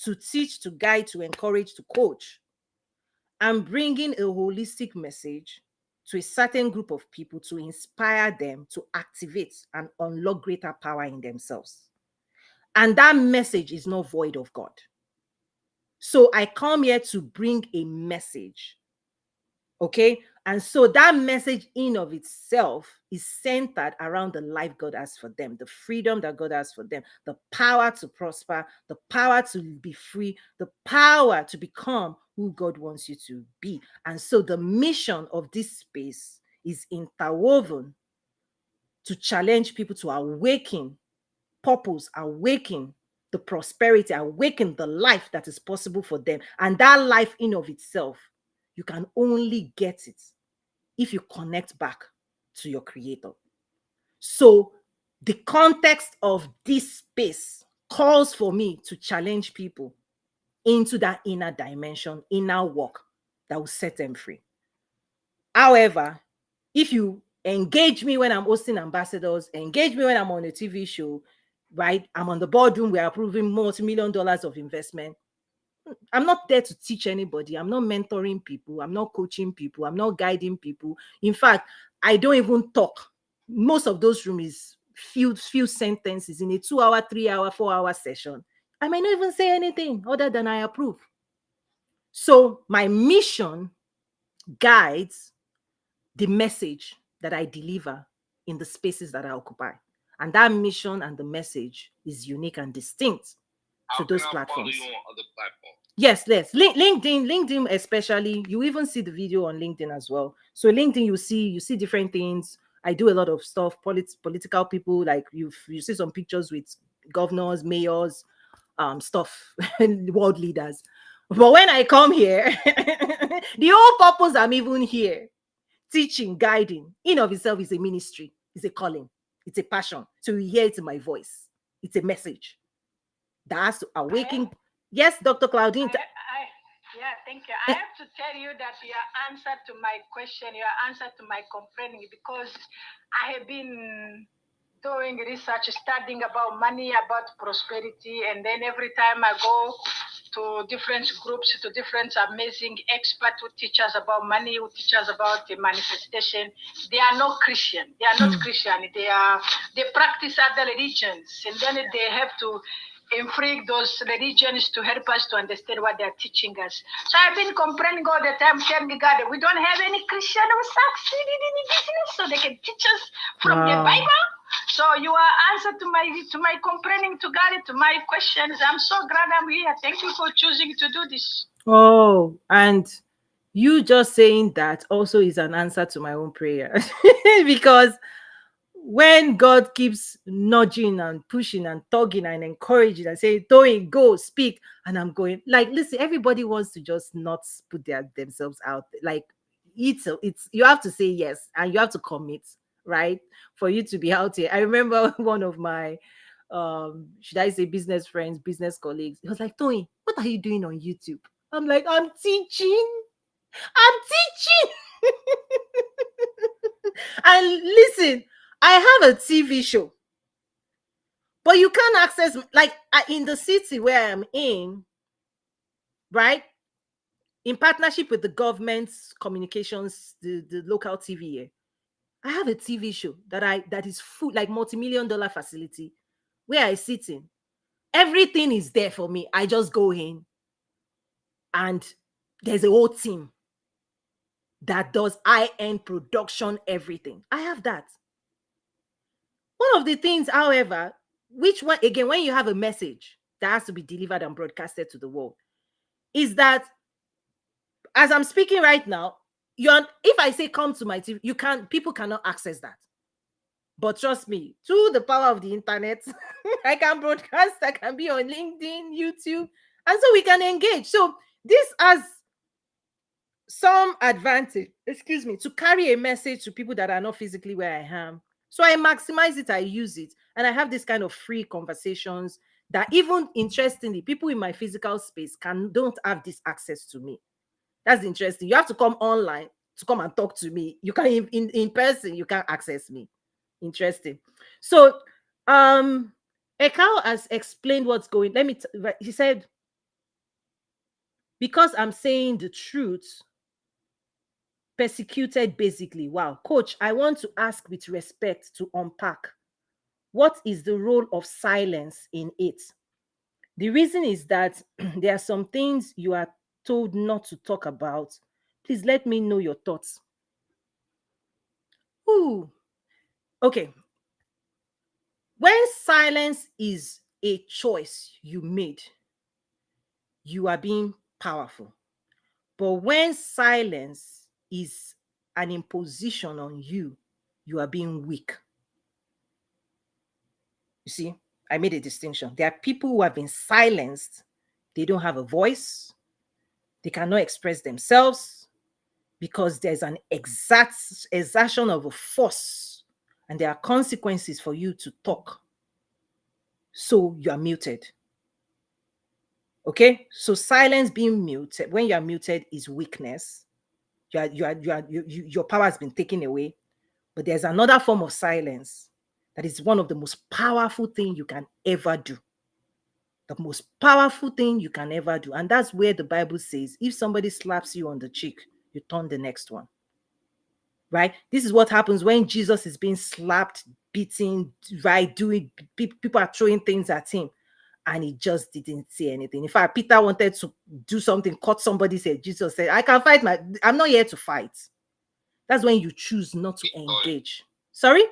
to teach, to guide, to encourage, to coach, I'm bringing a holistic message to a certain group of people to inspire them to activate and unlock greater power in themselves. And that message is not void of God. So I come here to bring a message. Okay. And so that message in of itself is centered around the life God has for them, the freedom that God has for them, the power to prosper, the power to be free, the power to become who God wants you to be. And so the mission of this space is interwoven to challenge people to awaken purpose, awaken the prosperity, awaken the life that is possible for them. And that life in of itself, you can only get it if you connect back to your creator. So the context of this space calls for me to challenge people into that inner dimension, inner work that will set them free. However, if you engage me when I'm hosting ambassadors, engage me when I'm on a TV show, right? I'm on the boardroom, we're approving multi-million dollars of investment. I'm not there to teach anybody. I'm not mentoring people. I'm not coaching people. I'm not guiding people. In fact, I don't even talk. Most of those rooms is few sentences in a 2-hour, 3-hour, 4-hour session. I may not even say anything other than I approve. So my mission guides the message that I deliver in the spaces that I occupy. And that mission and the message is unique and distinct to those platforms. Follow you on other platforms? Yes. LinkedIn especially. You even see the video on LinkedIn as well. So LinkedIn, you see different things. I do a lot of stuff, political people, like you see some pictures with governors, mayors, stuff, world leaders. But when I come here, the whole purpose I'm even here, teaching, guiding, in of itself is a ministry, is a calling, it's a passion. So you hear it in my voice. It's a message that has to awaken. Yes, Dr. Claudine. Yeah, thank you. I have to tell you that your answer to my question, your answer to my complaining, because I have been doing research, studying about money, about prosperity, and then every time I go to different groups, to different amazing experts who teach us about money, who teach us about the manifestation, they are not Christian. They are not Christian. They practice other religions, and then they have to infringe those religions to help us to understand what they're teaching us. So I've been complaining all the time, telling God that we don't have any Christian who succeeded in business, so they can teach us from the Bible. So you are answer to my complaining to God, to my questions. I'm so glad I'm here. Thank you for choosing to do this. Oh, and you just saying that also is an answer to my own prayer. Because when God keeps nudging and pushing and tugging and encouraging and saying, "Doing, go, speak," and I'm going, like, listen, everybody wants to just not put themselves out. Like, it's you have to say yes and you have to commit, right? For you to be out here. I remember one of my should I say business friends, business colleagues, he was like, "Tony, what are you doing on YouTube?" I'm like, I'm teaching. And listen, I have a TV show, but you can't access, like, in the city where I'm in, right? In partnership with the government's communications, the local TV here, I have a TV show that is full, like multi-million dollar facility where I sit in. Everything is there for me. I just go in and there's a whole team that does high-end production, everything. I have that. One of the things, however, which one, again, when you have a message that has to be delivered and broadcasted to the world, is that as I'm speaking right now, if I say come to my TV, people cannot access that. But trust me, through the power of the internet, I can broadcast, I can be on LinkedIn, YouTube, and so we can engage. So this has some advantage, to carry a message to people that are not physically where I am. So I maximize it, I use it, and I have this kind of free conversations that, even interestingly, people in my physical space don't have this access to me. That's interesting. You have to come online to come and talk to me. You can't in person, you can't access me. Interesting. So Ekao has explained what's going. He said, because I'm saying the truth, persecuted basically. Wow. Coach, I want to ask with respect to unpack. What is the role of silence in it? The reason is that there are some things you are told not to talk about. Please let me know your thoughts. Ooh. Okay. When silence is a choice you made, you are being powerful. But when silence is an imposition on you, you are being weak. You see, I made a distinction. There are people who have been silenced. They don't have a voice. They cannot express themselves because there's an exertion of a force, and there are consequences for you to talk. So you are muted. Okay, so silence, being muted, when you are muted, is weakness. Your power has been taken away. But there's another form of silence that is one of the most powerful things you can ever do. The most powerful thing you can ever do. And that's where the Bible says, if somebody slaps you on the cheek, you turn the next one. Right? This is what happens when Jesus is being slapped, beaten, right? People are throwing things at him. And he just didn't say anything. In fact, Peter wanted to do something, cut somebody's head. Jesus said, I'm not here to fight. That's when you choose not to engage. Sorry?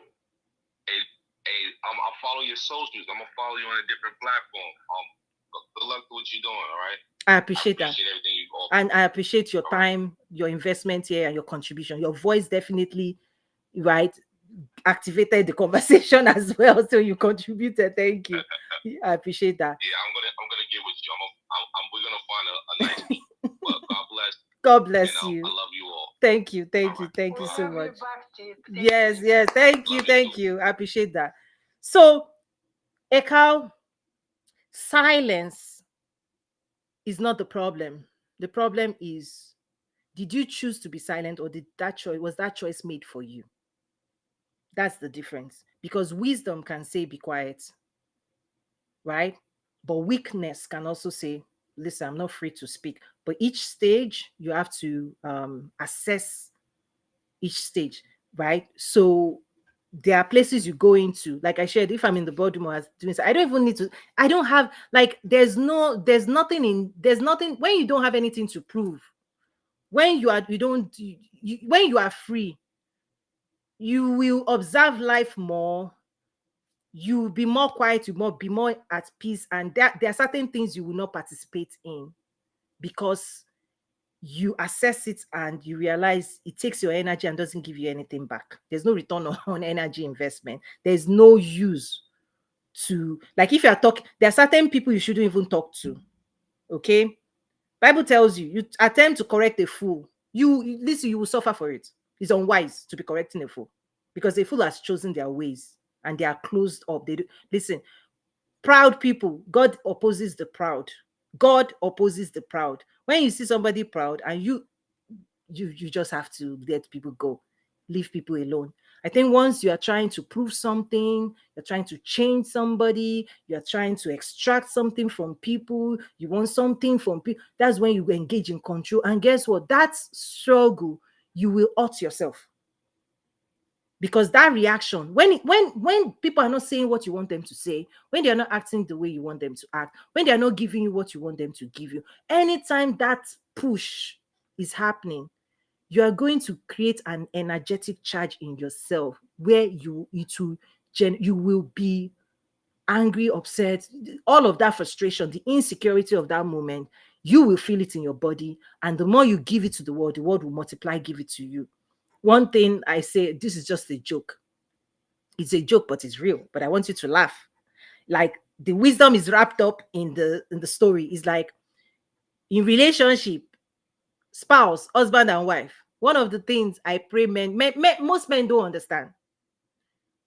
I'll follow your socials. I'm gonna follow you on a different platform. Good luck with what you're doing, all right? I appreciate that. Everything you offer. And I appreciate your time, your investment here, and your contribution. Your voice definitely, right, activated the conversation as well. So you contributed. Thank you. I appreciate that. Yeah, I'm gonna get with you. We're gonna find a nice meet. Well, God bless. God bless you. I love you all. Thank you. Thank you so much. Yes. Thank you. I appreciate that. So, Ekao, silence is not the problem. The problem is, did you choose to be silent, or was that choice made for you? That's the difference. Because wisdom can say, be quiet, right? But weakness can also say, listen, I'm not free to speak. But each stage, you have to assess each stage, right? So there are places you go into, like I shared, if I'm in the boardroom or doing so, I don't even need to, I don't have, like, there's nothing, when you don't have anything to prove, when you are free, you will observe life more, you'll be more quiet, you'll be more at peace, and there are certain things you will not participate in because you assess it and you realize it takes your energy and doesn't give you anything back. There's no return on energy investment. There's no use to, like, if you're talking, there are certain people you shouldn't even talk to. Okay? Bible tells you attempt to correct a fool. You will suffer for it. It's unwise to be correcting a fool because a fool has chosen their ways and they are closed up. Listen, proud people, God opposes the proud. God opposes the proud. When you see somebody proud and you just have to let people go, leave people alone. I think once you are trying to prove something, you're trying to change somebody, you're trying to extract something from people, you want something from people, that's when you engage in control. And guess what? That struggle, you will hurt yourself. Because that reaction, when people are not saying what you want them to say, when they are not acting the way you want them to act, when they are not giving you what you want them to give you, anytime that push is happening, you are going to create an energetic charge in yourself where you will be angry, upset, all of that frustration, the insecurity of that moment, you will feel it in your body. And the more you give it to the world will multiply, give it to you. One thing I say, this is just a joke. It's a joke, but it's real. But I want you to laugh. Like, the wisdom is wrapped up in the story. It's like, in relationship, spouse, husband and wife, one of the things I pray most men don't understand.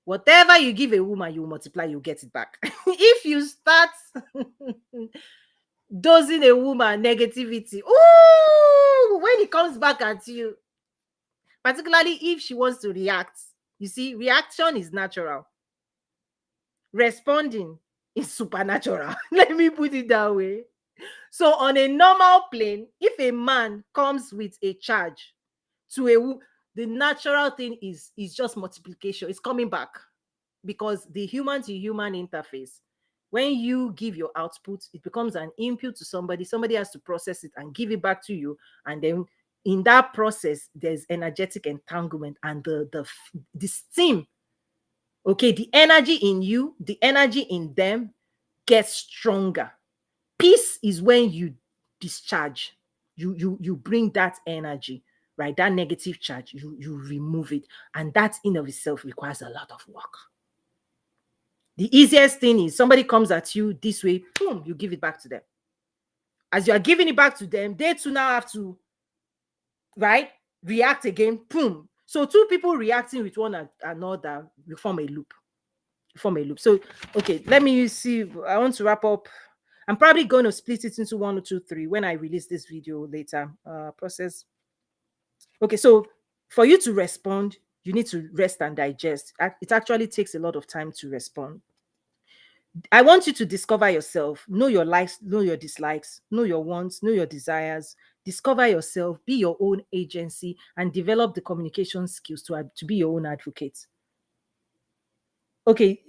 Whatever you give a woman, you multiply, you get it back. If you start dosing a woman negativity, ooh, when comes back at you, particularly if she wants to react. You see, reaction is natural. Responding is supernatural. Let me put it that way. So on a normal plane, if a man comes with a charge to the natural thing is just multiplication. It's coming back, because the human to human interface, when you give your output, it becomes an input to somebody. Somebody has to process it and give it back to you, and then in that process, there's energetic entanglement, and the steam. Okay, the energy in you, the energy in them gets stronger. Peace is when you discharge, you bring that energy, right? That negative charge, you remove it, and that in of itself requires a lot of work. The easiest thing is somebody comes at you this way, boom, you give it back to them. As you are giving it back to them, they too now have to, right, react again, boom. So two people reacting with one another, you form a loop. So, okay, let me see. I want to wrap up. I'm probably going to split it into 1 or 2, 3 when I release this video later. Process. Okay, so for you to respond, you need to rest and digest. It actually takes a lot of time to respond. I want you to discover yourself, know your likes, know your dislikes, know your wants, know your desires, discover yourself, be your own agency, and develop the communication skills to be your own advocate. Okay,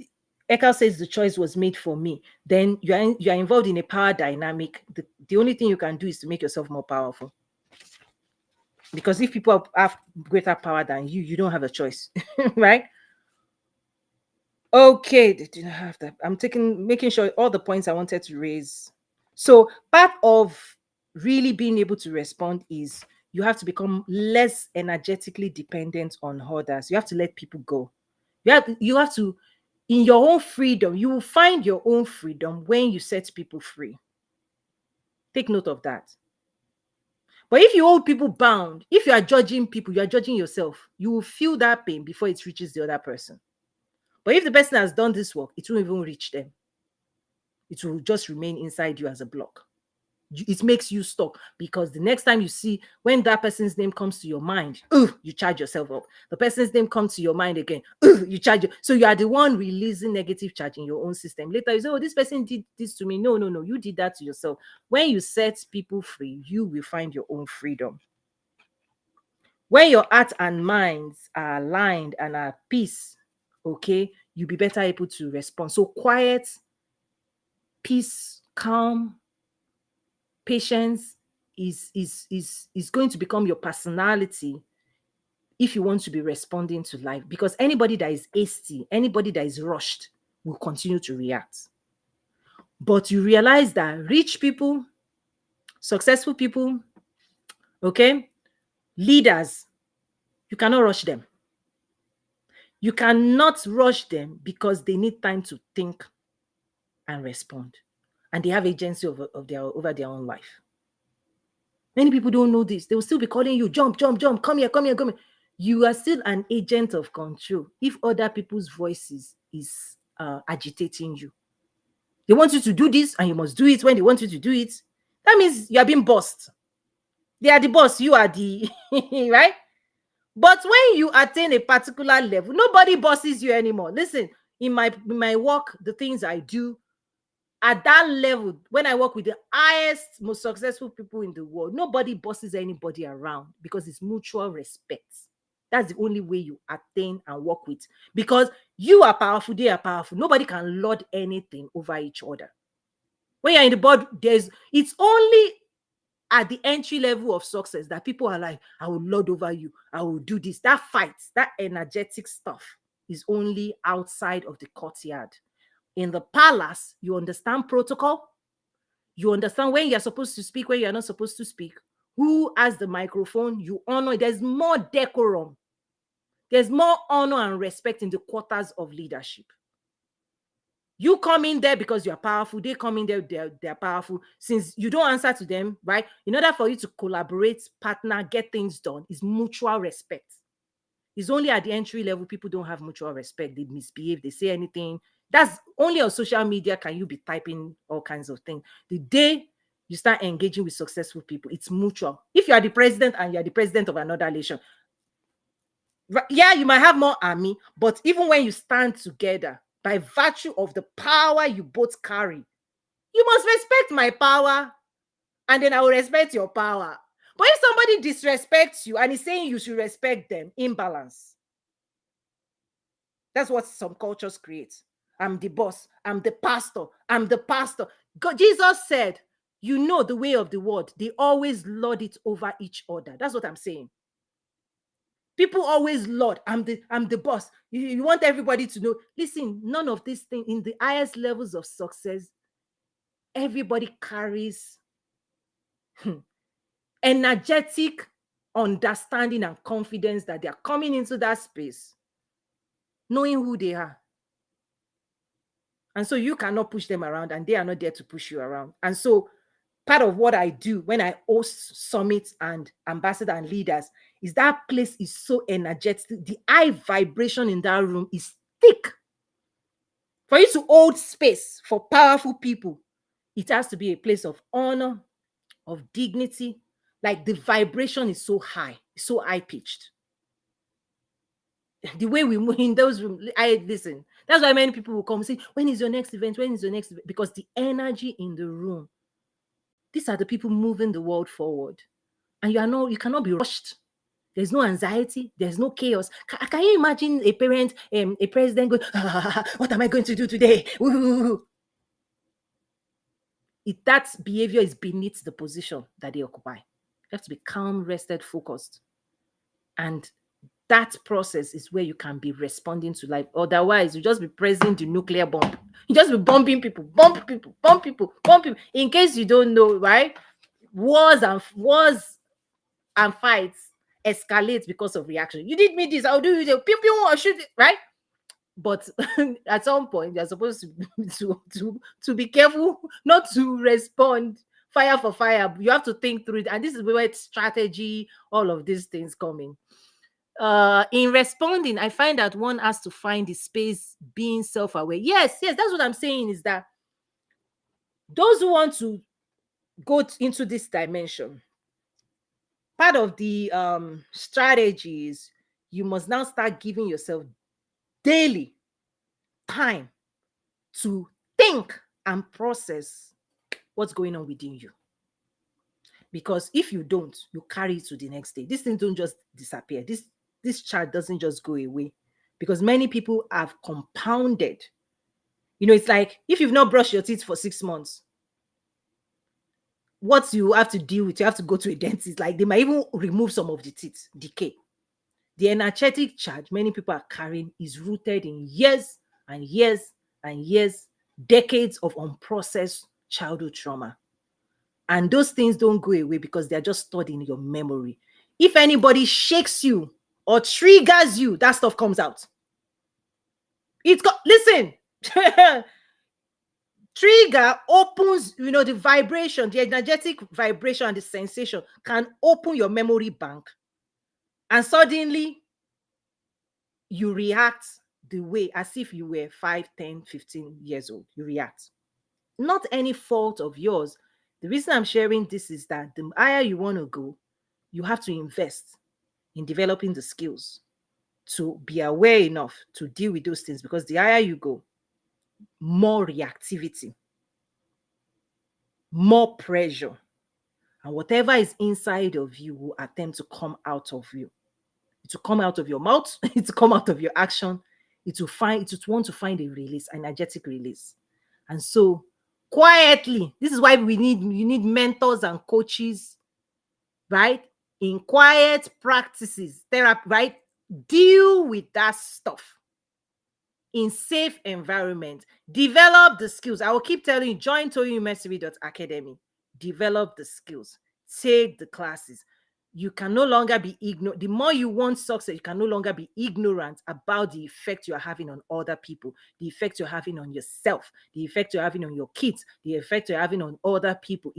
Ekal says the choice was made for me. Then you are involved in a power dynamic. The only thing you can do is to make yourself more powerful. Because if people have greater power than you, you don't have a choice, right? Okay, they didn't have that. I'm making sure all the points I wanted to raise. So part of really being able to respond is you have to become less energetically dependent on others. You have to let people go. You have to, in your own freedom, you will find your own freedom when you set people free. Take note of that. But if you hold people bound, if you are judging people, you are judging yourself. You will feel that pain before it reaches the other person. But if the person has done this work, it won't even reach them. It will just remain inside you as a block. It makes you stuck, because the next time you see, when that person's name comes to your mind, you charge yourself up. The person's name comes to your mind again, you charge. So you are the one releasing negative charge in your own system. Later you say, oh, this person did this to me. No, you did that to yourself. When you set people free, you will find your own freedom. When your heart and minds are aligned and are at peace, okay, you'll be better able to respond. So quiet, peace, calm, patience is going to become your personality if you want to be responding to life. Because anybody that is hasty, anybody that is rushed will continue to react. But you realize that rich people, successful people, okay, leaders, you cannot rush them. You cannot rush them because they need time to think and respond. And they have agency over their own life. Many people don't know this. They will still be calling you, jump, come here. You are still an agent of control if other people's voices is agitating you. They want you to do this and you must do it when they want you to do it. That means you are being bossed. They are the boss, you are the, right? But when you attain a particular level, nobody bosses you anymore. Listen, in my work, the things I do, at that level, when I work with the highest, most successful people in the world, nobody bosses anybody around, because it's mutual respect. That's the only way you attain and work with. Because you are powerful, they are powerful. Nobody can lord anything over each other. When you're in the board, it's only at the entry level of success that people are like, I will lord over you, I will do this. That fight, that energetic stuff is only outside of the courtyard. In the palace, you understand protocol. You understand when you're supposed to speak, when you're not supposed to speak. Who has the microphone? You honor. There's more decorum. There's more honor and respect in the quarters of leadership. You come in there because you're powerful. They come in there, they're powerful. Since you don't answer to them, right? In order for you to collaborate, partner, get things done, is mutual respect. It's only at the entry level people don't have mutual respect. They misbehave, they say anything. That's only on social media can you be typing all kinds of things. The day you start engaging with successful people. It's mutual. If you are the president and you are the president of another nation, yeah, you might have more army, but even when you stand together, by virtue of the power you both carry, you must respect my power, and then I will respect your power. But if somebody disrespects you and is saying you should respect them, imbalance. That's what some cultures create. I'm the boss. I'm the pastor. I'm the pastor. God, Jesus said, you know the way of the world. They always lord it over each other. That's what I'm saying. People always lord. I'm the boss. You want everybody to know. Listen, none of these things in the highest levels of success, everybody carries energetic understanding and confidence that they are coming into that space knowing who they are. And so you cannot push them around, and they are not there to push you around. And so part of what I do when I host summits and ambassador and leaders is that place is so energetic. The high vibration in that room is thick. For you to hold space for powerful people, it has to be a place of honor, of dignity. Like the vibration is so high, so high pitched. The way we move in those rooms, I listen. That's why many people will come and say, when is your next event? When is your next event? Because the energy in the room, these are the people moving the world forward. And you cannot be rushed. There's no anxiety. There's no chaos. Can you imagine a parent, a president going, what am I going to do today? That behavior is beneath the position that they occupy. You have to be calm, rested, focused. And that process is where you can be responding to life. Otherwise, you just be pressing the nuclear bomb. You just be bombing people, bomb people, bomb people, bomb people. In case you don't know, right? Wars and fights escalate because of reaction. You did me this, I'll do you. Pew pew, or shoot it, right? But at some point, you're supposed to be careful not to respond fire for fire. You have to think through it, and this is where it's strategy, all of these things coming. In responding, I find that one has to find the space being self-aware. Yes, that's what I'm saying, is that those who want to go into this dimension, part of the strategies, you must now start giving yourself daily time to think and process what's going on within you. Because if you don't, you carry it to the next day. These things don't just disappear. This chart doesn't just go away, because many people have compounded. It's like if you've not brushed your teeth for 6 months, what you have to deal with, you have to go to a dentist. Like they might even remove some of the teeth, decay. The energetic charge many people are carrying is rooted in years and years and years, decades of unprocessed childhood trauma. And those things don't go away because they're just stored in your memory. If anybody shakes you or triggers you, that stuff comes out. Listen, trigger opens, the vibration, the energetic vibration and the sensation can open your memory bank. And suddenly you react the way as if you were 5, 10, 15 years old. You react. Not any fault of yours. The reason I'm sharing this is that the higher you want to go, you have to invest in developing the skills to be aware enough to deal with those things, because the higher you go, more reactivity, more pressure, and whatever is inside of you will attempt to come out of you. It will come out of your mouth, it will come out of your action, it will want to find a release, an energetic release. And so quietly, this is why you need mentors and coaches, right? In quiet practices, therapy, right? Deal with that stuff in safe environment. Develop the skills. I will keep telling you, join toyinumesiri.academy. Develop the skills. Take the classes. You can no longer be ignorant. The more you want success, you can no longer be ignorant about the effect you're having on other people, the effect you're having on yourself, the effect you're having on your kids, the effect you're having on other people.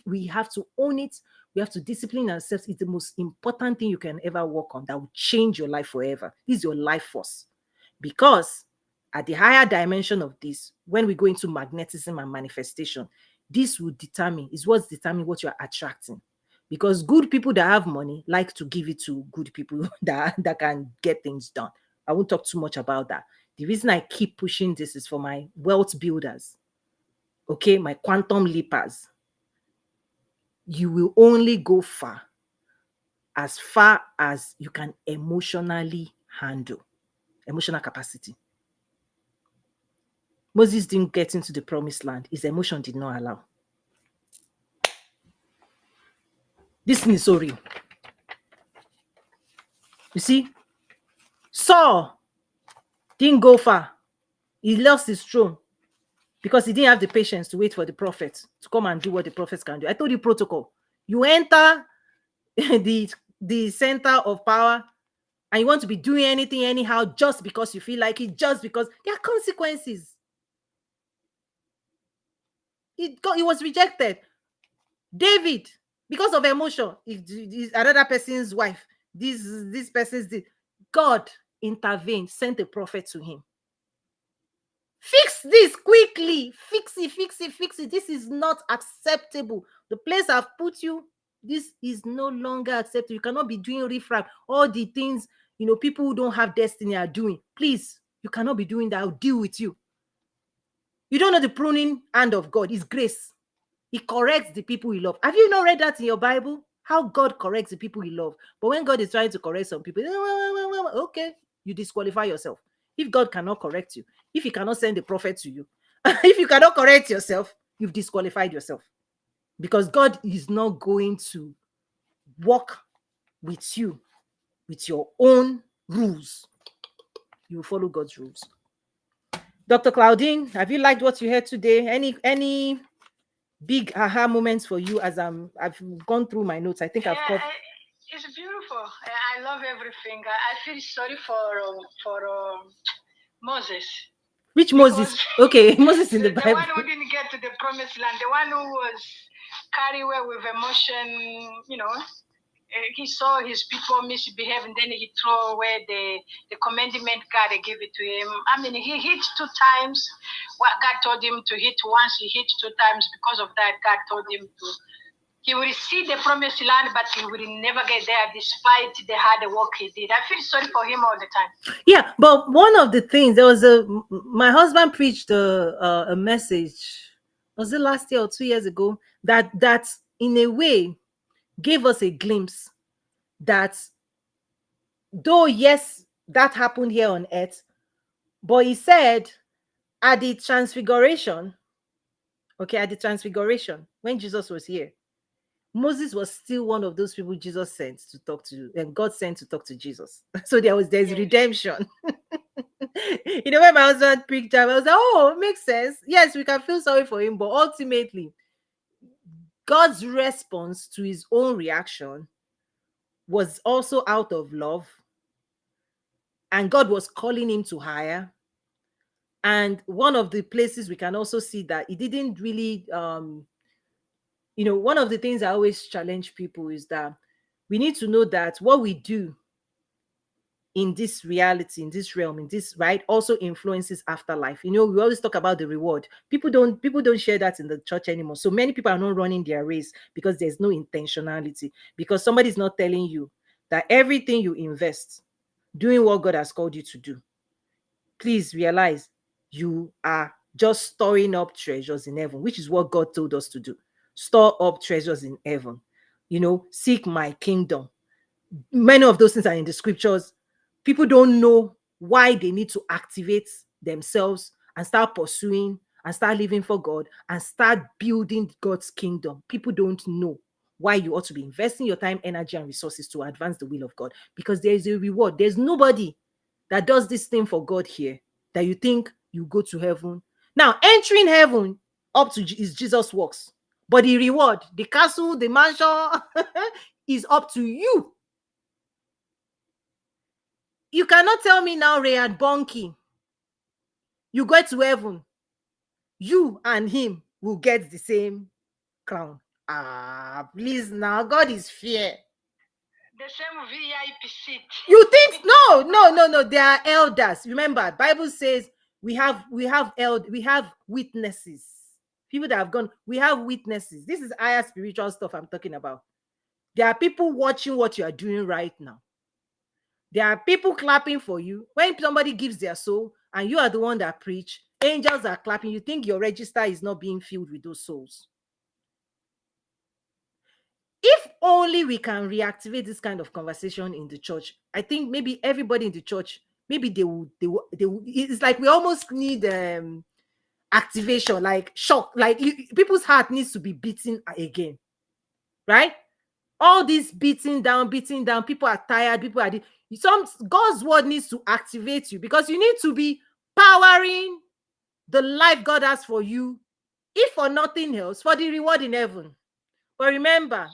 We have to own it. We have to discipline ourselves. It's the most important thing you can ever work on that will change your life forever. This is your life force. Because at the higher dimension of this, when we go into magnetism and manifestation, This will determine, is what's determining what you're attracting. Because good people that have money like to give it to good people that can get things done. I won't talk too much about that. The reason I keep pushing this is for my wealth builders, okay, my quantum leapers. You will only go far as you can emotionally handle, emotional capacity. Moses didn't get into the promised land. His emotion did not allow. This thing is so real. You see, Saul didn't go far. He lost his throne because he didn't have the patience to wait for the prophet to come and do what the prophets can do. I told you protocol. You enter the center of power and you want to be doing anything anyhow just because you feel like it, just because there are consequences. He was rejected. David, because of emotion, another person's wife, this person's, God intervened, sent a prophet to him. Fix this quickly. Fix it. This is not acceptable. The place I've put you, this is no longer acceptable. You cannot be doing riffraff. All the things, people who don't have destiny are doing. Please, you cannot be doing that. I'll deal with you. You don't know the pruning hand of God. It's grace. He corrects the people he loves. Have you not read that in your Bible? How God corrects the people he loves. But when God is trying to correct some people, okay, you disqualify yourself. If God cannot correct you, if he cannot send a prophet to you, if you cannot correct yourself, you've disqualified yourself. Because God is not going to work with you with your own rules. You will follow God's rules. Dr. Claudine, have you liked what you heard today? Any big aha moments for you as I've gone through my notes? I think I've covered. It's beautiful. I love everything. I feel sorry for Moses. Which Moses? Okay, Moses in the Bible. The one who didn't get to the promised land, the one who was carried away with emotion, he saw his people misbehave and then he threw away the commandment God gave it to him. I mean, he hit 2 times what God told him to hit once. He hit 2 times. Because of that, God told him he will see the promised land, but he will never get there despite the hard work he did. I feel sorry for him all the time. Yeah, but one of the things, my husband preached a message, was it last year or 2 years ago, that in a way gave us a glimpse that though, yes, that happened here on earth, but he said at the transfiguration, when Jesus was here, Moses was still one of those people Jesus sent to talk to, and God sent to talk to Jesus. So there's redemption. When my husband preached that, I was like, oh, it makes sense. Yes, we can feel sorry for him, but ultimately, God's response to his own reaction was also out of love, and God was calling him to higher. And one of the places we can also see that he didn't really one of the things I always challenge people is that we need to know that what we do in this reality, in this realm, in this, right, also influences afterlife. We always talk about the reward. People don't share that in the church anymore. So many people are not running their race because there's no intentionality, because somebody's not telling you that everything you invest doing what God has called you to do, please realize you are just storing up treasures in heaven, which is what God told us to do. Store up treasures in heaven. Seek my kingdom. Many of those things are in the scriptures. People don't know why they need to activate themselves and start pursuing and start living for God and start building God's kingdom. People don't know why you ought to be investing your time, energy, and resources to advance the will of God, because there is a reward. There's nobody that does this thing for God here that you think you go to heaven. Now, entering heaven up to is Jesus' works, but the reward, the castle, the mansion is up to you. You cannot tell me now, Rayad Bonky, you go to heaven, you and him will get the same crown. Please now, God is fair. The same VIP seat. You think? No. They are elders. Remember, Bible says we have witnesses. People that have gone, we have witnesses. This is higher spiritual stuff I'm talking about. There are people watching what you are doing right now. There are people clapping for you. When somebody gives their soul and you are the one that preach, angels are clapping. You think your register is not being filled with those souls. If only we can reactivate this kind of conversation in the church, I think maybe everybody in the church, maybe they will, it's like we almost need activation, like shock, like people's heart needs to be beating again, right? All this beating down, people are tired, people are God's word needs to activate you, because you need to be powering the life God has for you, if for nothing else, for the reward in heaven. But remember,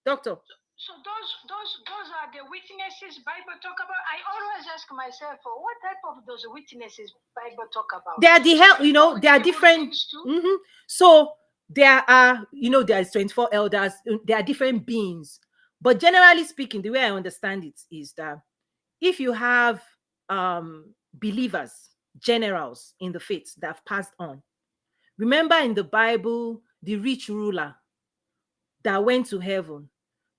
doctor. So those are the witnesses Bible talk about. I always ask myself, what type of those witnesses Bible talk about? They are they are different. So there are, there's 24 elders. There are different beings. But generally speaking, the way I understand it is that if you have believers, generals in the faith that have passed on. Remember in the Bible, the rich ruler that went to heaven,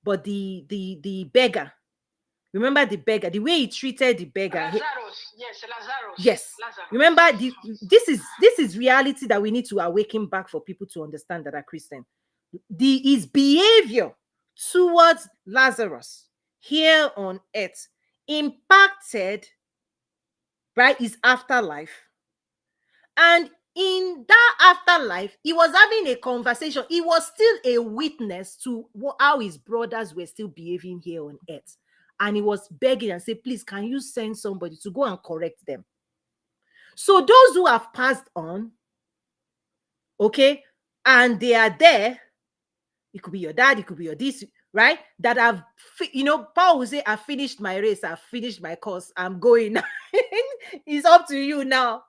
but the beggar, remember the beggar, the way he treated the beggar. Lazarus. Yes, Lazarus. Yes. Lazarus. Remember, this is reality that we need to awaken back for people to understand that are Christian. His behavior towards Lazarus here on earth impacted, right, his afterlife. And in that afterlife, he was having a conversation. He was still a witness to how his brothers were still behaving here on earth. And he was begging and said, please, can you send somebody to go and correct them? So those who have passed on, okay, and they are there, it could be your dad, it could be your this, right? That have, Paul will say, I finished my race, I finished my course, I'm going. It's up to you now.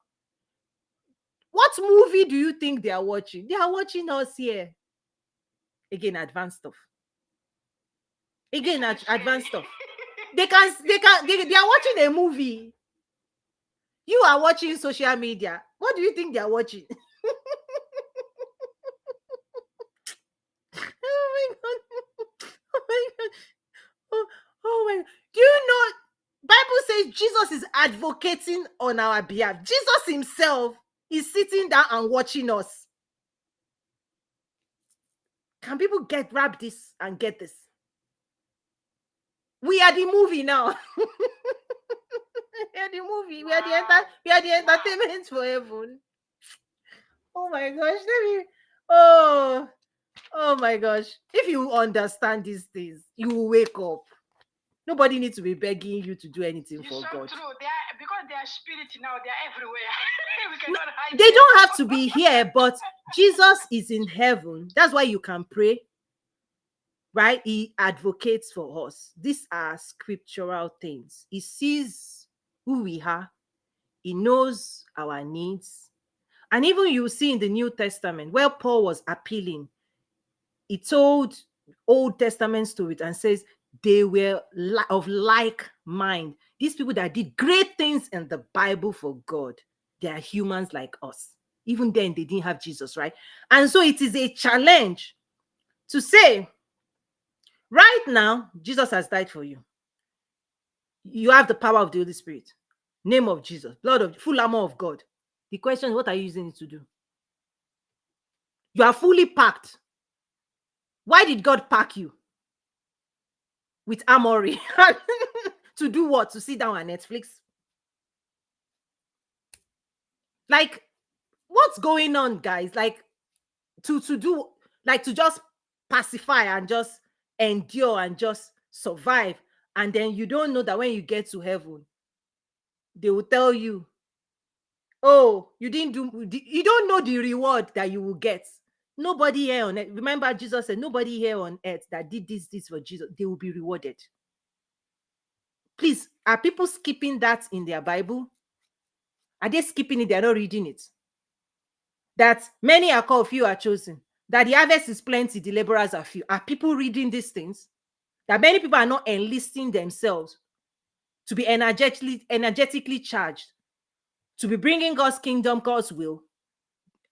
What movie do you think they are watching? They are watching us here. Again, advanced stuff. Again, advanced stuff. They are watching a movie. You are watching social media. What do you think they are watching? Oh my God. Oh my God. Oh my God. Do you know, Bible says Jesus is advocating on our behalf. Jesus himself is sitting down and watching us. Can people grab this and get this? We are the movie now. We are the movie. Wow. We are the entertainment for heaven. Oh my gosh. Oh my gosh. If you understand these things, you will wake up. Nobody needs to be begging you to do anything for God. True. Because they are spirit now, they are everywhere. We cannot hide they don't have to be here, but Jesus is in heaven. That's why you can pray. Right? He advocates for us. These are scriptural things. He sees who we are. He knows our needs. And even you see in the New Testament, where Paul was appealing, he told Old Testament stories and says they were of like mind. These people that did great things in the Bible for God, they are humans like us. Even then, they didn't have Jesus, right? And so it is a challenge to say, right now, Jesus has died for you. You have the power of the Holy Spirit. Name of Jesus, blood of full armor of God. The question is, what are you using it to do? You are fully packed. Why did God pack you with armory? To do what? To sit down on Netflix? Like, what's going on, guys? Like, to do, like, to just pacify and just endure and just survive. And then you don't know that when you get to heaven, they will tell you, oh, you don't know the reward that you will get. Nobody here on earth, remember Jesus said, nobody here on earth that did this for Jesus, they will be rewarded. Please, are people skipping that in their Bible? Are they skipping it? They're not reading it. That many are called, few are chosen. That the harvest is plenty, the laborers are few. Are people reading these things? That many people are not enlisting themselves to be energetically charged, to be bringing God's kingdom, God's will.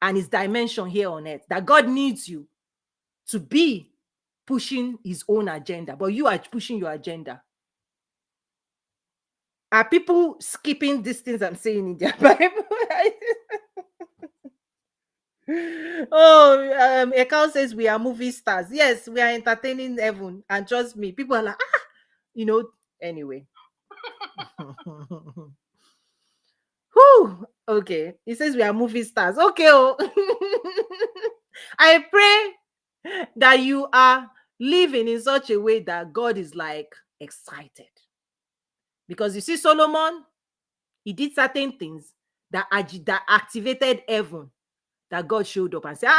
and his dimension here on earth, that God needs you to be pushing his own agenda, but you are pushing your agenda. Are people skipping these things I'm saying in their Bible? Oh, Ekau says we are movie stars. Yes, we are entertaining heaven. And trust me, people are like, anyway. Whew, okay. He says we are movie stars. Okay. Oh. I pray that you are living in such a way that God is like excited. Because you see, Solomon, he did certain things that activated heaven, that God showed up and said,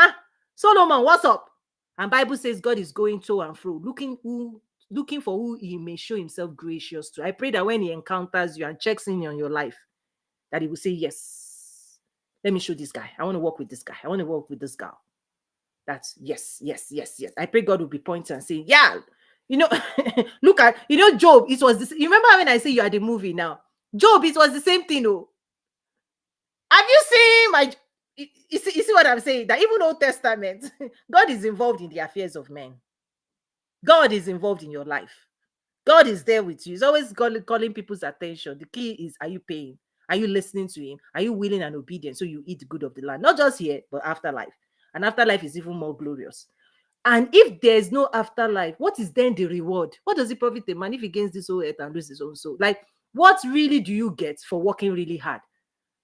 Solomon, what's up? And Bible says God is going to and fro, looking for who he may show himself gracious to. I pray that when he encounters you and checks in on your life, that he will say, yes, let me show this guy. I want to work with this guy. I want to work with this girl. That's yes. I pray God will be pointing and saying, yeah, look at, Job, it was this. You remember when I say you are the movie now? Job, it was the same thing, oh. Have you seen you see what I'm saying? That even Old Testament, God is involved in the affairs of men. God is involved in your life. God is there with you. He's always calling people's attention. The key is, are you paying? Are you listening to him? Are you willing and obedient so you eat the good of the land? Not just here, but afterlife. And afterlife is even more glorious. And if there's no afterlife, what is then the reward? What does it profit a man if he gains this whole earth and loses his own soul? Like, what really do you get for working really hard?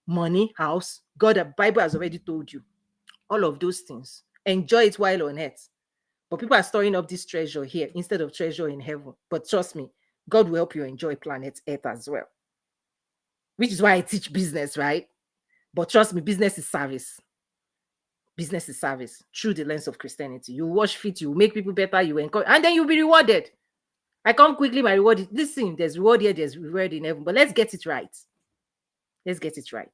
Money, house. God, the Bible has already told you all of those things. Enjoy it while on earth. But people are storing up this treasure here instead of treasure in heaven. But trust me, God will help you enjoy planet earth as well. Which is why I teach business, right? But trust me, business is service. Business is service through the lens of Christianity. You wash feet, you make people better, you encourage, and then you'll be rewarded. I come quickly, my reward. Listen, there's reward here, there's reward in heaven. But let's get it right. Let's get it right.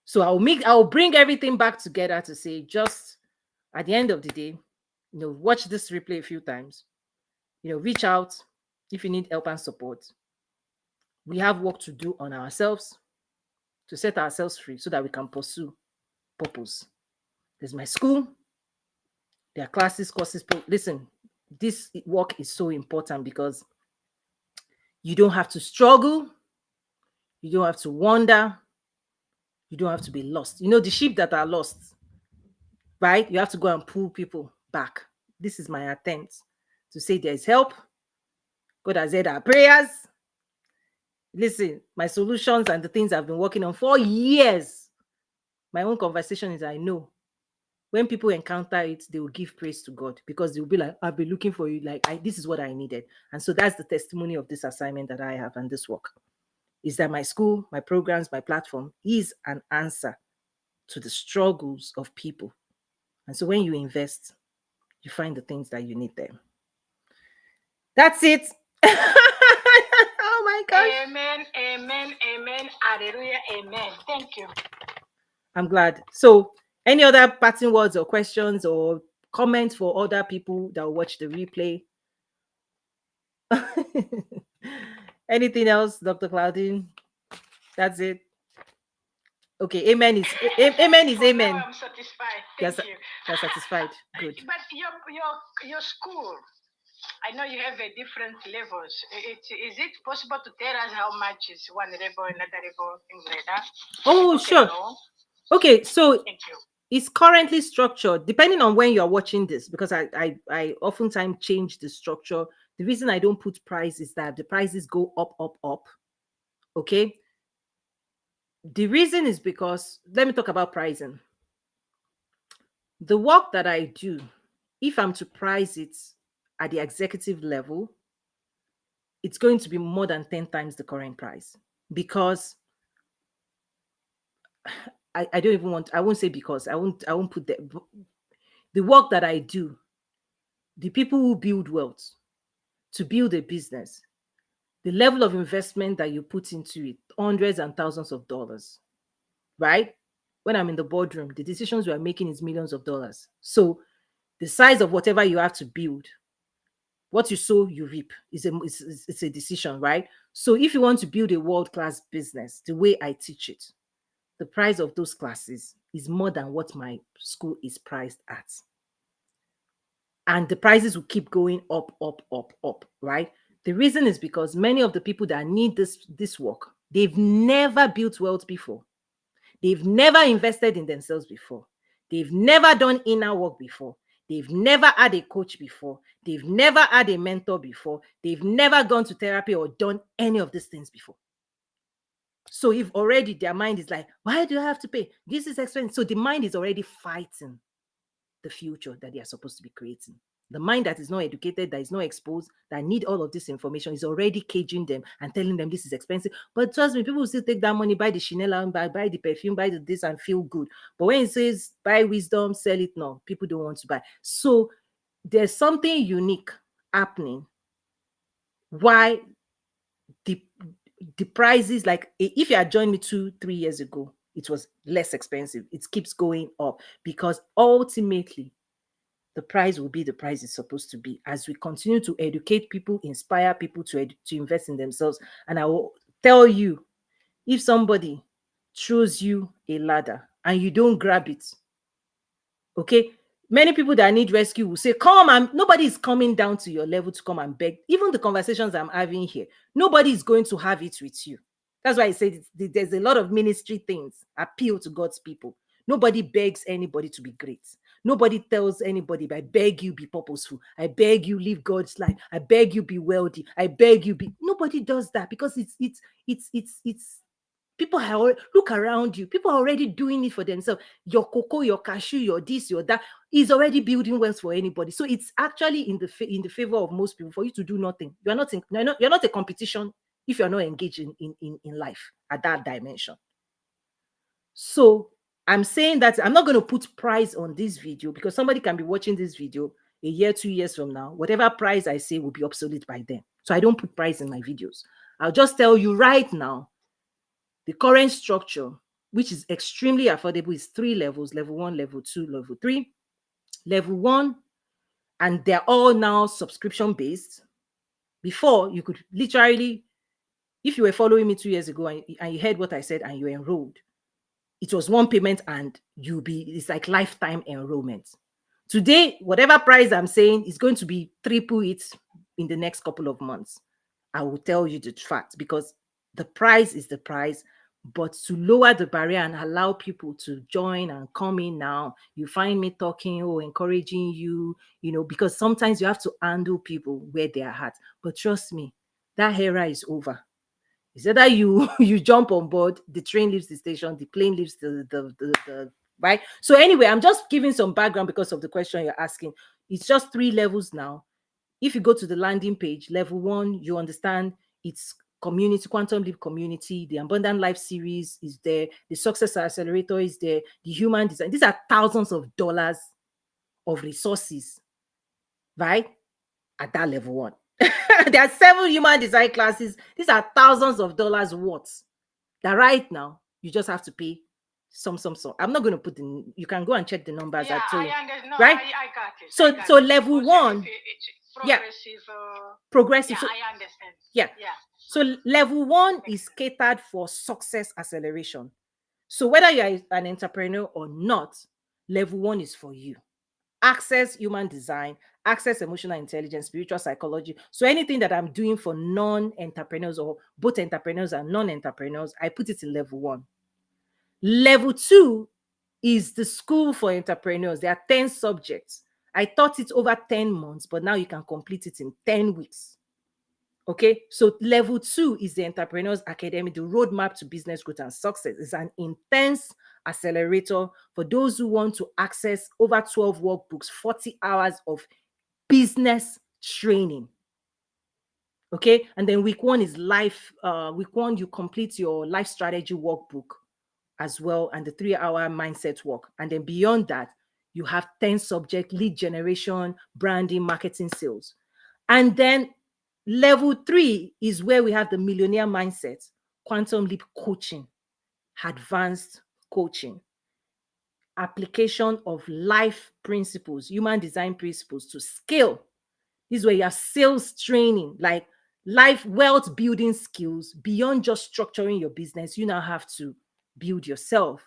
So I'll bring everything back together to say, just at the end of the day, watch this replay a few times. Reach out if you need help and support. We have work to do on ourselves to set ourselves free so that we can pursue purpose. There's my school. There are classes, courses. Listen, this work is so important because you don't have to struggle. You don't have to wonder. You don't have to be lost. The sheep that are lost, right? You have to go and pull people back. This is my attempt to say there's help. God has heard our prayers. Listen, my solutions and the things I've been working on for years. My own conversation is, I know when people encounter it, they will give praise to God because they'll be like, I've been looking for you. Like, this is what I needed. And so that's the testimony of this assignment that I have and this work. Is that my school, my programs, my platform is an answer to the struggles of people. And so when you invest, you find the things that you need there. That's it. Oh my gosh. Amen. Hallelujah. Amen. Thank you. I'm glad. So any other parting words or questions or comments for other people that will watch the replay? Anything else, Dr. Claudine? That's it. Okay, amen is amen is amen. I'm satisfied. Thank you. You're satisfied. Good. But your school, I know you have a different levels. Is it possible to tell us how much is one level, another level, things like that? Oh, sure. Okay, so it's currently structured depending on when you're watching this, because I oftentimes change the structure. The reason I don't put price is that the prices go up. Okay. The reason is because, let me talk about pricing. The work that I do, if I'm to price it at the executive level, it's going to be more than 10 times the current price, because I don't even want, I won't say because, I won't put the work that I do, the people who build wealth, to build a business, the level of investment that you put into it, hundreds and thousands of dollars, right? When I'm in the boardroom, the decisions we are making is millions of dollars. So the size of whatever you have to build, what you sow, you reap. It's a decision, right? So if you want to build a world-class business, the way I teach it, the price of those classes is more than what my school is priced at. And the prices will keep going up, right? The reason is because many of the people that need this work, they've never built wealth before. They've never invested in themselves before. They've never done inner work before. They've never had a coach before. They've never had a mentor before. They've never gone to therapy or done any of these things before. So if already their mind is like, why do I have to pay? This is expensive. So the mind is already fighting the future that they are supposed to be creating. The mind that is not educated, that is not exposed, that need all of this information is already caging them and telling them this is expensive. But trust me, people will still take that money, buy the Chanel and buy the perfume, buy the this and feel good. But when it says buy wisdom, sell it, no, people don't want to buy. So there's something unique happening. Why the prices, like if you had joined me 2-3 years ago, it was less expensive. It keeps going up because ultimately the price will be the price it's supposed to be as we continue to educate people, inspire people to invest in themselves. And I will tell you, if somebody throws you a ladder and you don't grab it, okay, many people that need rescue will say, come, and nobody is coming down to your level to come and beg. Even the conversations I'm having here, nobody is going to have it with you. That's why I said there's a lot of ministry things appeal to God's people. Nobody begs anybody to be great. Nobody tells anybody, I beg you be purposeful. I beg you live God's life. I beg you be wealthy. I beg you be. Nobody does that because it's people are, look around you. People are already doing it for themselves. Your cocoa, your cashew, your this, your that is already building wealth for anybody. So it's actually in the favor of most people for you to do nothing. You're not a competition if you're not engaged in life at that dimension. So I'm saying that I'm not going to put price on this video because somebody can be watching this video a year, 2 years from now. Whatever price I say will be obsolete by then. So I don't put price in my videos. I'll just tell you right now, the current structure, which is extremely affordable, is 3 levels: level 1, level 2, level 3. Level 1, and they're all now subscription based. Before, you could literally, if you were following me 2 years ago and you heard what I said and you enrolled, it was one payment and it's like lifetime enrollment. Today, whatever price I'm saying is going to be triple it in the next couple of months. I will tell you the fact because the price is the price. But to lower the barrier and allow people to join and come in now, you find me talking or encouraging you, because sometimes you have to handle people where they are at. But trust me, that era is over. It's either you jump on board, the train leaves the station, the plane leaves the right. So anyway, I'm just giving some background because of the question you're asking. It's just 3 levels now. If you go to the landing page, level 1, you understand it's community, Quantum Leap community, the Abundant Life series is there, the Success Accelerator is there, the Human Design. These are thousands of dollars of resources, right? At that level 1. There are 7 human design classes. These are thousands of dollars worth. That right now, you just have to pay some. I'm not going to put in. You can go and check the numbers. Yeah, I understand. No, right? I got it. So level 1. Progressive. Progressive. Yeah, I understand. Yeah. So level 1 is catered for success acceleration. So whether you're an entrepreneur or not, level 1 is for you. Access human design, access emotional intelligence, spiritual psychology. So anything that I'm doing for non-entrepreneurs or both entrepreneurs and non-entrepreneurs, I put it in level 1. Level 2 is the school for entrepreneurs. There are 10 subjects. I taught it over 10 months, but now you can complete it in 10 weeks. Okay, so level 2 is the Entrepreneurs Academy, the roadmap to business growth and success. It's an intense accelerator for those who want to access over 12 workbooks, 40 hours of business training. Okay, and then week 1 is life. Week 1, you complete your life strategy workbook as well, and the 3-hour mindset work. And then beyond that, you have 10 subject: lead generation, branding, marketing, sales. And then level 3 is where we have the millionaire mindset, quantum leap coaching, advanced coaching, application of life principles, human design principles to scale. This is where you have sales training, like life wealth building skills beyond just structuring your business. You now have to build yourself,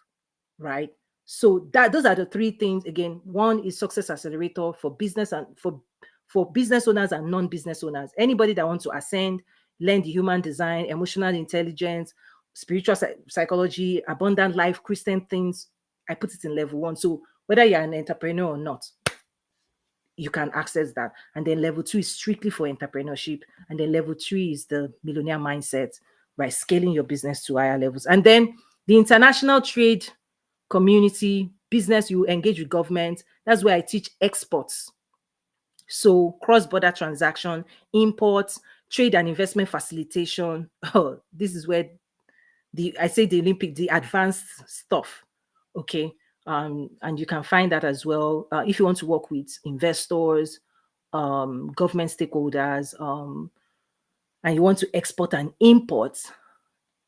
right? So those are the three things. Again, one is success accelerator for business and for business owners and non-business owners. Anybody that wants to ascend, learn the human design, emotional intelligence, spiritual psychology, abundant life, Christian things, I put it in level 1. So whether you're an entrepreneur or not, you can access that. And then level 2 is strictly for entrepreneurship. And then level 3 is the millionaire mindset, by scaling your business to higher levels. And then the international trade community business, you engage with government. That's where I teach exports. So cross-border transaction, imports, trade and investment facilitation. Oh, this is where the advanced stuff. Okay. And you can find that as well. If you want to work with investors, government stakeholders, and you want to export and import,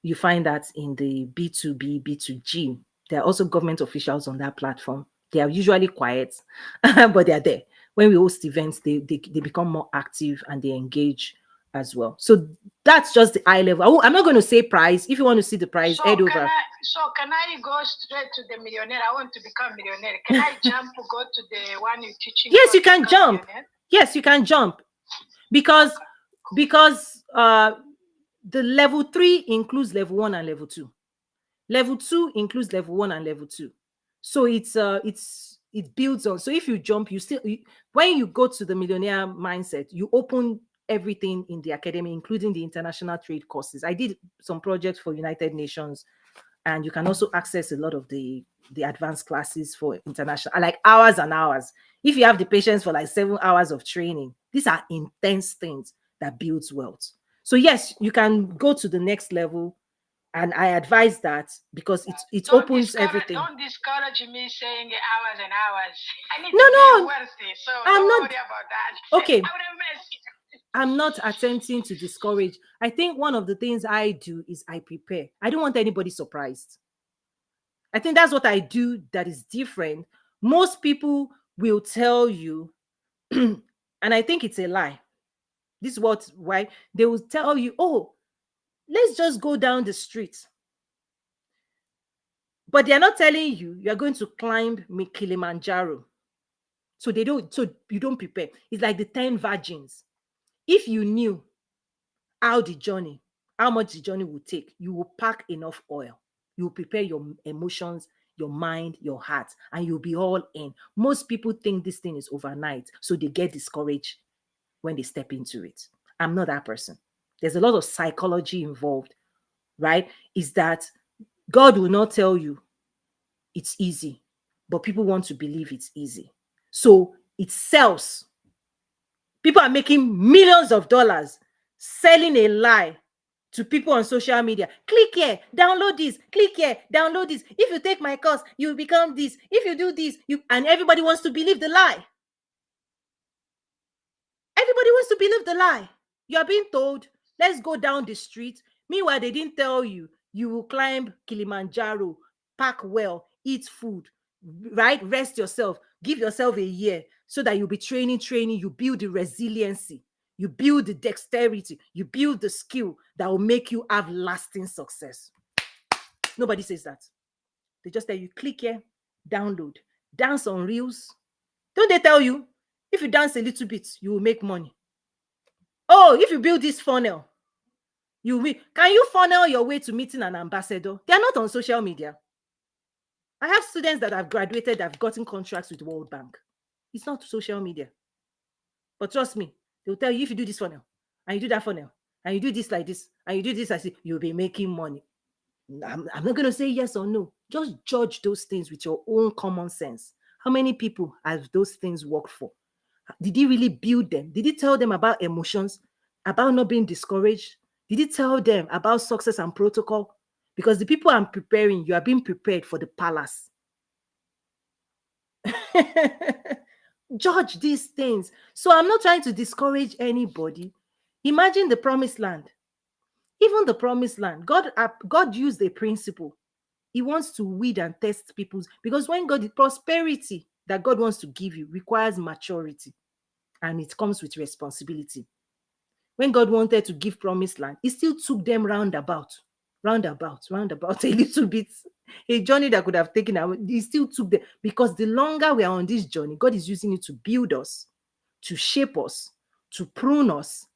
you find that in the B2B, B2G. There are also government officials on that platform. They are usually quiet, but they are there. When we host events, they become more active and they engage as well. So that's just the high level. I'm not going to say price. If you want to see the price, head over. Can I go straight to the millionaire? I want to become millionaire. Can I jump to go to the one you're teaching? Yes, you can jump. Yes, you can jump. Because the level 3 includes level 1 and level 2. Level 2 includes level 1 and level 2. So it builds on. So if you jump, when you go to the millionaire mindset, you open everything in the academy, including the international trade courses. I did some projects for United Nations, and you can also access a lot of the advanced classes for international, like hours and hours. If you have the patience for like 7 hours of training, these are intense things that builds wealth. So yes, you can go to the next level. And I advise that because it opens everything. Don't discourage me saying hours and hours. I need to be wealthy, so don't worry about that. Okay. I'm not attempting to discourage. I think one of the things I do is I prepare. I don't want anybody surprised. I think that's what I do that is different. Most people will tell you, and I think it's a lie. This is why they will tell you, oh, let's just go down the street. But they're not telling you are going to climb Kilimanjaro. So you don't prepare. It's like the 10 virgins. If you knew how much the journey would take, you will pack enough oil. You will prepare your emotions, your mind, your heart, and you'll be all in. Most people think this thing is overnight, so they get discouraged when they step into it. I'm not that person. There's a lot of psychology involved, right? Is that God will not tell you it's easy, but people want to believe it's easy. So it sells. People are making millions of dollars selling a lie to people on social media. Click here, download this, click here, download this. If you take my course, you will become this. If you do this, and everybody wants to believe the lie. Everybody wants to believe the lie. You are being told, let's go down the street. Meanwhile, they didn't tell you will climb Kilimanjaro, pack well, eat food, right? Rest yourself, give yourself a year so that you'll be training, you build the resiliency, you build the dexterity, you build the skill that will make you have lasting success. Nobody says that. They just tell you, click here, download, dance on Reels. Don't they tell you, if you dance a little bit, you will make money? Oh, if you build this funnel, you will. Can you funnel your way to meeting an ambassador? They are not on social media. I have students that have graduated, that have gotten contracts with the World Bank. It's not social media. But trust me, they'll tell you, if you do this funnel, and you do that funnel, and you do this like this, and you do this like this, you'll be making money. I'm not going to say yes or no. Just judge those things with your own common sense. How many people have those things worked for? Did he really build them? Did he tell them about emotions, about not being discouraged? Did he tell them about success and protocol? Because the people I'm preparing, you are being prepared for the palace. Judge these things. So I'm not trying to discourage anybody. Imagine the promised land. Even the promised land, God used a principle. He wants to weed and test people's, because when the prosperity that God wants to give you requires maturity, and it comes with responsibility. When God wanted to give promised land, he still took them roundabout a little bit. A journey that could have taken our, he still took the, because the longer we are on this journey, God is using it to build us, to shape us, to prune us,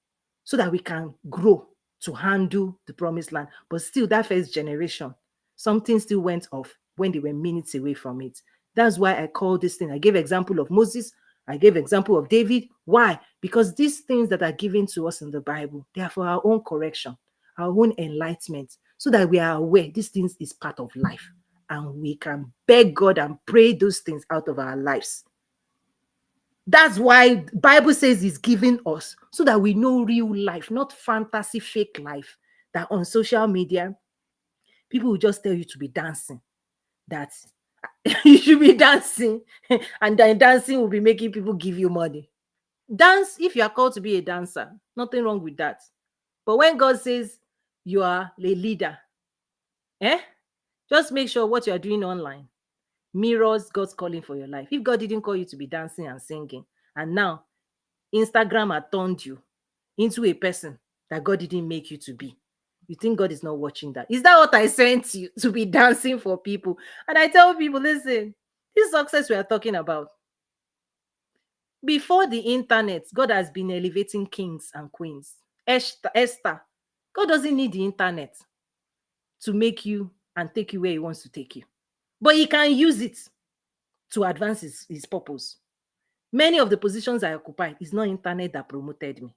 so that we can grow to handle the promised land. But still, that first generation, something still went off when they were minutes away from it. That's why I call this thing, I gave example of Moses, I gave example of David. Why? Because these things that are given to us in the Bible, they are for our own correction, our own enlightenment, so that we are aware these things is part of life, and we can beg God and pray those things out of our lives. That's why Bible says it's giving us, so that we know real life, not fantasy fake life that on social media people will just tell you to be dancing, that you should be dancing, and then dancing will be making people give you money. Dance if you are called to be a dancer, nothing wrong with that. But when God says you are a leader, just make sure what you are doing online mirrors God's calling for your life. If God didn't call you to be dancing and singing, and now Instagram had turned you into a person that God didn't make you to be, you think God is not watching that? Is that what I sent you, to be dancing for people? And I tell people, listen, this success we are talking about, before the internet, God has been elevating kings and queens. Esther, God doesn't need the internet to make you and take you where he wants to take you, but he can use it to advance his purpose. Many of the positions I occupy is not internet that promoted me.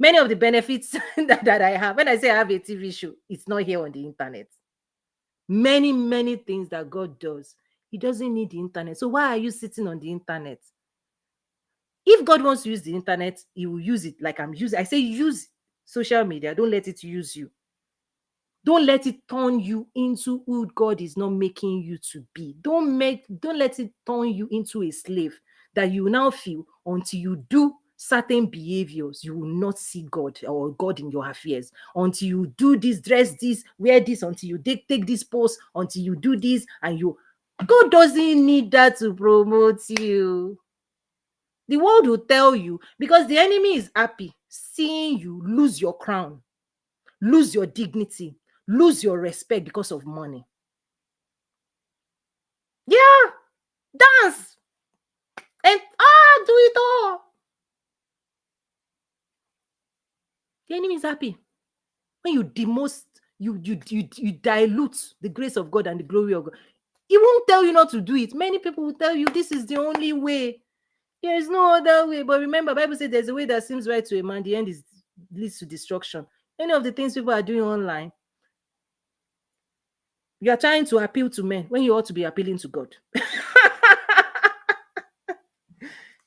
Many of the benefits that I have, when I say I have a TV show, it's not here on the internet. Many, many things that God does, he doesn't need the internet. So why are you sitting on the internet? If God wants to use the internet, he will use it like I'm using. I say use social media. Don't let it use you. Don't let it turn you into who God is not making you to be. Don't let it turn you into a slave that you now feel until you do certain behaviors, you will not see God or God in your affairs. Until you do this, dress this, wear this, until you take this post, until you do this, and you, God doesn't need that to promote you. The world will tell you, because the enemy is happy seeing you lose your crown, lose your dignity, lose your respect because of money. Yeah, dance and do it all. The enemy is happy when you you dilute the grace of God and the glory of God. He won't tell you not to do it. Many people will tell you this is the only way. There is no other way. But remember, Bible says there's a way that seems right to a man. The end leads to destruction. Many of the things people are doing online, you are trying to appeal to men when you ought to be appealing to God.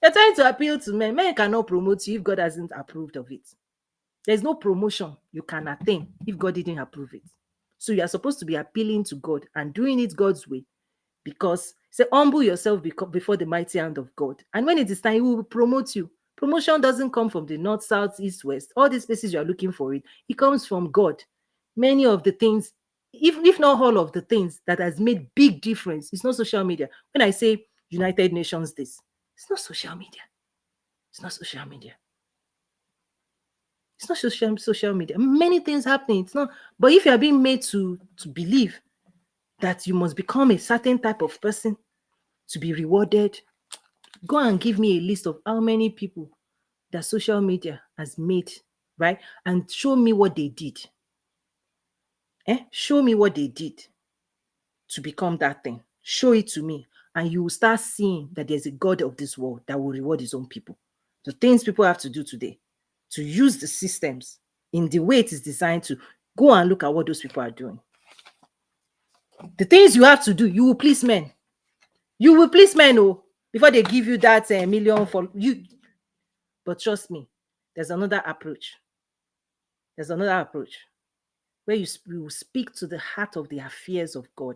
You're trying to appeal to men. Men cannot promote you if God hasn't approved of it. There's no promotion you can attain if God didn't approve it. So you are supposed to be appealing to God and doing it God's way, because say humble yourself before the mighty hand of God. And when it is time, He will promote you. Promotion doesn't come from the north, south, east, west. All these places you are looking for it comes from God. Many of the things, if not all of the things that has made big difference, it's not social media. When I say United Nations this, it's not social media. It's not social media. It's not social media. Many things happening. It's not. But if you are being made to believe that you must become a certain type of person to be rewarded, go and give me a list of how many people that social media has made, right? And show me what they did. Show me what they did to become that thing. Show it to me. And you will start seeing that there's a God of this world that will reward his own people. The things people have to do today, to use the systems in the way it is designed to, go and look at what those people are doing. The things you have to do, you will please men. You will please men, before they give you that million for you. But trust me, there's another approach. There's another approach where you will speak to the heart of the affairs of God.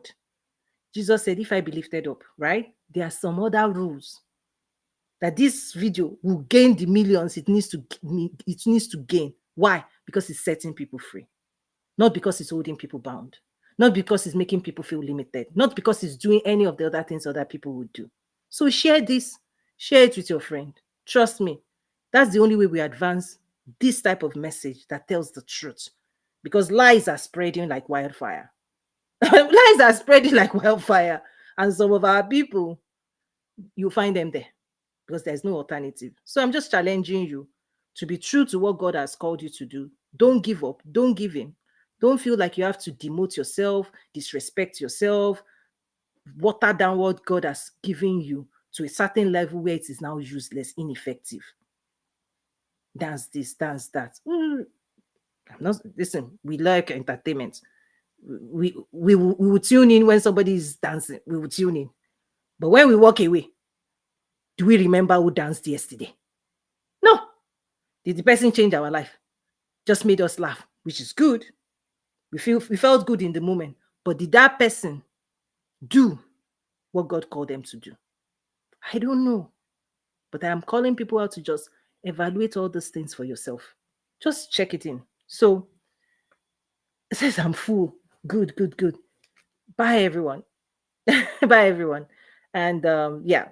Jesus said, if I be lifted up, right? There are some other rules that this video will gain the millions it needs to gain. Why? Because it's setting people free. Not because it's holding people bound. Not because it's making people feel limited. Not because it's doing any of the other things other people would do. So share this. Share it with your friend. Trust me. That's the only way we advance this type of message that tells the truth. Because lies are spreading like wildfire. Lies are spreading like wildfire, and some of our people, you find them there because there's no alternative. So I'm just challenging you to be true to what God has called you to do. Don't give up. Don't give in. Don't feel like you have to demote yourself, disrespect yourself, water down what God has given you to a certain level where it is now useless, ineffective. Dance this, dance that. I'm not, listen, we like entertainment. We will tune in when somebody is dancing. We will tune in. But when we walk away, do we remember who danced yesterday? No. Did the person change our life? Just made us laugh, which is good. We felt good in the moment. But did that person do what God called them to do? I don't know. But I am calling people out to just evaluate all those things for yourself. Just check it in. So it says I'm full. Good, good, good. Bye, everyone. Bye, everyone. And yeah,